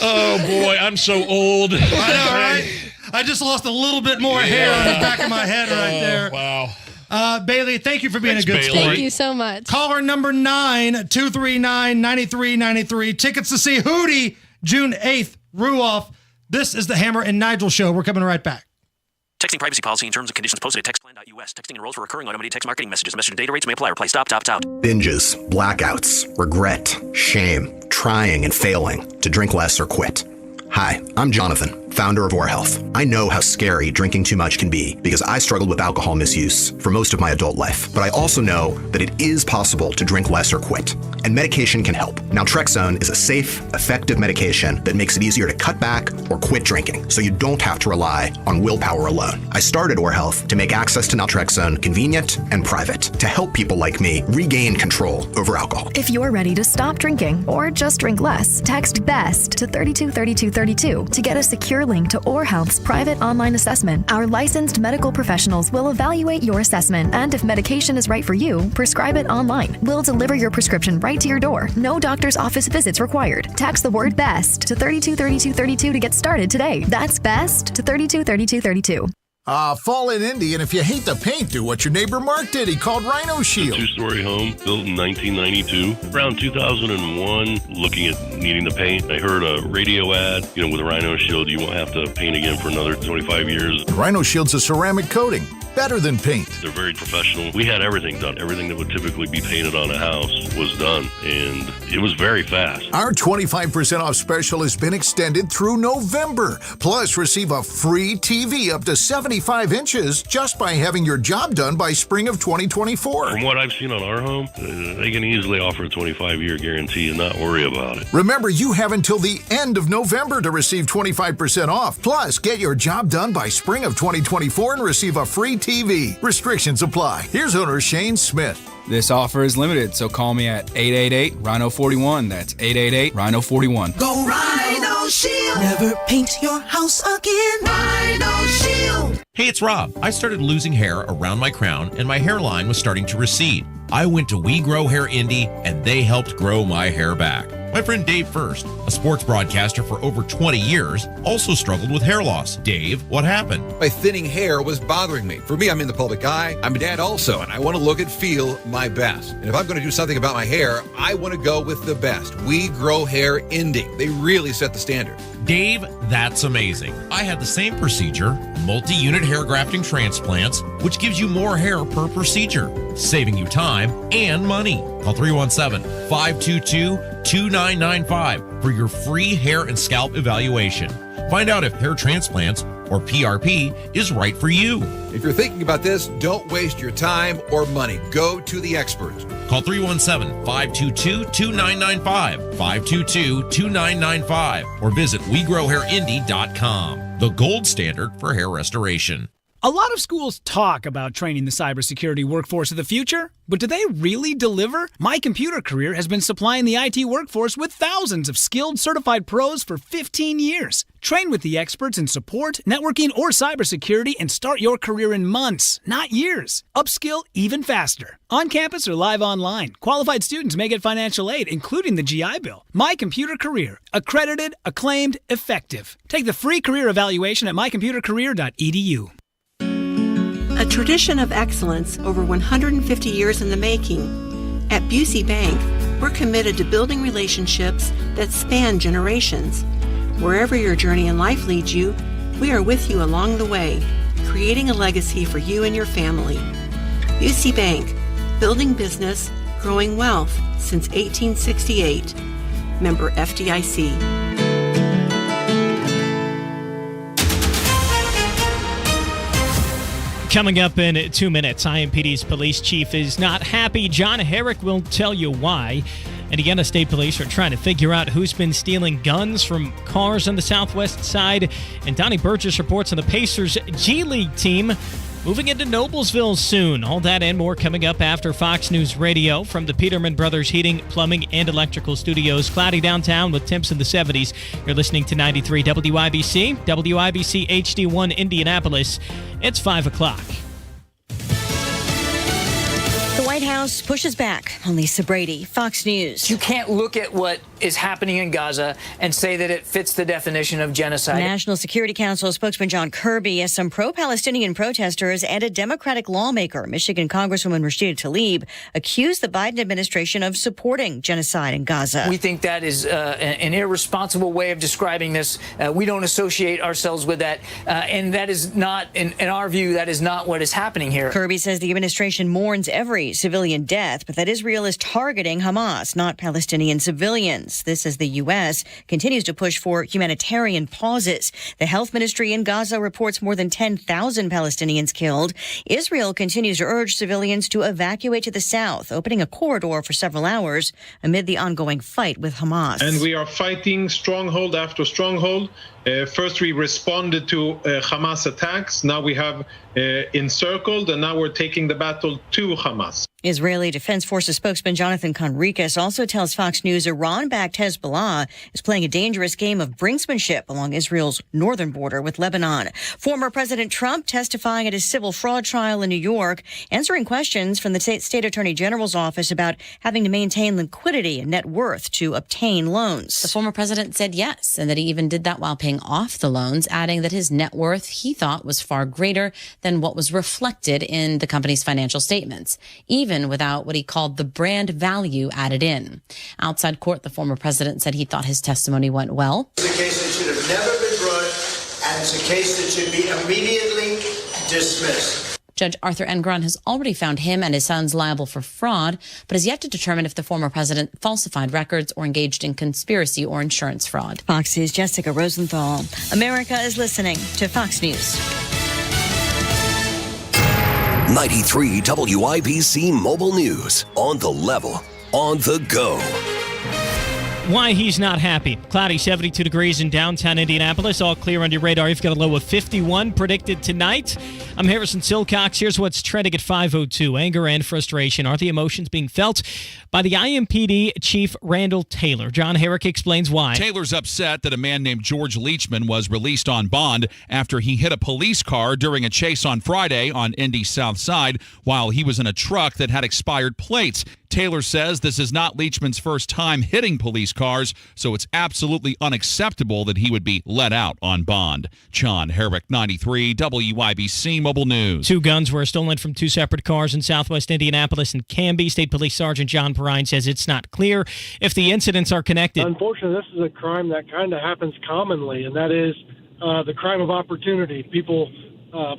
Oh, boy, I'm so old. I know, right? I just lost a little bit more hair on the back of my head right there. Wow. Bailey, thank you for being a good sport. Thank you so much. Caller number 9-239-9393. Tickets to see Hootie June 8th. Ruoff. This is the Hammer and Nigel Show. We're coming right back. Texting privacy policy and terms and conditions posted at textplan.us. Texting enrolls for recurring automated text marketing messages. Message and data rates may apply. Reply stop, opt out. Binges, blackouts, regret, shame, trying and failing, to drink less or quit. Hi, I'm Jonathan, founder of Or Health. I know how scary drinking too much can be because I struggled with alcohol misuse for most of my adult life. But I also know that it is possible to drink less or quit, and medication can help. Naltrexone is a safe, effective medication that makes it easier to cut back or quit drinking, so you don't have to rely on willpower alone. I started Or Health to make access to Naltrexone convenient and private, to help people like me regain control over alcohol. If you're ready to stop drinking or just drink less, text BEST to 323232 to get a secure link to Or Health's private online assessment. Our licensed medical professionals will evaluate your assessment, and if medication is right for you, prescribe it online. We'll deliver your prescription right to your door. No doctor's office visits required. Text the word BEST to 323232 to get started today. That's BEST to 323232. Fall in Indy, and if you hate the paint, do what your neighbor Mark did. He called Rhino Shield. A two-story home built in 1992. Around 2001, looking at needing the paint, I heard a radio ad, with Rhino Shield, you won't have to paint again for another 25 years. Rhino Shield's a ceramic coating, better than paint. They're very professional. We had everything done. Everything that would typically be painted on a house was done, and it was very fast. Our 25% off special has been extended through November. Plus, receive a free TV up to 75 inches just by having your job done by spring of 2024. From what I've seen on our home, they can easily offer a 25-year guarantee and not worry about it. Remember, you have until the end of November to receive 25% off. Plus, get your job done by spring of 2024 and receive a free TV. Restrictions apply. Here's owner Shane Smith. This offer is limited, so call me at 888-RHINO-41. That's 888-RHINO-41. Go Rhino Shield. Never paint your house again. Rhino Shield. Hey, it's Rob. I started losing hair around my crown, and my hairline was starting to recede. I went to We Grow Hair Indy, and they helped grow my hair back. My friend Dave First, a sports broadcaster for over 20 years, also struggled with hair loss. Dave, what happened? My thinning hair was bothering me. For me, I'm in the public eye. I'm a dad also, and I want to look and feel my best. And if I'm going to do something about my hair, I want to go with the best. We Grow Hair Indy. They really set the standard. Dave, that's amazing. I had the same procedure, multi-unit hair grafting transplants, which gives you more hair per procedure, saving you time and money. Call 317-522-2995 for your free hair and scalp evaluation. Find out if hair transplants or PRP is right for you. If you're thinking about this, don't waste your time or money. Go to the experts. Call 317-522-2995, 522-2995, or visit WeGrowHairIndy.com, the gold standard for hair restoration. A lot of schools talk about training the cybersecurity workforce of the future, but do they really deliver? My Computer Career has been supplying the IT workforce with thousands of skilled, certified pros for 15 years. Train with the experts in support, networking, or cybersecurity and start your career in months, not years. Upskill even faster. On campus or live online, qualified students may get financial aid, including the GI Bill. My Computer Career. Accredited, acclaimed, effective. Take the free career evaluation at mycomputercareer.edu. A tradition of excellence over 150 years in the making. At Busey Bank, we're committed to building relationships that span generations. Wherever your journey in life leads you, we are with you along the way, creating a legacy for you and your family. Busey Bank, building business, growing wealth since 1868. Member FDIC. Coming up in 2 minutes, IMPD's police chief is not happy. John Herrick will tell you why. Indiana State Police are trying to figure out who's been stealing guns from cars on the southwest side. And Donnie Burgess reports on the Pacers G League team moving into Noblesville soon. All that and more coming up after Fox News Radio from the Peterman Brothers Heating, Plumbing, and Electrical Studios. Cloudy downtown with temps in the 70s. You're listening to 93 WIBC, WIBC HD1 Indianapolis. It's 5 o'clock. The White House pushes back on Lisa Brady. Fox News. You can't look at what is happening in Gaza and say that it fits the definition of genocide. National Security Council spokesman John Kirby as some pro-Palestinian protesters and a Democratic lawmaker, Michigan Congresswoman Rashida Tlaib, accused the Biden administration of supporting genocide in Gaza. We think that is an irresponsible way of describing this. We don't associate ourselves with that. And that is not, in our view, that is not what is happening here. Kirby says the administration mourns every civilian death, but that Israel is targeting Hamas, not Palestinian civilians. This as the U.S. continues to push for humanitarian pauses. The health ministry in Gaza reports more than 10,000 Palestinians killed. Israel continues to urge civilians to evacuate to the south, opening a corridor for several hours amid the ongoing fight with Hamas. And we are fighting stronghold after stronghold. First, we responded to Hamas attacks. Now we have encircled, and now we're taking the battle to Hamas. Israeli Defense Forces spokesman Jonathan Conricus also tells Fox News Iran-backed Hezbollah is playing a dangerous game of brinksmanship along Israel's northern border with Lebanon. Former President Trump testifying at his civil fraud trial in New York, answering questions from the state attorney general's office about having to maintain liquidity and net worth to obtain loans. The former president said yes, and that he even did that while paying off the loans, adding that his net worth, he thought, was far greater than what was reflected in the company's financial statements, even without what he called the brand value added in. Outside court, the former president said he thought his testimony went well. It's a case that should have never been brought, and it's a case that should be immediately dismissed. Judge Arthur Engron has already found him and his sons liable for fraud, but has yet to determine if the former president falsified records or engaged in conspiracy or insurance fraud. Fox's Jessica Rosenthal. America is listening to Fox News. 93 WIBC Mobile News. On the level, on the go. Why he's not happy. Cloudy, 72 degrees in downtown Indianapolis. All clear on your radar. You've got a low of 51 predicted tonight. I'm Harrison Silcox. Here's what's trending at 5:02. Anger and frustration are the emotions being felt by the IMPD Chief Randall Taylor. John Herrick explains why. Taylor's upset that a man named George Leachman was released on bond after he hit a police car during a chase on Friday on Indy's South Side while he was in a truck that had expired plates. Taylor says this is not Leachman's first time hitting police cars, so it's absolutely unacceptable that he would be let out on bond. John Herrick, 93 WIBC Mobile News. 2 guns were stolen from 2 separate cars in southwest Indianapolis and Canby. State Police Sergeant John Perrine says it's not clear if the incidents are connected. Unfortunately, this is a crime that kind of happens commonly, and that is the crime of opportunity. People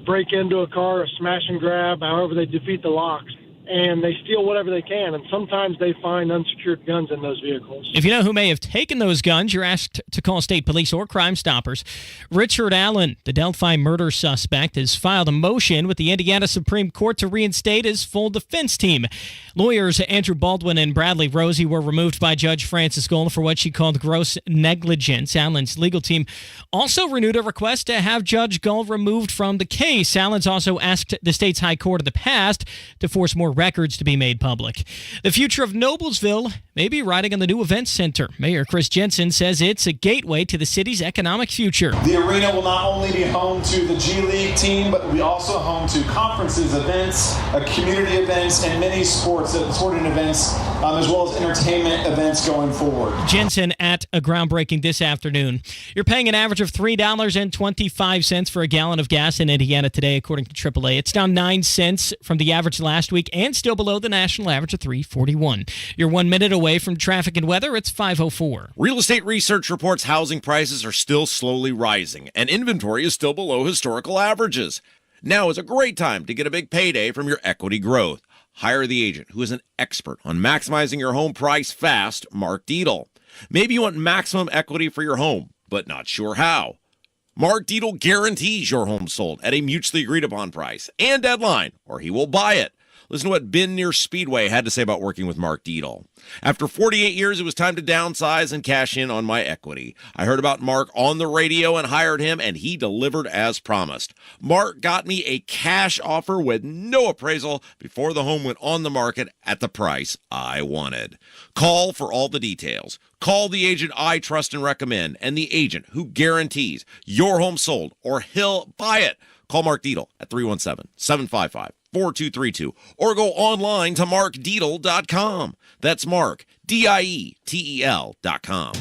break into a car, smash and grab, however they defeat the locks, and they steal whatever they can, and sometimes they find unsecured guns in those vehicles. If you know who may have taken those guns, you're asked to call state police or Crime Stoppers. Richard Allen, the Delphi murder suspect, has filed a motion with the Indiana Supreme Court to reinstate his full defense team. Lawyers Andrew Baldwin and Bradley Rosie were removed by Judge Francis Gold for what she called gross negligence. Allen's legal team also renewed a request to have Judge Gold removed from the case. Allen's also asked the state's high court in the past to force more records to be made public. The future of Noblesville may be riding on the new events center. Mayor Chris Jensen says it's a gateway to the city's economic future. The arena will not only be home to the G League team, but will be also home to conferences, events, community events, and many sporting events, as well as entertainment events going forward. Jensen at a groundbreaking this afternoon. You're paying an average of $3.25 for a gallon of gas in Indiana today, according to AAA. It's down 9 cents from the average last week and still below the national average of $3.41. You're 1 minute away from traffic and weather. It's 5:04. Real estate research reports housing prices are still slowly rising, and inventory is still below historical averages. Now is a great time to get a big payday from your equity growth. Hire the agent who is an expert on maximizing your home price fast, Mark Dietl. Maybe you want maximum equity for your home, but not sure how. Mark Dietl guarantees your home sold at a mutually agreed upon price and deadline, or he will buy it. Listen to what Ben near Speedway had to say about working with Mark Dietl. After 48 years, it was time to downsize and cash in on my equity. I heard about Mark on the radio and hired him, and he delivered as promised. Mark got me a cash offer with no appraisal before the home went on the market at the price I wanted. Call for all the details. Call the agent I trust and recommend, and the agent who guarantees your home sold or he'll buy it. Call Mark Dietl at 317-755-4232 or go online to markdietl.com. That's Mark, DIETEL.com.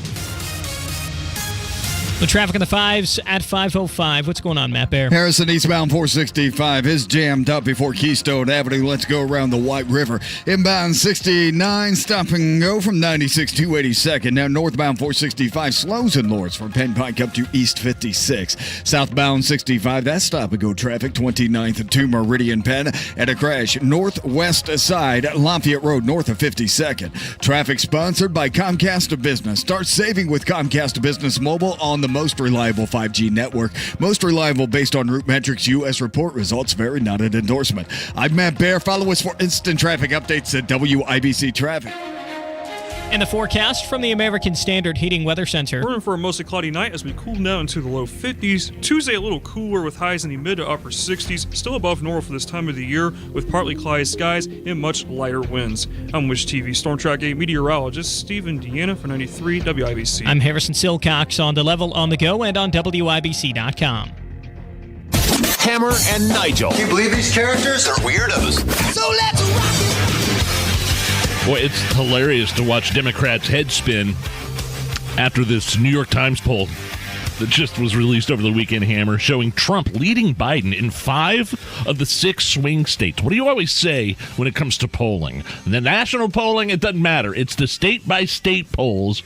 The traffic on the 5s at 5:05. What's going on, Matt Bear? Harrison eastbound 465 is jammed up before Keystone Avenue. Let's go around the White River. Inbound 69, stop and go from 96 to 82nd. Now northbound 465 slows and lowers from Penn Pike up to East 56. Southbound 65, that's stop and go traffic 29th to Meridian Penn. And a crash northwest side, Lafayette Road north of 52nd. Traffic sponsored by Comcast Business. Start saving with Comcast Business Mobile on the most reliable 5G network. Most reliable based on Root Metrics U.S. report results vary, not an endorsement. I'm Matt Bear. Follow us for instant traffic updates at WIBC Traffic. And the forecast from the American Standard Heating Weather Center. We're in for a mostly cloudy night as we cool down into the low 50s. Tuesday, a little cooler with highs in the mid to upper 60s. Still above normal for this time of the year with partly cloudy skies and much lighter winds. I'm Wish TV Storm Track 8 meteorologist Steve Indiana for 93 WIBC. I'm Harrison Silcox on The Level, on the go, and on WIBC.com. Hammer and Nigel. Can you believe these characters are weirdos? So let's rock it. Boy, it's hilarious to watch Democrats' heads spin after this New York Times poll that just was released over the weekend, Hammer, showing Trump leading Biden in 5 of the 6 swing states. What do you always say when it comes to polling? The national polling, it doesn't matter. It's the state-by-state polls.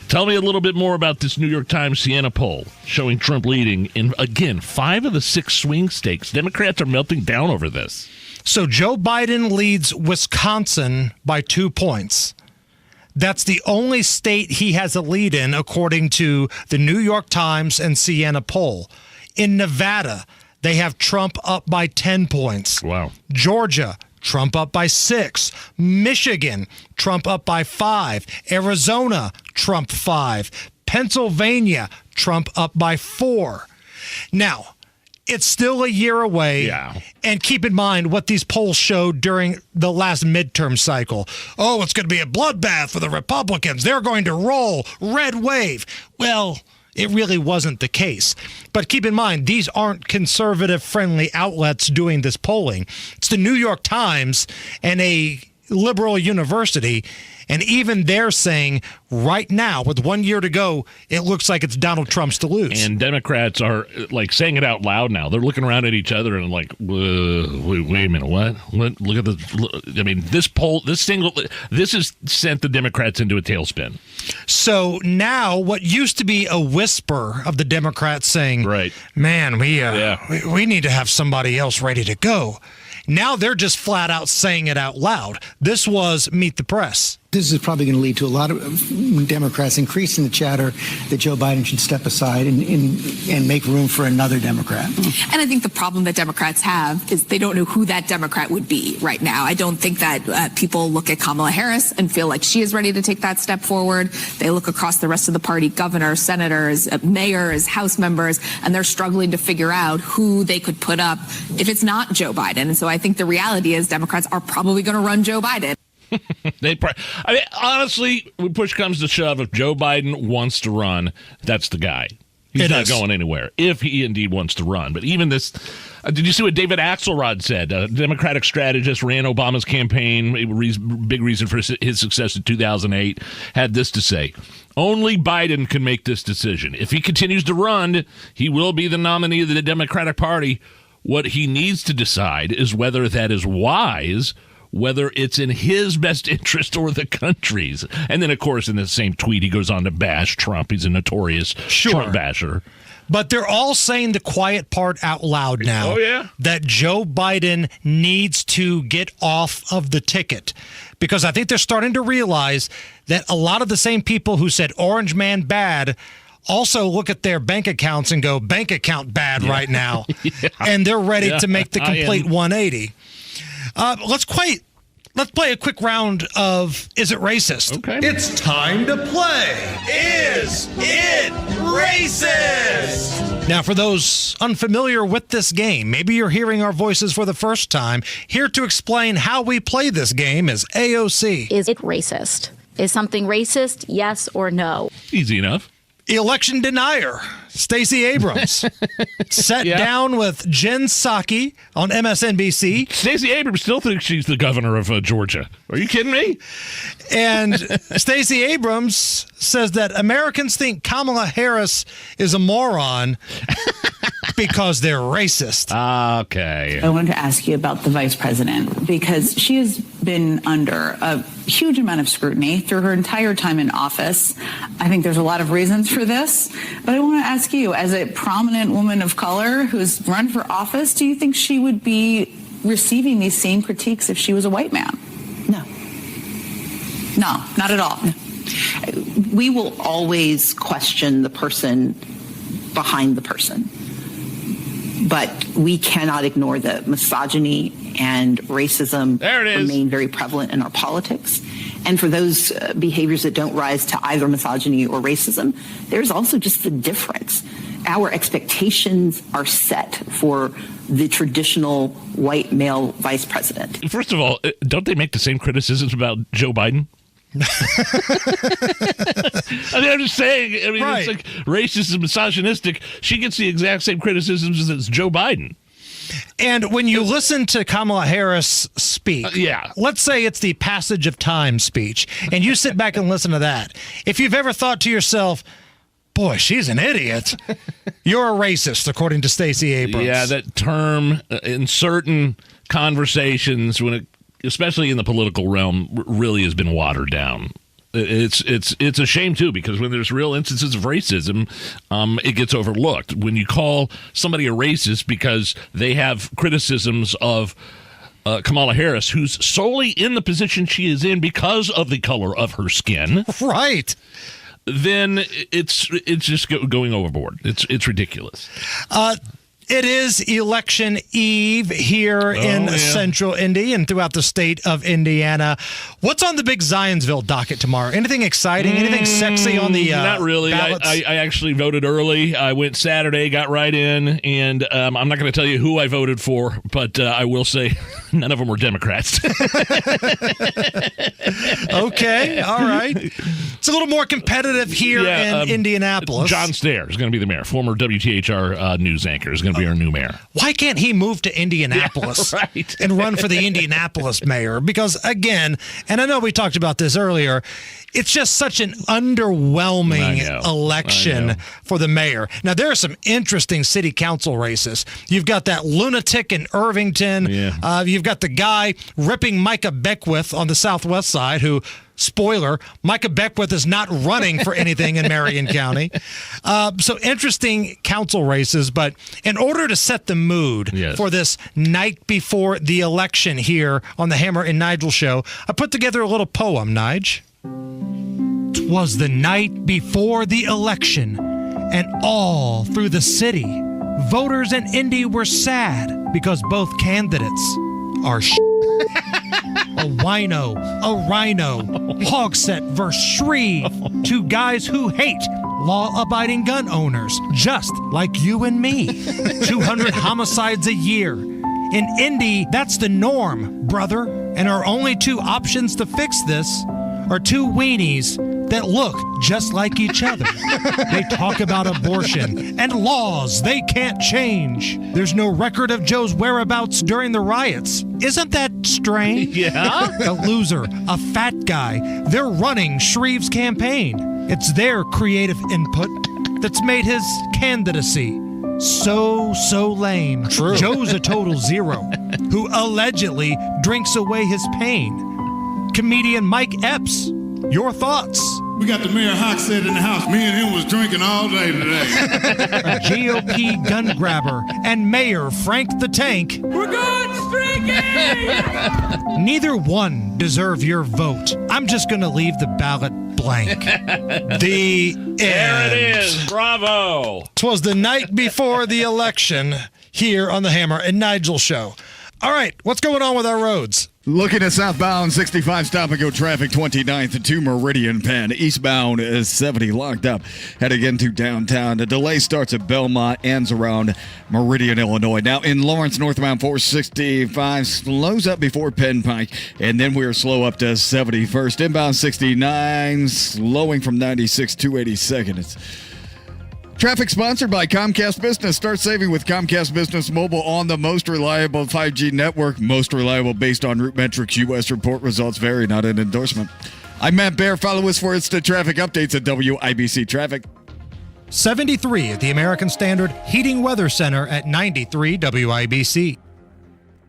Tell me a little bit more about this New York Times Siena poll showing Trump leading in, again, 5 of the 6 swing states. Democrats are melting down over this. So Joe Biden leads Wisconsin by 2 points. That's the only state he has a lead in, according to the New York Times and Siena poll. In Nevada, they have Trump up by 10 points. Wow. Georgia, Trump up by 6. Michigan, Trump up by 5. Arizona, Trump 5. Pennsylvania, Trump up by 4. Now, it's still a year away. Yeah. And keep in mind what these polls showed during the last midterm cycle. Oh, it's going to be a bloodbath for the Republicans. They're going to roll. Red wave. Well, it really wasn't the case. But keep in mind, these aren't conservative-friendly outlets doing this polling. It's the New York Times and a liberal university. And even they're saying right now, with 1 year to go, it looks like it's Donald Trump's to lose. And Democrats are like saying it out loud now. They're looking around at each other and like, wait a minute, what? Look at this. I mean, this poll, this has sent the Democrats into a tailspin. So now what used to be a whisper of the Democrats saying, right, man, we need to have somebody else ready to go. Now they're just flat out saying it out loud. This was Meet the Press. This is probably going to lead to a lot of Democrats increasing the chatter that Joe Biden should step aside and make room for another Democrat. And I think the problem that Democrats have is they don't know who that Democrat would be right now. I don't think that people look at Kamala Harris and feel like she is ready to take that step forward. They look across the rest of the party, governors, senators, mayors, House members, and they're struggling to figure out who they could put up if it's not Joe Biden. And so I think the reality is Democrats are probably going to run Joe Biden. I mean, honestly, when push comes to shove, if Joe Biden wants to run, that's the guy. He's not going anywhere if he indeed wants to run. But even this, did you see what David Axelrod said? A Democratic strategist, ran Obama's campaign, big reason for his success in 2008, had this to say: only Biden can make this decision. If he continues to run, he will be the nominee of the Democratic Party. What he needs to decide is whether that is wise, whether it's in his best interest or the country's. And then, of course, in the same tweet, he goes on to bash Trump. He's a notorious Trump basher. But they're all saying the quiet part out loud now. Oh, yeah? That Joe Biden needs to get off of the ticket. Because I think they're starting to realize that a lot of the same people who said Orange Man bad also look at their bank accounts and go, bank account bad right now. And they're ready to make the complete 180. Let's play a quick round of Is It Racist? Okay. It's time to play Is It Racist? Now, for those unfamiliar with this game, maybe you're hearing our voices for the first time. Here to explain how we play this game is AOC. Is it racist? Is something racist, yes or no? Easy enough. Election denier, Stacey Abrams. Sat down with Jen Psaki on MSNBC. Stacey Abrams still thinks she's the governor of Georgia. Are you kidding me? And Stacey Abrams says that Americans think Kamala Harris is a moron because they're racist. Okay. I wanted to ask you about the vice president because she has been under a huge amount of scrutiny through her entire time in office. I think there's a lot of reasons for this, but I want to ask you, as a prominent woman of color who's run for office, do you think she would be receiving these same critiques if she was a white man? No, not at all. We will always question the person behind the person, but we cannot ignore the misogyny and racism remain very prevalent in our politics. And for those behaviors that don't rise to either misogyny or racism, there's also just the difference. Our expectations are set for the traditional white male vice president. First of all, don't they make the same criticisms about Joe Biden? I mean, I'm just saying. I mean, It's like racist and misogynistic. She gets the exact same criticisms as Joe Biden. And when you listen to Kamala Harris speak, let's say it's the passage of time speech, and you sit back and listen to that. If you've ever thought to yourself, boy, she's an idiot, you're a racist, according to Stacey Abrams. Yeah, that term in certain conversations, especially in the political realm, really has been watered down. It's a shame, too, because when there's real instances of racism, it gets overlooked. When you call somebody a racist because they have criticisms of Kamala Harris, who's solely in the position she is in because of the color of her skin. Right. Then it's just going overboard. It's ridiculous. It is election eve here in central Indy and throughout the state of Indiana. What's on the big Zionsville docket tomorrow? Anything exciting? Anything sexy on the Not really. ballots? I actually voted early. I went Saturday, got right in, and I'm not going to tell you who I voted for, but I will say none of them were Democrats. Okay, all right. It's a little more competitive here in Indianapolis. John Stair is going to be the mayor. Former WTHR news anchor is going to be our new mayor. Why can't he move to Indianapolis and run for the Indianapolis mayor? Because, again, and I know we talked about this earlier, it's just such an underwhelming election for the mayor. Now, there are some interesting city council races. You've got that lunatic in Irvington. You've got the guy ripping Micah Beckwith on the southwest side who, spoiler, Micah Beckwith is not running for anything in Marion County. So interesting council races, but in order to set the mood for this night before the election here on the Hammer and Nigel show, I put together a little poem, Nige. 'Twas the night before the election, and all through the city, voters in Indy were sad because both candidates are a wino, a rhino, Hogsett versus Shreve, two guys who hate law-abiding gun owners, just like you and me. 200 homicides a year. In Indy, that's the norm, brother. And our only two options to fix this are two weenies that look just like each other. They talk about abortion and laws they can't change. There's no record of Joe's whereabouts during the riots. Isn't that strange? A loser, a fat guy. They're running Shreve's campaign. It's their creative input that's made his candidacy so lame. True. Joe's a total zero who allegedly drinks away his pain. Comedian Mike Epps, your thoughts? We got the Mayor Hogsett in the house. Me and him was drinking all day today. A GOP gun grabber and Mayor Frank the Tank. We're going streaking! Neither one deserve your vote. I'm just going to leave the ballot blank. The end. There it is. Bravo. 'Twas the night before the election here on the Hammer and Nigel show. All right, what's going on with our roads? Looking at southbound 65 stop-and-go traffic, 29th to Meridian Penn. Eastbound is 70 locked up. Heading into downtown. The delay starts at Belmont, ends around Meridian, Illinois. Now in Lawrence, northbound 465 slows up before Penn Pike, and then we're slow up to 71st. Inbound 69, slowing from 96 to 82nd. It's traffic sponsored by Comcast Business. Start saving with Comcast Business Mobile on the most reliable 5G network. Most reliable based on RootMetrics. U.S. report results vary, not an endorsement. I'm Matt Baer. Follow us for instant traffic updates at WIBC Traffic. 73 at the American Standard Heating Weather Center at 93 WIBC.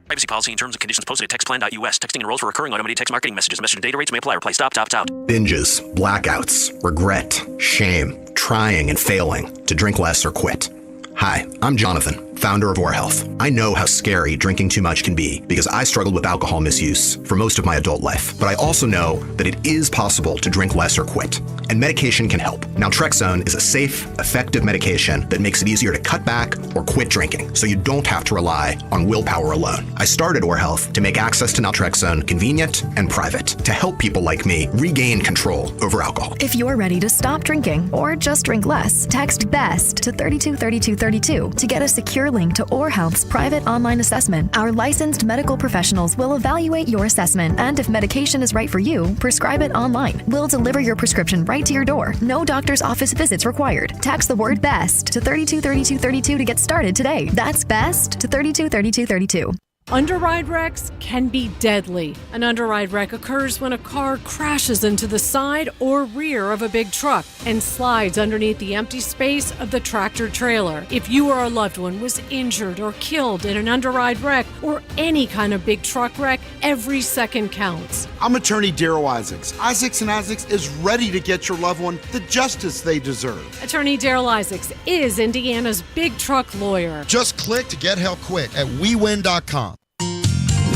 Privacy policy and terms and conditions posted at textplan.us. Texting enrolls for recurring automated text marketing messages. Message and data rates may apply. Reply stop, opt out. Binges, blackouts, regret, shame, trying and failing to drink less or quit. Hi, I'm Jonathan, founder of Or Health. I know how scary drinking too much can be because I struggled with alcohol misuse for most of my adult life. But I also know that it is possible to drink less or quit. And medication can help. Naltrexone is a safe, effective medication that makes it easier to cut back or quit drinking, so you don't have to rely on willpower alone. I started Or Health to make access to naltrexone convenient and private, to help people like me regain control over alcohol. If you're ready to stop drinking or just drink less, text BEST to 323232 to get a secure link to Or Health's private online assessment. Our licensed medical professionals will evaluate your assessment, and if medication is right for you, prescribe it online. We'll deliver your prescription right to your door. No doctor's office visits required. Text the word BEST to 323232 to get started today. That's BEST to 323232. Underride wrecks can be deadly. An underride wreck occurs when a car crashes into the side or rear of a big truck and slides underneath the empty space of the tractor trailer. If you or a loved one was injured or killed in an underride wreck or any kind of big truck wreck, every second counts. I'm attorney Darryl Isaacs. Isaacs & Isaacs is ready to get your loved one the justice they deserve. Attorney Darryl Isaacs is Indiana's big truck lawyer. Just click to get help quick at WeWin.com.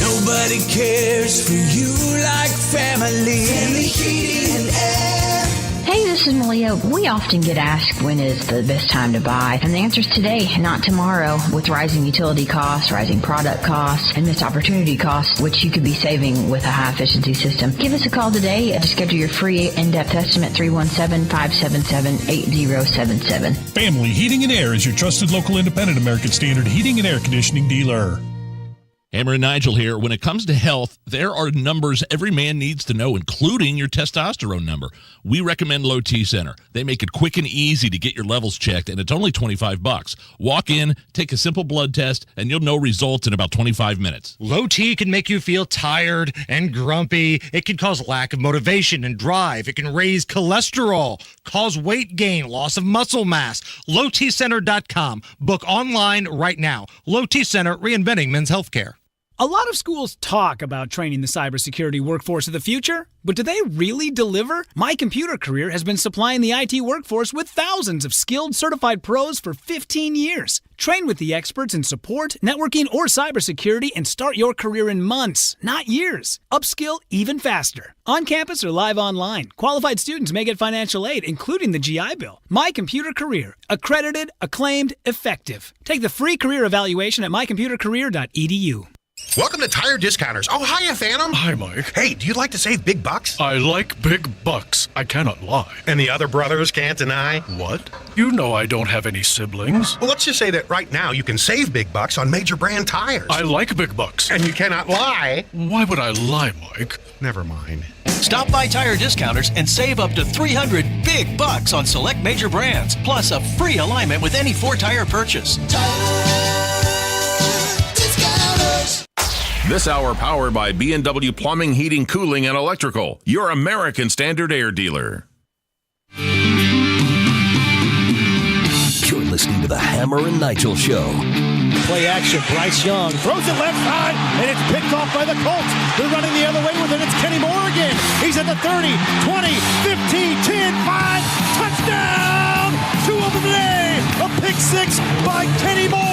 Nobody cares for you like family. Family Heating and Air. Hey, this is Leah, we often get asked when is the best time to buy, and the answer is today, not tomorrow. With rising utility costs, rising product costs, and missed opportunity costs, which you could be saving with a high-efficiency system. Give us a call today to schedule your free in-depth estimate, 317-577-8077. Family Heating and Air is your trusted local independent American Standard heating and air conditioning dealer. Hammer and Nigel here. When it comes to health, there are numbers every man needs to know, including your testosterone number. We recommend Low T Center. They make it quick and easy to get your levels checked, and it's only $25. Walk in, take a simple blood test, and you'll know results in about 25 minutes. Low T can make you feel tired and grumpy. It can cause lack of motivation and drive. It can raise cholesterol, cause weight gain, loss of muscle mass. LowTCenter.com. Book online right now. Low T Center, reinventing men's healthcare. A lot of schools talk about training the cybersecurity workforce of the future, but do they really deliver? My Computer Career has been supplying the IT workforce with thousands of skilled, certified pros for 15 years. Train with the experts in support, networking, or cybersecurity and start your career in months, not years. Upskill even faster. On campus or live online. Qualified students may get financial aid, including the GI Bill. My Computer Career. Accredited, acclaimed, effective. Take the free career evaluation at mycomputercareer.edu. Welcome to Tire Discounters. Oh, hiya, Phantom. Hi, Mike. Hey, do you like to save big bucks? I like big bucks. I cannot lie. And the other brothers can't deny? What? You know I don't have any siblings. Well, let's just say that right now you can save big bucks on major brand tires. I like big bucks. And you cannot lie. Why would I lie, Mike? Never mind. Stop by Tire Discounters and save up to $300 big bucks on select major brands, plus a free alignment with any 4-tire purchase. This hour powered by B&W Plumbing, Heating, Cooling, and Electrical, your American Standard air dealer. You're listening to the Hammer and Nigel Show. Play action. Bryce Young throws it left side, and it's picked off by the Colts. They're running the other way with it. It's Kenny Moore again. He's at the 30, 20, 15, 10, 5. Touchdown! 2 of them today. A pick six by Kenny Moore.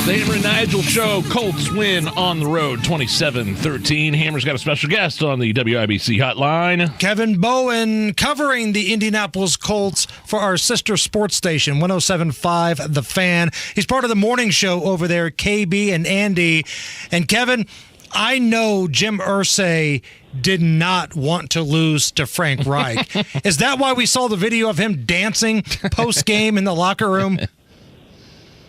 The Hammer and Nigel Show. Colts win on the road 27-13. Hammer's got a special guest on the WIBC hotline. Kevin Bowen covering the Indianapolis Colts for our sister sports station, 107.5 The Fan. He's part of the morning show over there, KB and Andy. And Kevin, I know Jim Irsay did not want to lose to Frank Reich. Is that why we saw the video of him dancing post-game in the locker room?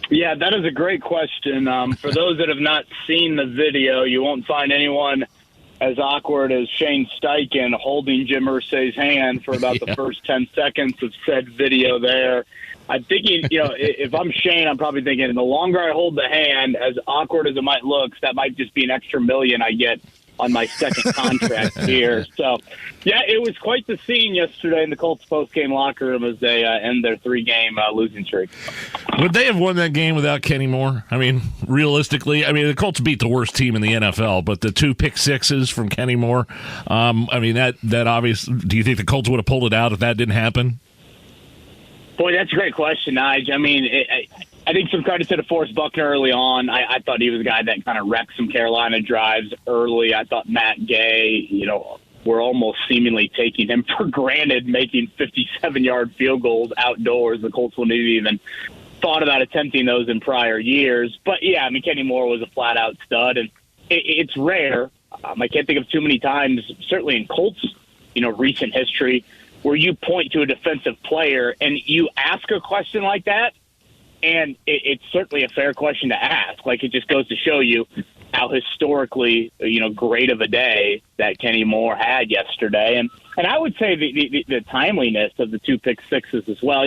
Yeah, that is a great question. For those that have not seen the video, you won't find anyone as awkward as Shane Steichen holding Jim Irsay's hand for about the first 10 seconds of said video there. I'm thinking, if I'm Shane, I'm probably thinking the longer I hold the hand, as awkward as it might look, that might just be an extra million I get on my second contract here. So, yeah, it was quite the scene yesterday in the Colts post-game locker room as they end their 3-game losing streak. Would they have won that game without Kenny Moore? I mean, realistically, the Colts beat the worst team in the NFL, but the 2 pick sixes from Kenny Moore, that obvious. Do you think the Colts would have pulled it out if that didn't happen? Boy, that's a great question, Nige. I think some credit to DeForest Buckner early on. I thought he was a guy that kind of wrecked some Carolina drives early. I thought Matt Gay, we're almost seemingly taking him for granted, making 57-yard field goals outdoors. The Colts wouldn't have even thought about attempting those in prior years. But, yeah, Kenny Moore was a flat-out stud, and it's rare. I can't think of too many times, certainly in Colts, recent history, where you point to a defensive player and you ask a question like that, and it's certainly a fair question to ask. Like, it just goes to show you how historically, great of a day that Kenny Moore had yesterday. And I would say the timeliness of the 2 pick sixes as well.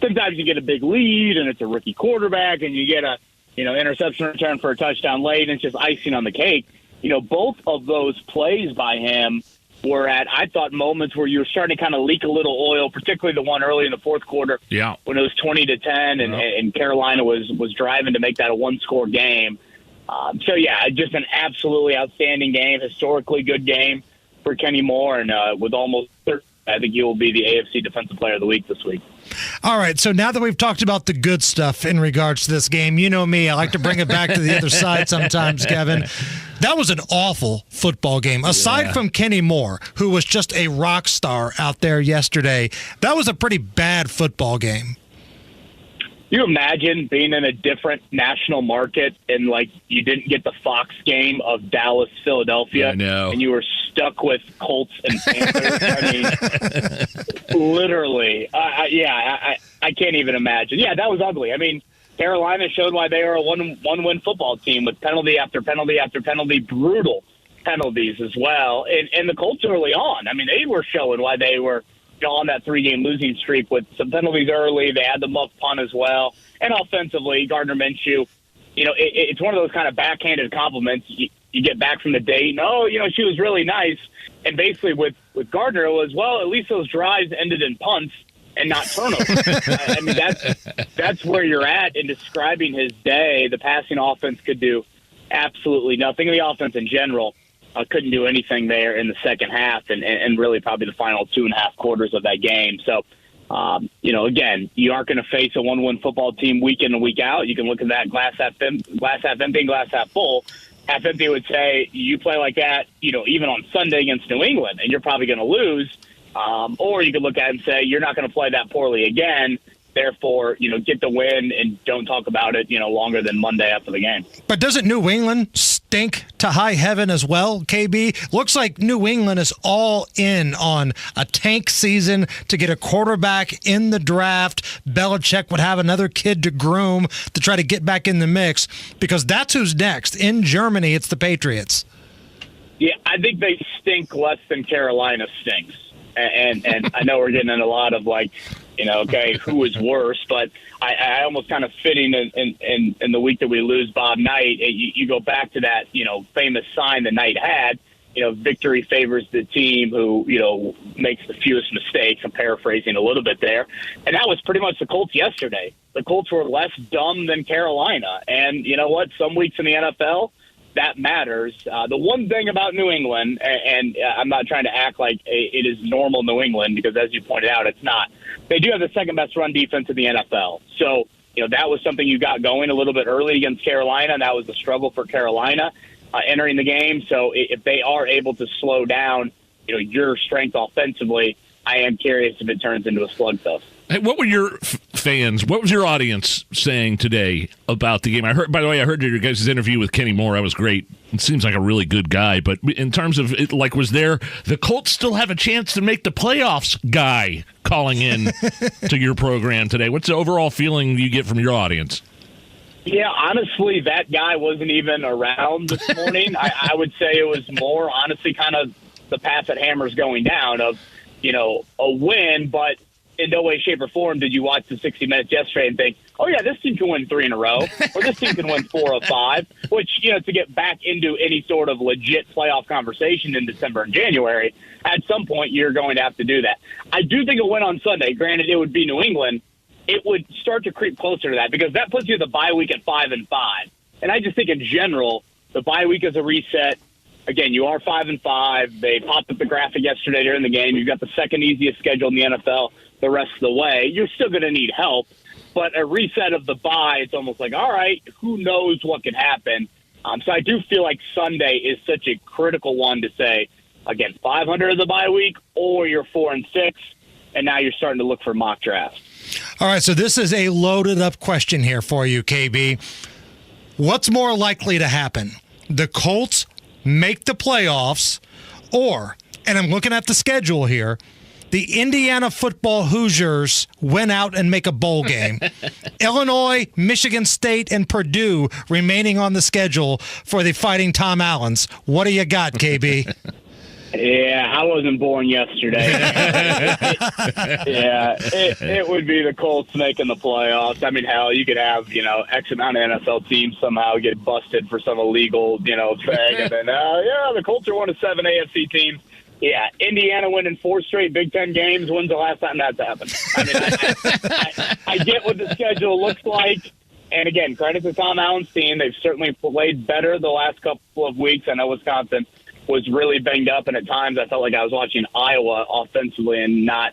Sometimes you get a big lead and it's a rookie quarterback and you get a, interception return for a touchdown late and it's just icing on the cake. Both of those plays by him were at, I thought, moments where you were starting to kind of leak a little oil, particularly the one early in the fourth quarter when it was 20-10 and Carolina was driving to make that a 1-score game. Just an absolutely outstanding game, historically good game for Kenny Moore, and with almost I think he will be the AFC Defensive Player of the Week this week. All right, so now that we've talked about the good stuff in regards to this game, you know me, I like to bring it back to the other side sometimes, Kevin. That was an awful football game. Aside from Kenny Moore, who was just a rock star out there yesterday, that was a pretty bad football game. You imagine being in a different national market and, like, you didn't get the Fox game of Dallas, Philadelphia, and you were stuck with Colts and Panthers. I mean, literally. I can't even imagine. Yeah, that was ugly. I mean, Carolina showed why they are a one-win football team with penalty after penalty after penalty, brutal penalties as well. And the Colts early on, I mean, they were showing why they were on that 3-game losing streak with some penalties early. They had the muff punt as well. And offensively, Gardner Minshew, it's one of those kind of backhanded compliments. You get back from the date, and, she was really nice. And basically with Gardner, it was, well, at least those drives ended in punts and not turnovers. I mean, that's where you're at in describing his day. The passing offense could do absolutely nothing. The offense in general couldn't do anything there in the second half and really probably the final 2.5 quarters of that game. So, again, you aren't going to face a one-win football team week in and week out. You can look at that glass half empty, glass half full. Half empty would say you play like that, even on Sunday against New England, and you're probably going to lose. Or you could look at it and say you're not going to play that poorly again. Therefore, get the win and don't talk about it, longer than Monday after the game. But doesn't New England stink to high heaven as well, KB? Looks like New England is all in on a tank season to get a quarterback in the draft. Belichick would have another kid to groom to try to get back in the mix because that's who's next. In Germany, it's the Patriots. Yeah, I think they stink less than Carolina stinks. And I know we're getting in a lot of who is worse, but I almost kind of fitting in the week that we lose Bob Knight, you go back to that, famous sign that Knight had, victory favors the team who, makes the fewest mistakes. I'm paraphrasing a little bit there. And that was pretty much the Colts yesterday. The Colts were less dumb than Carolina. And you know what? Some weeks in the NFL, that matters. The one thing about New England, and I'm not trying to act like it is normal New England, because as you pointed out, it's not. They do have the second best run defense in the NFL. So, that was something you got going a little bit early against Carolina, and that was the struggle for Carolina entering the game. So if they are able to slow down, your strength offensively, I am curious if it turns into a slugfest. Hey, what were your fans, what was your audience saying today about the game? I heard your guys' interview with Kenny Moore. That was great. It seems like a really good guy. But in terms of it, was there the Colts still have a chance to make the playoffs guy calling in to your program today? What's the overall feeling you get from your audience? Yeah, honestly, that guy wasn't even around this morning. I would say it was more, honestly, kind of the path that Hammer's going down of, a win, but in no way, shape, or form did you watch the 60 Minutes yesterday and think, oh, yeah, this team can win 3 in a row, or this team can win 4 of 5, which, to get back into any sort of legit playoff conversation in December and January, at some point you're going to have to do that. I do think a win on Sunday, granted it would be New England, it would start to creep closer to that because that puts you the bye week at 5-5. And I just think in general, the bye week is a reset. Again, you are 5-5. They popped up the graphic yesterday during the game. You've got the second easiest schedule in the NFL the rest of the way. You're still going to need help, but a reset of the bye, it's almost like, all right, who knows what could happen. So I do feel like Sunday is such a critical one to say, again, 500 of the bye week, or you're 4-6, and now you're starting to look for mock drafts. All right, so this is a loaded up question here for you, KB. What's more likely to happen? The Colts make the playoffs, or, and I'm looking at the schedule here, the Indiana football Hoosiers win out and make a bowl game. Illinois, Michigan State, and Purdue remaining on the schedule for the Fighting Tom Allens. What do you got, KB? Yeah, I wasn't born yesterday. It would be the Colts making the playoffs. I mean, hell, you could have, X amount of NFL teams somehow get busted for some illegal, thing. And then, the Colts are one of 7 AFC teams. Yeah, Indiana winning 4 straight Big Ten games. When's the last time that's happened? I mean, I get what the schedule looks like. And, again, credit to Tom Allen's team. They've certainly played better the last couple of weeks. I know Wisconsin was really banged up, and at times I felt like I was watching Iowa offensively and not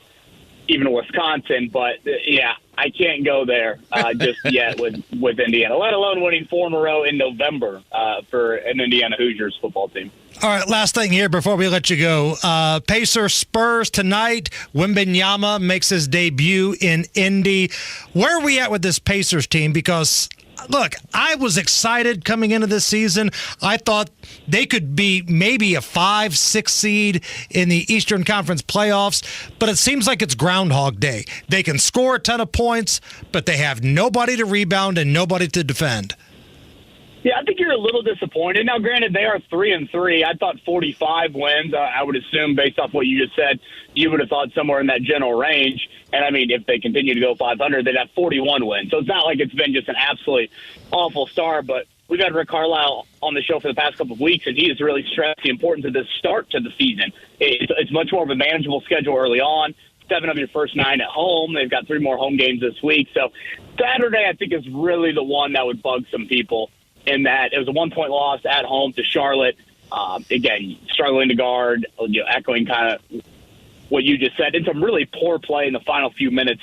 even Wisconsin. But, yeah, I can't go there just yet with Indiana, let alone winning 4 in a row in November for an Indiana Hoosiers football team. All right, last thing here before we let you go. Pacers Spurs tonight. Wembanyama makes his debut in Indy. Where are we at with this Pacers team? Because, look, I was excited coming into this season. I thought they could be maybe a 5-6 seed in the Eastern Conference playoffs, but it seems like it's Groundhog Day. They can score a ton of points, but they have nobody to rebound and nobody to defend. Yeah, I think you're a little disappointed. Now, granted, they are 3-3. I thought 45 wins. I would assume, based off what you just said, you would have thought somewhere in that general range. And, I mean, if they continue to go 500, they'd have 41 wins. So it's not like it's been just an absolutely awful start. But we've had Rick Carlisle on the show for the past couple of weeks, and he has really stressed the importance of this start to the season. It's much more of a manageable schedule early on. 7 of your first 9 at home. They've got 3 more home games this week. So Saturday, I think, is really the one that would bug some people, in that it was a 1-point loss at home to Charlotte. Again, struggling to guard, echoing kind of what you just said, and some really poor play in the final few minutes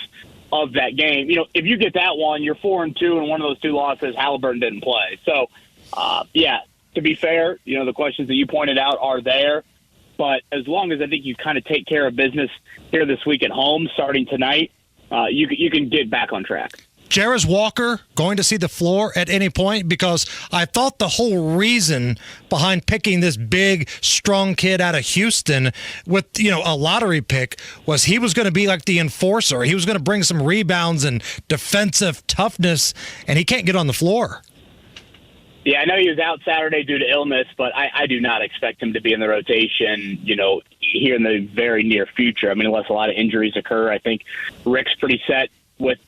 of that game. If you get that one, you're 4-2, and one of those 2 losses, Halliburton didn't play. So, yeah, to be fair, the questions that you pointed out are there. But as long as I think you kind of take care of business here this week at home, starting tonight, you can get back on track. Jarris Walker going to see the floor at any point? Because I thought the whole reason behind picking this big, strong kid out of Houston with, a lottery pick was he was going to be like the enforcer. He was going to bring some rebounds and defensive toughness, and he can't get on the floor. Yeah, I know he was out Saturday due to illness, but I do not expect him to be in the rotation, here in the very near future. I mean, unless a lot of injuries occur, I think Rick's pretty set with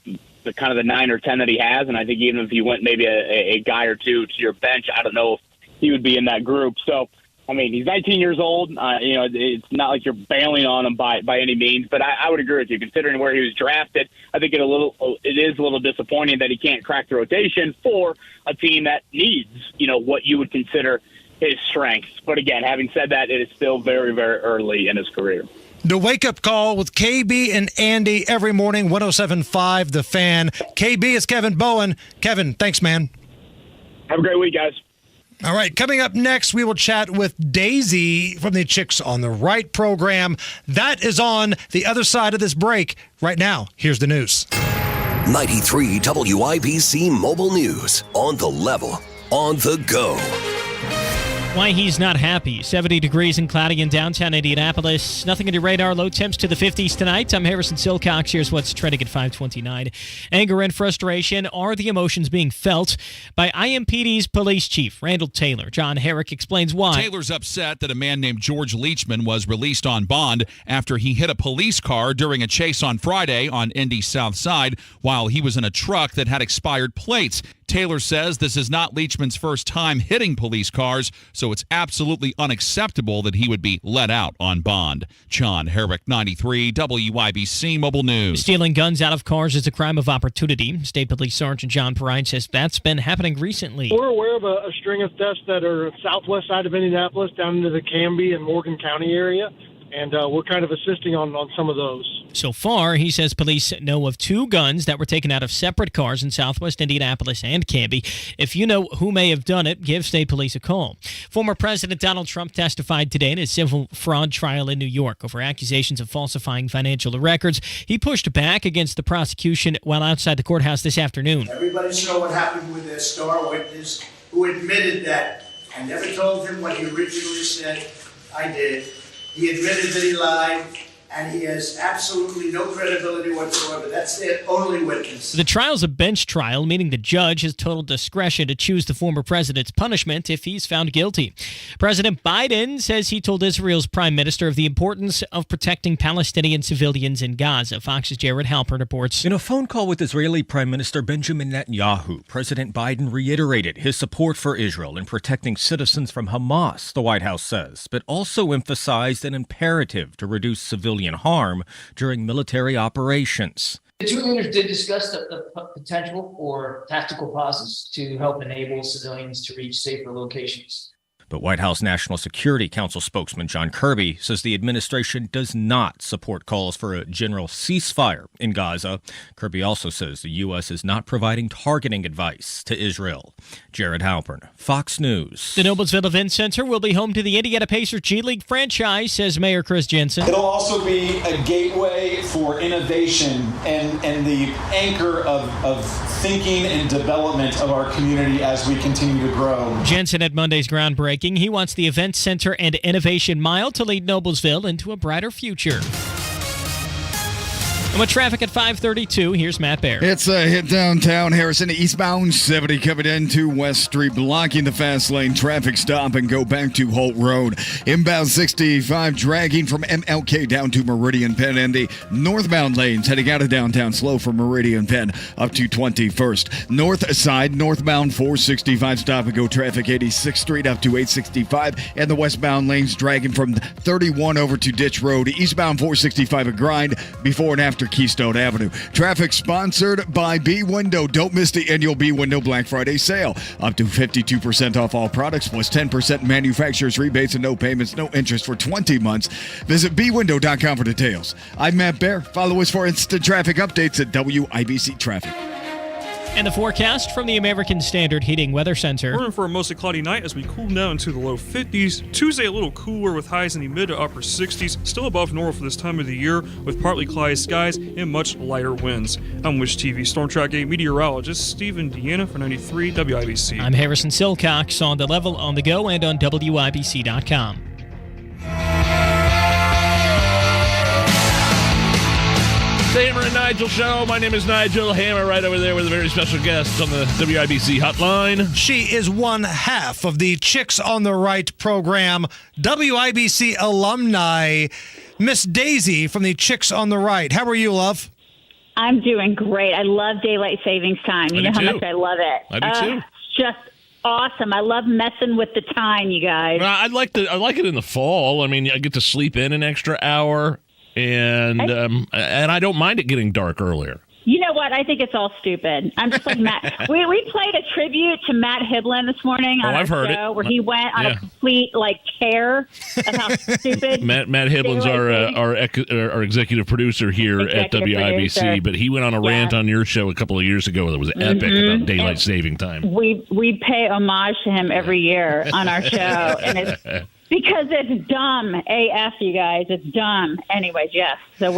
the kind of the 9 or 10 that he has, and I think even if you went maybe a guy or two to your bench, I don't know if he would be in that group. So, I mean, he's 19 years old. It's not like you're bailing on him by any means, but I would agree with you. Considering where he was drafted, I think it is a little disappointing that he can't crack the rotation for a team that needs, what you would consider his strengths. But again, having said that, it is still very, very early in his career. The wake-up call with KB and Andy every morning, 107.5 The Fan. KB is Kevin Bowen. Kevin, thanks, man. Have a great week, guys. All right, coming up next, we will chat with Daisy from the Chicks on the Right program. That is on the other side of this break. Right now, here's the news. 93 WIBC Mobile News. On the level, on the go. Why he's not happy. 70 degrees and cloudy in downtown Indianapolis. Nothing on your radar. Low temps to the 50s tonight. I'm Harrison Silcox. Here's what's trending at 529. Anger and frustration are the emotions being felt by IMPD's police chief, Randall Taylor. John Herrick explains why. Taylor's upset that a man named George Leachman was released on bond after he hit a police car during a chase on Friday on Indy's South Side while he was in a truck that had expired plates. Taylor says this is not Leachman's first time hitting police cars, so it's absolutely unacceptable that he would be let out on bond. John Herrick, 93 WIBC Mobile News. Stealing guns out of cars is a crime of opportunity. State Police Sergeant John Perrine says that's been happening recently. We're aware of a string of thefts that are southwest side of Indianapolis down into the Canby and Morgan County area, and we're kind of assisting on some of those. So far, he says police know of 2 guns that were taken out of separate cars in southwest Indianapolis and Canby. If you know who may have done it, give state police a call. Former President Donald Trump testified today in a civil fraud trial in New York over accusations of falsifying financial records. He pushed back against the prosecution while outside the courthouse this afternoon. Everybody saw what happened with their star witness who admitted that I never told him what he originally said I did. He admitted that he lied, and he has absolutely no credibility whatsoever. That's their only witness. The trial's a bench trial, meaning the judge has total discretion to choose the former president's punishment if he's found guilty. President Biden says he told Israel's prime minister of the importance of protecting Palestinian civilians in Gaza. Fox's Jared Halpern reports. In a phone call with Israeli Prime Minister Benjamin Netanyahu, President Biden reiterated his support for Israel in protecting citizens from Hamas, the White House says, but also emphasized an imperative to reduce civilian harm during military operations. The 2 leaders did discuss the potential for tactical pauses to help enable civilians to reach safer locations. But White House National Security Council spokesman John Kirby says the administration does not support calls for a general ceasefire in Gaza. Kirby also says the U.S. is not providing targeting advice to Israel. Jared Halpern, Fox News. The Noblesville Event Center will be home to the Indiana Pacers G League franchise, says Mayor Chris Jensen. It'll also be a gateway for innovation and the anchor of thinking and development of our community as we continue to grow. Jensen at Monday's groundbreaking. He wants the Event Center and Innovation Mile to lead Noblesville into a brighter future. And with traffic at 5:32, here's Matt Baer. It's a hit downtown Harrison, eastbound 70 coming into West Street, blocking the fast lane. Traffic stop and go back to Holt Road. Inbound 65 dragging from MLK down to Meridian Penn, and the northbound lanes heading out of downtown slow from Meridian Penn up to 21st. North side, northbound 465 stop and go traffic 86th Street up to 865, and the westbound lanes dragging from 31 over to Ditch Road. Eastbound 465 a grind before and after Keystone Avenue. Traffic sponsored by B Window. Don't miss the annual B Window Black Friday sale. Up to 52% off all products plus 10% manufacturer's rebates and no payments, no interest for 20 months. Visit bwindow.com for details. I'm Matt Baer. Follow us for instant traffic updates at WIBC Traffic. And the forecast from the American Standard Heating Weather Center. We're in for a mostly cloudy night as we cool down into the low 50s. Tuesday, a little cooler with highs in the mid to upper 60s. Still above normal for this time of the year with partly cloudy skies and much lighter winds. I'm Wish TV Storm Track 8 meteorologist Steve Indiana for 93 WIBC. I'm Harrison Silcox on the level, on the go, and on WIBC.com. The Hammer and Nigel Show. My name is Nigel. Hammer right over there with a very special guest on the WIBC hotline. She is one half of the Chicks on the Right program, WIBC alumni, Miss Daisy from the Chicks on the Right. How are you, love? I'm doing great. I love daylight savings time. You know how much I love it. I do too. It's just awesome. I love messing with the time, you guys. I like it in the fall. I mean, I get to sleep in an extra hour. And I don't mind it getting dark earlier. You know what? I think it's all stupid. I'm just like Matt. We played a tribute to Matt Hiblin this morning on our show where he went on a complete tear of how stupid. Matt Hiblin's our executive producer here at WIBC, but he went on a rant on your show a couple of years ago that was epic about daylight saving time. We pay homage to him every year on our show, and it's because it's dumb AF, you guys. It's dumb. Anyways, yes. So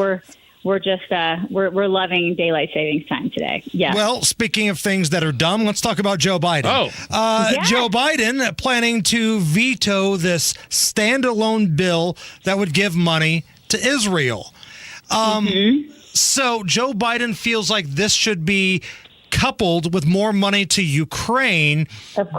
we're just we're loving daylight savings time today. Yeah. Well, speaking of things that are dumb, let's talk about Joe Biden. Joe Biden planning to veto this standalone bill that would give money to Israel. So Joe Biden feels like this should be coupled with more money to Ukraine,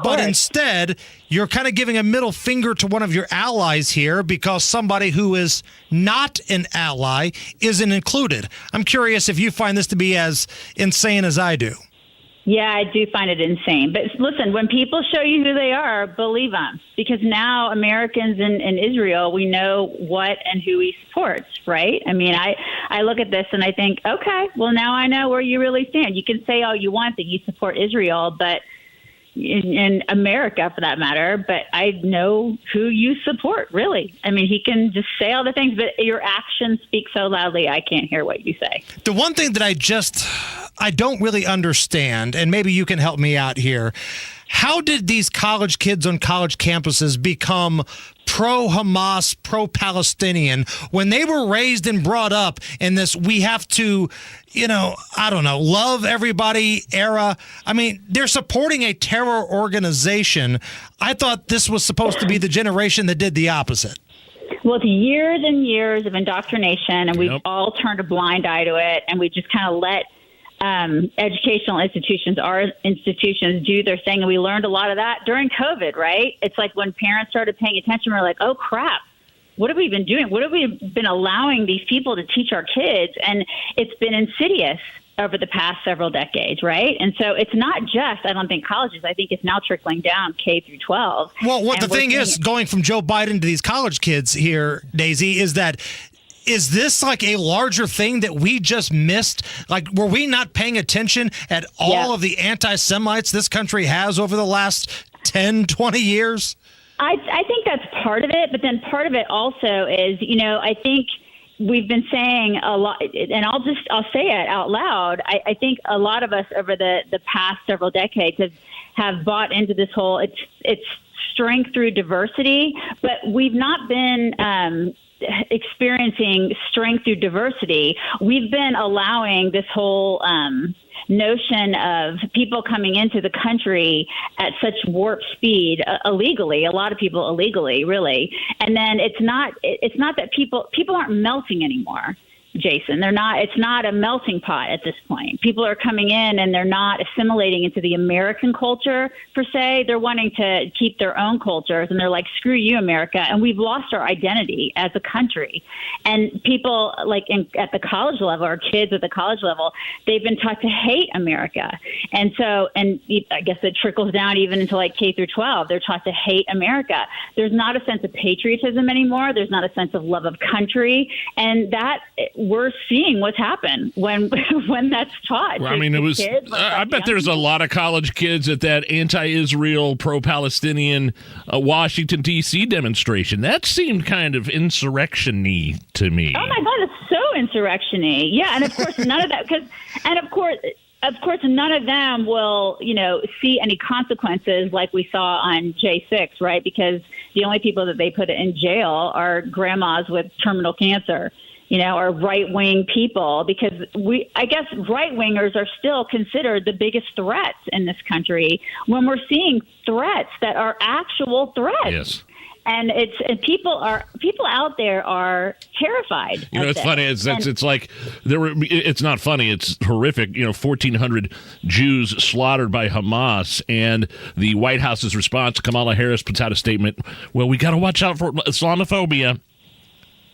but instead you're kind of giving a middle finger to one of your allies here because somebody who is not an ally isn't included. I'm curious if you find this to be as insane as I do. Yeah, I do find it insane. But listen, when people show you who they are, believe them. Because now Americans in Israel, we know what and who he supports, right? I mean, I look at this and I think, okay, well, now I know where you really stand. You can say all you want that you support Israel, but in America, for that matter, but I know who you support, really. I mean, he can just say all the things, but your actions speak so loudly, I can't hear what you say. The one thing that I don't really understand, and maybe you can help me out here, how did these college kids on college campuses become pro-Hamas, pro-Palestinian when they were raised and brought up in this we have to, love everybody era? I mean, they're supporting a terror organization. I thought this was supposed to be the generation that did the opposite. Well, it's years and years of indoctrination, and we've all turned a blind eye to it, and we just kind of let educational institutions, our institutions, do their thing. And we learned a lot of that during COVID, right? It's like when parents started paying attention, we're like, oh, crap. What have we been doing? What have we been allowing these people to teach our kids? And it's been insidious over the past several decades, right? And so it's not just, I don't think, colleges. I think it's now trickling down K through 12. Well, what the thing is, going from Joe Biden to these college kids here, Daisy, is this like a larger thing that we just missed? Like, were we not paying attention at all of the anti-Semites this country has over the last 10, 20 years? I think that's part of it, but then part of it also is, I think we've been saying a lot, and I'll say it out loud. I think a lot of us over the past several decades have bought into this whole it's strength through diversity, but we've not been experiencing strength through diversity. We've been allowing this whole notion of people coming into the country at such warp speed illegally, a lot of people illegally, really. And then it's not that people aren't melting anymore. Jason, it's not a melting pot at this point. People are coming in and they're not assimilating into the American culture per se. They're wanting to keep their own cultures, and they're like, screw you, America. And we've lost our identity as a country. And people at the college level, or kids at the college level, they've been taught to hate America. And I guess it trickles down even into like K through 12. They're taught to hate America. There's not a sense of patriotism anymore. There's not a sense of love of country. And that we're seeing what's happened when that's taught. Well, I mean, it was. I bet there's a lot of college kids at that anti-Israel, pro-Palestinian Washington D.C. demonstration. That seemed kind of insurrection-y to me. Oh my God, it's so insurrection-y. Yeah, and of course none of that Of course, none of them will, see any consequences like we saw on J6, right? Because the only people that they put in jail are grandmas with terminal cancer. Or right-wing people, because I guess right-wingers are still considered the biggest threats in this country when we're seeing threats that are actual threats. Yes. And people out there are terrified. It's funny. It's like it's not funny. It's horrific. 1,400 Jews slaughtered by Hamas, and the White House's response. Kamala Harris puts out a statement. Well, we got to watch out for Islamophobia.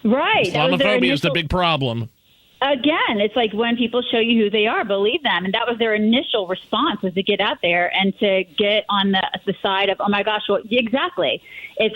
Right. Islamophobia is the big problem. Again, it's like when people show you who they are, believe them. And that was their initial response, was to get out there and to get on the side of, oh my gosh, well, exactly.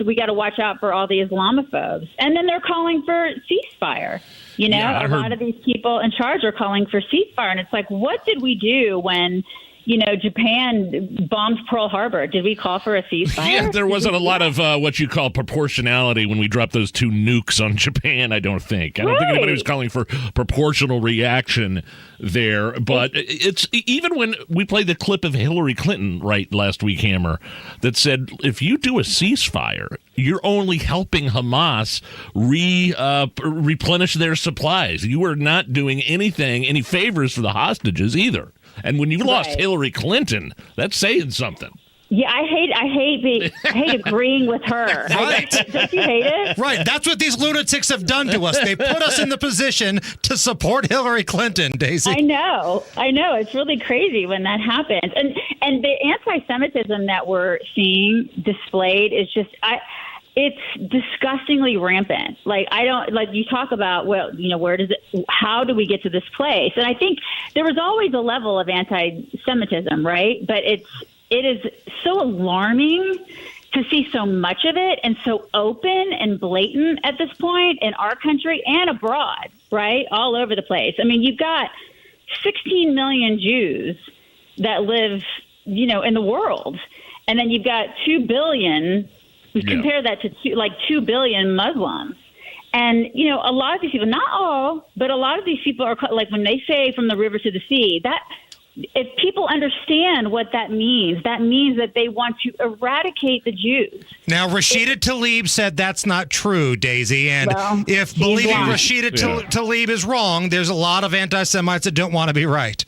We got to watch out for all the Islamophobes. And then they're calling for ceasefire. A lot of these people in charge are calling for ceasefire. And it's like, what did we do when Japan bombed Pearl Harbor? Did we call for a ceasefire? Yeah, there wasn't a lot of what you call proportionality when we dropped those 2 nukes on Japan, I don't think. I don't think anybody was calling for proportional reaction there. But it's even when we played the clip of Hillary Clinton last week, Hammer, that said, if you do a ceasefire, you're only helping Hamas replenish their supplies. You are not doing any favors for the hostages either. And when you've lost Hillary Clinton, that's saying something. Yeah, I hate agreeing with her. Right. Don't you hate it? Right. That's what these lunatics have done to us. They put us in the position to support Hillary Clinton, Daisy. I know. It's really crazy when that happens. And the anti-Semitism that we're seeing displayed is just it's disgustingly rampant. You talk about, how do we get to this place? And I think there was always a level of anti-Semitism, right? But it is so alarming to see so much of it and so open and blatant at this point in our country and abroad, right? All over the place. I mean, you've got 16 million Jews that live, in the world. And then you've got 2 billion. Compare that to 2 billion Muslims. And, a lot of these people, not all, but a lot of these people are like when they say from the river to the sea, that if people understand what that means that they want to eradicate the Jews. Now, Rashida Tlaib said that's not true, Daisy. And if believing Rashida Tlaib is wrong, there's a lot of anti-Semites that don't want to be right.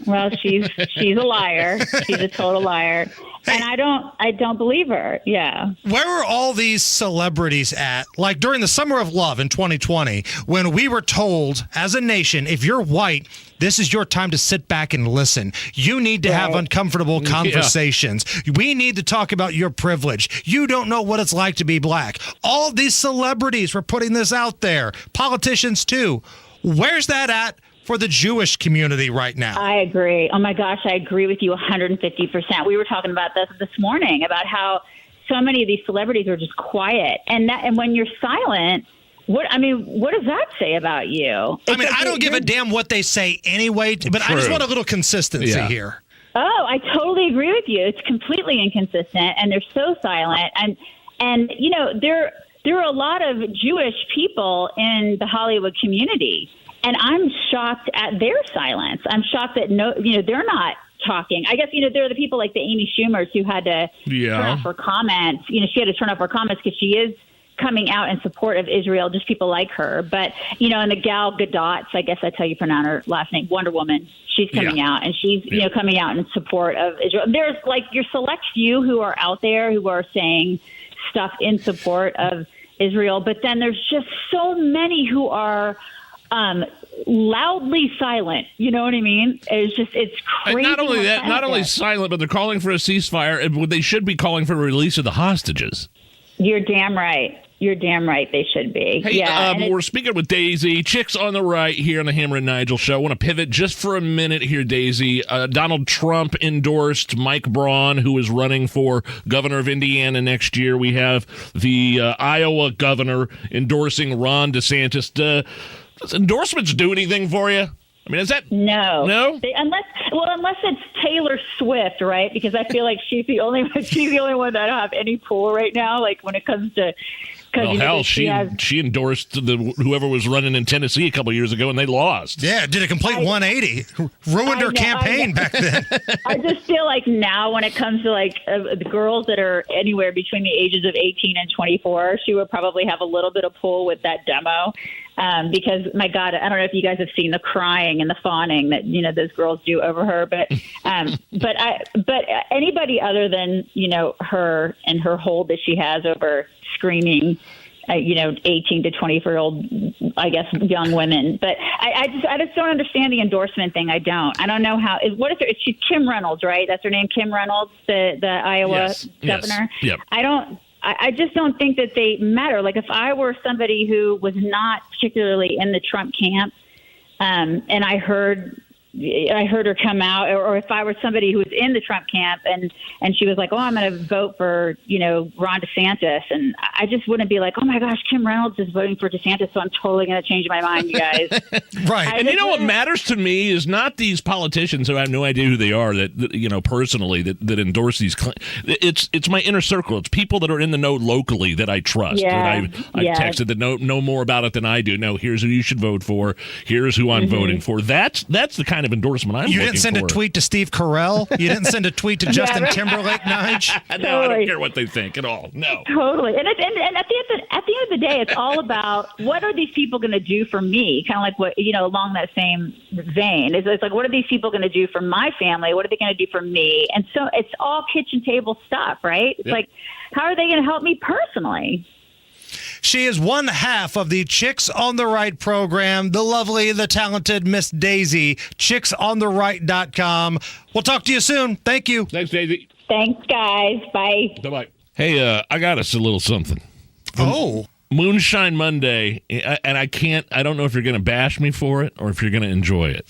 Well, she's a liar. She's a total liar. And I don't believe her. Yeah. Where were all these celebrities at? Like during the Summer of Love in 2020, when we were told as a nation, if you're white, this is your time to sit back and listen. You need to have uncomfortable conversations. Yeah. We need to talk about your privilege. You don't know what it's like to be black. All these celebrities were putting this out there. Politicians too. Where's that at for the Jewish community right now? I agree. Oh my gosh, I agree with you 150%. We were talking about this morning, about how so many of these celebrities are just quiet. And when you're silent, what does that say about you? I don't give a damn what they say anyway, but I just want a little consistency here. Oh, I totally agree with you. It's completely inconsistent, and they're so silent. And, there are a lot of Jewish people in the Hollywood community, and I'm shocked at their silence. I'm shocked that they're not talking. I guess, there are the people like the Amy Schumers who had to turn off her comments. She had to turn off her comments because she is coming out in support of Israel, just people like her. But, and the Gal Gadot, I guess that's how you pronounce her last name, Wonder Woman, she's coming out, and she's, coming out in support of Israel. There's like your select few who are out there who are saying stuff in support of Israel, but then there's just so many who are loudly silent. You know what I mean? It's crazy. And not only that, not only silent, but they're calling for a ceasefire, and they should be calling for a release of the hostages. You're damn right. You're damn right. They should be. Hey, we're speaking with Daisy. Chicks on the right here on the Hammer and Nigel show. I want to pivot just for a minute here, Daisy. Donald Trump endorsed Mike Braun, who is running for governor of Indiana next year. We have the Iowa governor endorsing Ron DeSantis. Does endorsements do anything for you? I mean, is that no? Unless it's Taylor Swift, right? Because I feel like she's the only one that I don't have any pull right now. Like when it comes to, well, hell, she endorsed whoever was running in Tennessee a couple years ago, and they lost. Yeah, did a complete 180, ruined her campaign back then. I just feel like now, when it comes to like the girls that are anywhere between the ages of 18 and 24, she would probably have a little bit of pull with that demo. Because my God, I don't know if you guys have seen the crying and the fawning that those girls do over her, but anybody other than her and her hold that she has over screaming, 18 to 24-year-old, I guess, young women. But I just don't understand the endorsement thing. I don't know how. She's Kim Reynolds, right? That's her name, Kim Reynolds, the Iowa governor. Yes. Yep. I just don't think that they matter. Like if I were somebody who was not particularly in the Trump camp, and I heard her come out, or if I were somebody who was in the Trump camp and she was like, oh, I'm going to vote for, Ron DeSantis. And I just wouldn't be like, oh my gosh, Kim Reynolds is voting for DeSantis, so I'm totally going to change my mind, you guys. Right. And what matters to me is not these politicians who I have no idea who they are that personally that endorse these. It's my inner circle. It's people that are in the know locally that I trust. Yeah. That I've texted that know more about it than I do. No, here's who you should vote for. Here's who I'm voting for. That's the kind of endorsement I'm looking for. You didn't send a tweet to Steve Carell? You didn't send a tweet to Justin Timberlake, Nige? No, I don't care what they think at all. No. Totally. And at the end of the day, it's all about what are these people going to do for me? Kind of like what, along that same vein. It's like, what are these people going to do for my family? What are they going to do for me? And so it's all kitchen table stuff, right? It's like, how are they going to help me personally? She is one half of the Chicks on the Right program, the lovely, the talented Miss Daisy, chicksontheright.com. We'll talk to you soon. Thank you. Thanks, Daisy. Thanks, guys. Bye. Bye-bye. Hey, I got us a little something. Moonshine Monday, and I don't know if you're going to bash me for it or if you're going to enjoy it.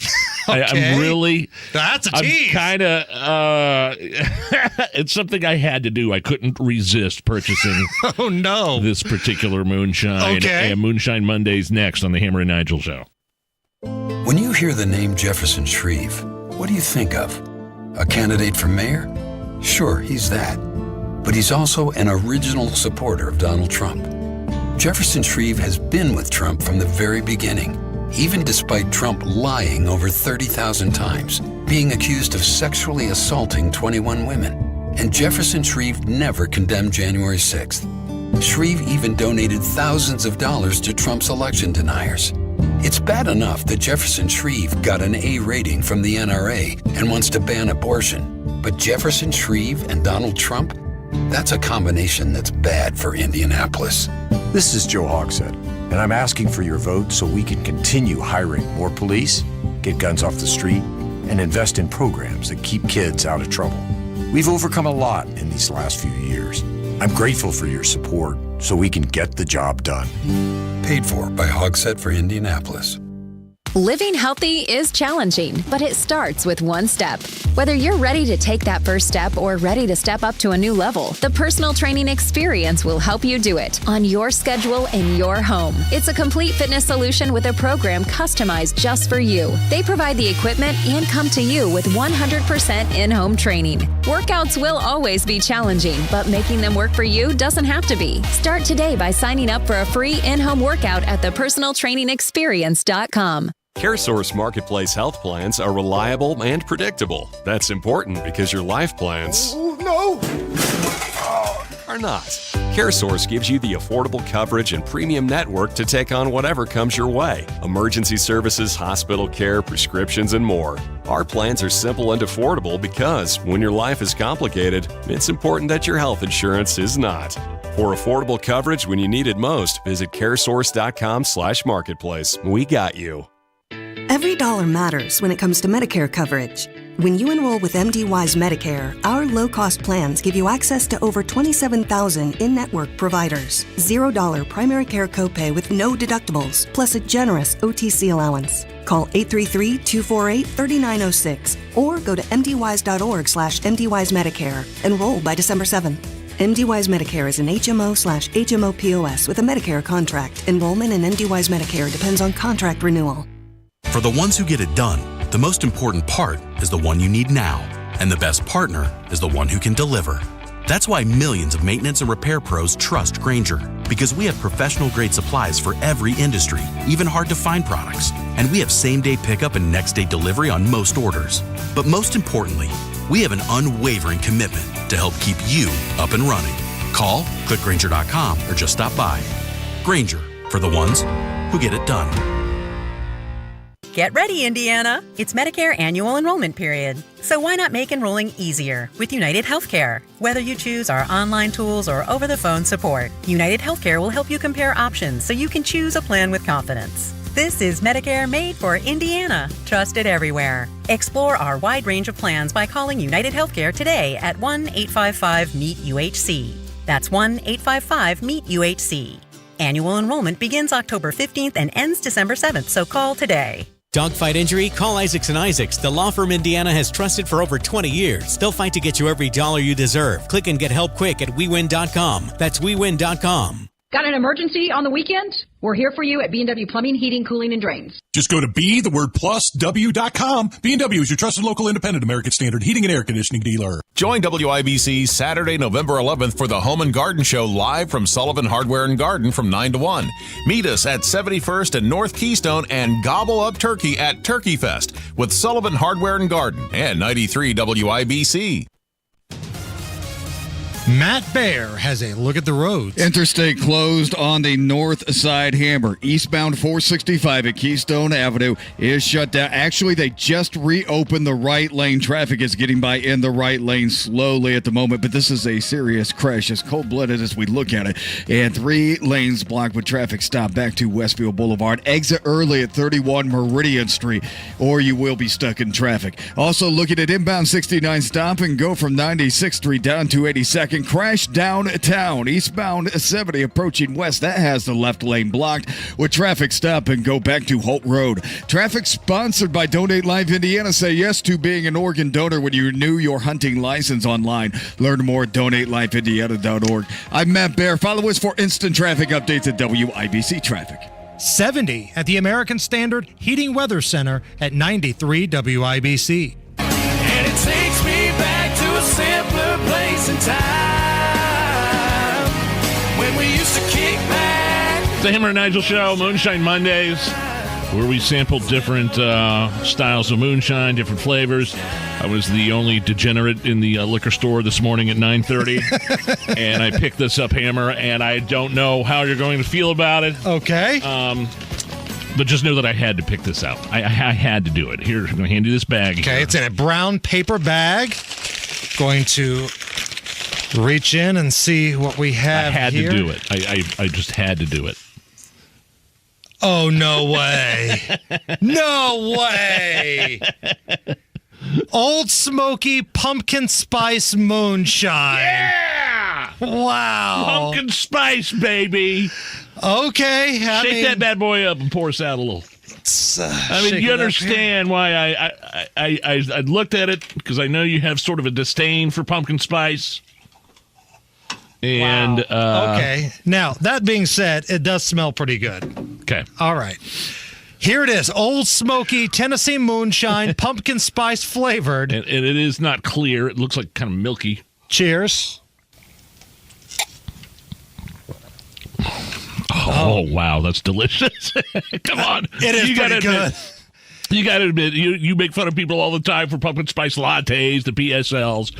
Okay. I'm really... That's a tease. I'm kind of... it's something I had to do. I couldn't resist purchasing this particular moonshine. Okay. And Moonshine Monday's next on the Hammer and Nigel Show. When you hear the name Jefferson Shreve, what do you think of? A candidate for mayor? Sure, he's that. But he's also an original supporter of Donald Trump. Jefferson Shreve has been with Trump from the very beginning, even despite Trump lying over 30,000 times, being accused of sexually assaulting 21 women. And Jefferson Shreve never condemned January 6th. Shreve even donated thousands of dollars to Trump's election deniers. It's bad enough that Jefferson Shreve got an A rating from the NRA and wants to ban abortion. But Jefferson Shreve and Donald Trump? That's a combination that's bad for Indianapolis. This is Joe Hogshead, and I'm asking for your vote so we can continue hiring more police, get guns off the street, and invest in programs that keep kids out of trouble. We've overcome a lot in these last few years. I'm grateful for your support so we can get the job done. Paid for by Hogshead for Indianapolis. Living healthy is challenging, but it starts with one step. Whether you're ready to take that first step or ready to step up to a new level, the Personal Training Experience will help you do it on your schedule in your home. It's a complete fitness solution with a program customized just for you. They provide the equipment and come to you with 100% in-home training. Workouts will always be challenging, but making them work for you doesn't have to be. Start today by signing up for a free in-home workout at thepersonaltrainingexperience.com. CareSource Marketplace health plans are reliable and predictable. That's important because your life plans are not. CareSource gives you the affordable coverage and premium network to take on whatever comes your way. Emergency services, hospital care, prescriptions, and more. Our plans are simple and affordable because when your life is complicated, it's important that your health insurance is not. For affordable coverage when you need it most, visit caresource.com/marketplace. We got you. Every dollar matters when it comes to Medicare coverage. When you enroll with MDY's Medicare, our low-cost plans give you access to over 27,000 in-network providers. $0 primary care copay with no deductibles, plus a generous OTC allowance. Call 833-248-3906 or go to mdwise.org/MDY's Medicare. Enroll by December 7th. MDY's Medicare is an HMO/HMO POS with a Medicare contract. Enrollment in MDY's Medicare depends on contract renewal. For the ones who get it done, the most important part is the one you need now. And the best partner is the one who can deliver. That's why millions of maintenance and repair pros trust Grainger. Because we have professional-grade supplies for every industry, even hard-to-find products. And we have same-day pickup and next-day delivery on most orders. But most importantly, we have an unwavering commitment to help keep you up and running. Call, click Grainger.com, or just stop by. Grainger, for the ones who get it done. Get ready, Indiana! It's Medicare annual enrollment period. So why not make enrolling easier with United Healthcare? Whether you choose our online tools or over-the-phone support, United Healthcare will help you compare options so you can choose a plan with confidence. This is Medicare made for Indiana, trusted everywhere. Explore our wide range of plans by calling United Healthcare today at 1-855-MEET-UHC. That's 1-855-MEET-UHC. Annual enrollment begins October 15th and ends December 7th, so call today. Dogfight injury? Call Isaacs & Isaacs. The law firm Indiana has trusted for over 20 years. They'll fight to get you every dollar you deserve. Click and get help quick at WeWin.com. That's WeWin.com. Got an emergency on the weekend? We're here for you at B&W Plumbing, Heating, Cooling, and Drains. Just go to B+W.com. B&W is your trusted local independent American Standard heating and air conditioning dealer. Join WIBC Saturday, November 11th for the Home and Garden Show live from Sullivan Hardware and Garden from 9 to 1. Meet us at 71st and North Keystone and gobble up turkey at Turkey Fest with Sullivan Hardware and Garden and 93 WIBC. Matt Baer has a look at the roads. Interstate closed on the north side hammer. Eastbound 465 at Keystone Avenue is shut down. Actually, they just reopened the right lane. Traffic is getting by in the right lane slowly at the moment, but this is a serious crash, as cold-blooded as we look at it. And 3 lanes blocked with traffic stop back to Westfield Boulevard. Exit early at 31 Meridian Street, or you will be stuck in traffic. Also looking at inbound 69 stop and go from 96th Street down to 82nd. Crash downtown, eastbound 70 approaching west. That has the left lane blocked with traffic stop and go back to Holt Road. Traffic sponsored by Donate Life Indiana. Say yes to being an organ donor when you renew your hunting license online. Learn more at donatelifeindiana.org. I'm Matt Baer. Follow us for instant traffic updates at WIBC Traffic. 70 at the American Standard Heating Weather Center at 93 WIBC. And it takes me back to a simpler place and time when we used to kick back. The Hammer and Nigel Show, Moonshine Mondays, where we sampled different styles of moonshine, different flavors. I was the only degenerate in the liquor store this morning at 9:30, and I picked this up, Hammer, and I don't know how you're going to feel about it. Okay. But just know that I had to pick this out. I had to do it. Here, I'm going to hand you this bag. Okay, here. It's in a brown paper bag. Going to reach in and see what we have here. I had to do it. I just had to do it. Oh, no way. No way. Old Smoky Pumpkin Spice Moonshine. Yeah! Wow. Pumpkin spice, baby. Okay. Shake that bad boy up and pour us out a little. I mean, you understand why I looked at it, because I know you have sort of a disdain for pumpkin spice. And okay. Now, that being said, it does smell pretty good. Okay. All right. Here it is. Old Smoky Tennessee Moonshine, pumpkin spice flavored. And it is not clear. It looks like kind of milky. Cheers. Oh, wow. That's delicious. Come on. It is pretty good. You got to admit, you make fun of people all the time for pumpkin spice lattes, the PSLs,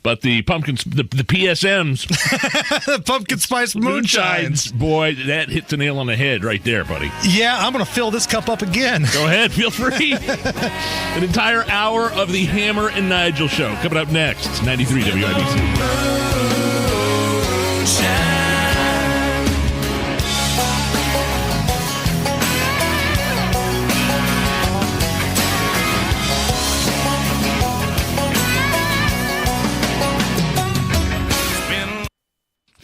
but the PSMs, the pumpkin spice moonshines. Boy, that hits the nail on the head right there, buddy. Yeah, I'm going to fill this cup up again. Go ahead, feel free. An entire hour of the Hammer and Nigel show coming up next. It's 93 WIBC.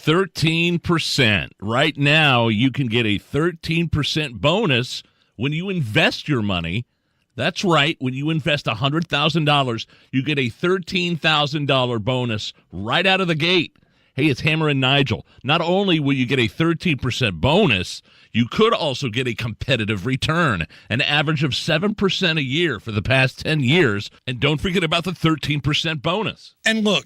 13%. Right now, you can get a 13% bonus when you invest your money. That's right. When you invest $100,000, you get a $13,000 bonus right out of the gate. Hey, it's Hammer and Nigel. Not only will you get a 13% bonus, you could also get a competitive return, an average of 7% a year for the past 10 years. And don't forget about the 13% bonus. And look,